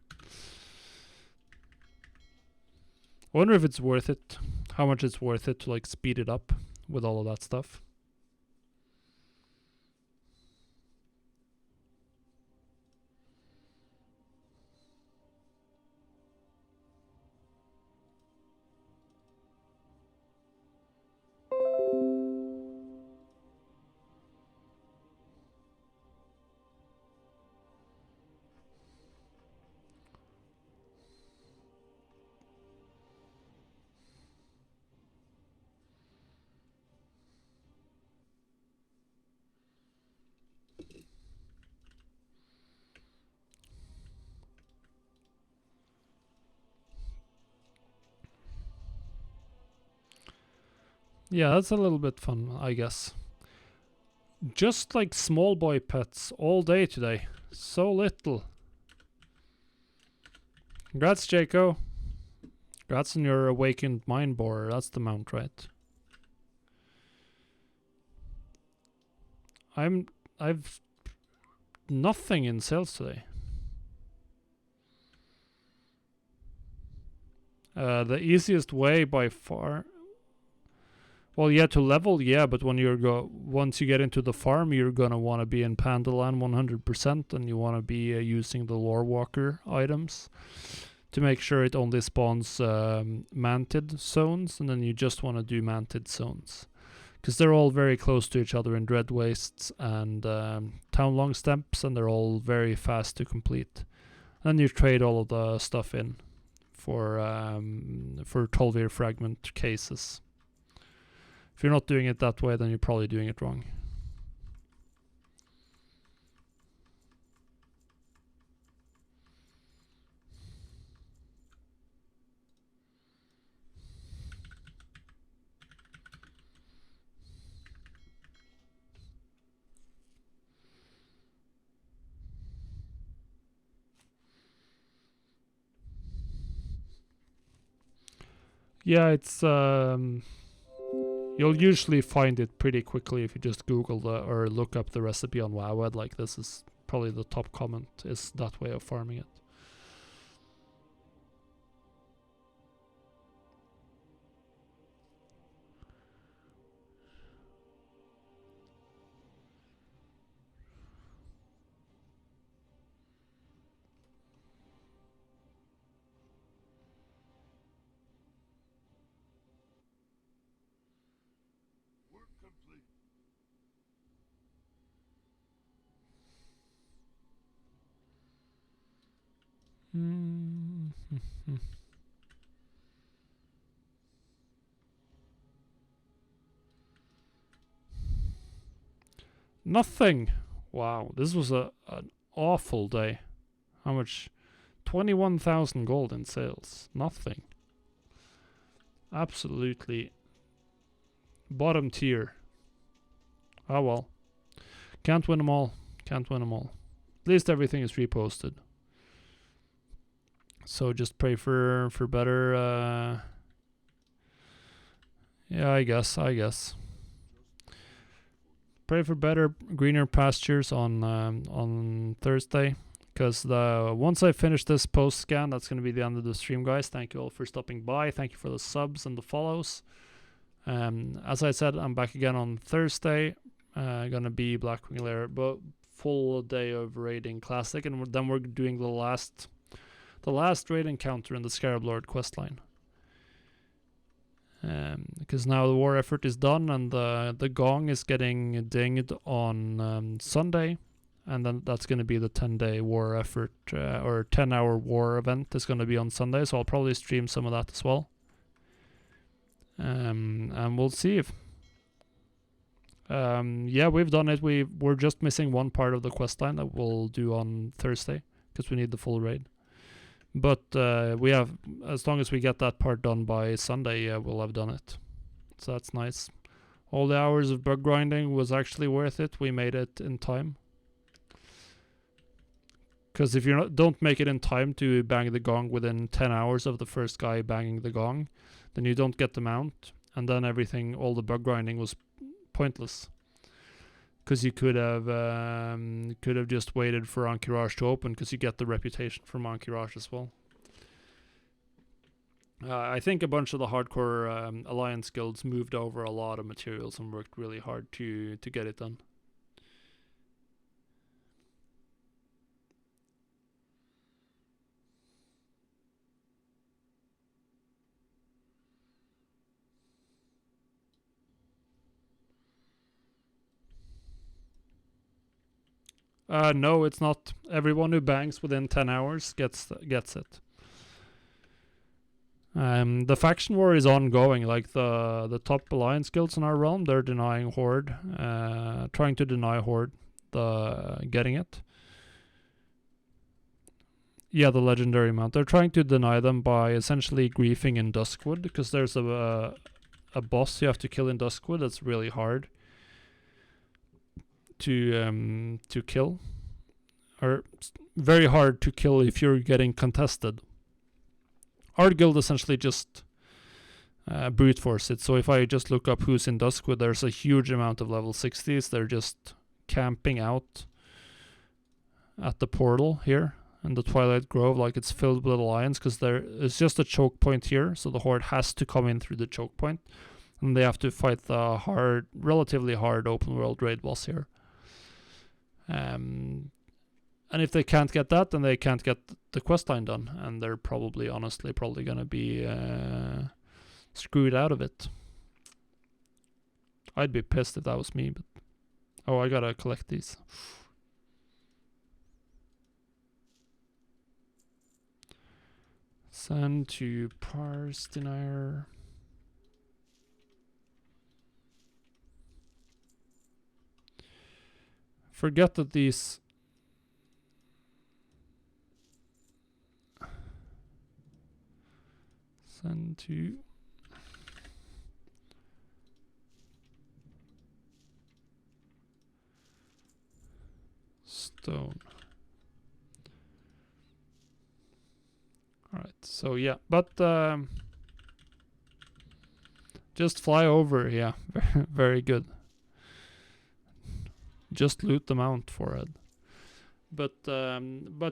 I wonder if it's worth it. How much it's worth it to like speed it up with all of that stuff. Yeah, that's a little bit fun, I guess. Just like small boy pets all day today. So little. Congrats, Jaco. Congrats on your awakened mind borer. That's the mount, right? I've nothing in sales today. The easiest way by far. Well, yeah, to level, yeah, but when once you get into the farm, you're gonna want to be in Pandaland 100%, and you want to be using the Lore Walker items to make sure it only spawns manted zones, and then you just want to do manted zones. Because they're all very close to each other in Dread Wastes and Town Long Steps, and they're all very fast to complete. And you trade all of the stuff in for 12-year fragment cases. If you're not doing it that way, then you're probably doing it wrong. Yeah, it's you'll usually find it pretty quickly if you just Google or look up the recipe on Wowhead. Like, this is probably the top comment, is that way of farming it. Nothing. Wow, this was an awful day. How much? 21,000 gold in sales. Nothing. Absolutely bottom tier. Oh well. Can't win them all. Can't win them all. At least everything is reposted. So just pray for better. Yeah, I guess. Pray for better, greener pastures on Thursday. Because once I finish this post scan, that's going to be the end of the stream, guys. Thank you all for stopping by. Thank you for the subs and the follows. As I said, I'm back again on Thursday. Gonna be Blackwing Lair, but full day of raiding classic, and then we're doing the last raid encounter in the Scarab Lord questline. Because now the war effort is done, and the gong is getting dinged on Sunday. And then that's going to be the 10-day war effort, or 10-hour war event is going to be on Sunday, so I'll probably stream some of that as well. And we'll see if... yeah, we've done it. We're just missing one part of the quest line that we'll do on Thursday, because we need the full raid. But we have, as long as we get that part done by Sunday, we'll have done it. So that's nice. All the hours of bug grinding was actually worth it. We made it in time. Because if you don't make it in time to bang the gong within 10 hours of the first guy banging the gong, then you don't get the mount, and then all the bug grinding was pointless. Because you could have just waited for Ankiraj to open, because you get the reputation from Ankiraj as well. I think a bunch of the hardcore alliance guilds moved over a lot of materials and worked really hard to get it done. No, it's not. Everyone who bangs within 10 hours gets it. The faction war is ongoing. Like the top alliance guilds in our realm, they're denying Horde, trying to deny Horde getting it. Yeah, the legendary mount. They're trying to deny them by essentially griefing in Duskwood, because there's a boss you have to kill in Duskwood that's really hard to kill, or very hard to kill if you're getting contested. Our guild essentially just brute force it. So if I just look up who's in Duskwood, there's a huge amount of level 60s. They're just camping out at the portal here in the Twilight Grove, like it's filled with alliance, because it's just a choke point here, so the Horde has to come in through the choke point, and they have to fight the relatively hard open world raid boss here. And if they can't get that, then they can't get the questline done, and they're honestly gonna be screwed out of it. I'd be pissed if that was me, but oh, I gotta collect these. Send to parse denier. Forget that these send to stone. Alright, so yeah, but just fly over, yeah, very good. Just loot the mount for it. But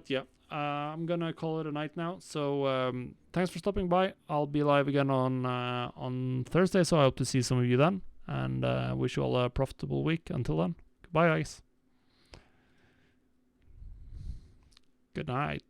yeah, I'm gonna call it a night now. So thanks for stopping by. I'll be live again on Thursday, so I hope to see some of you then. And wish you all a profitable week. Until then, goodbye, guys. Good night.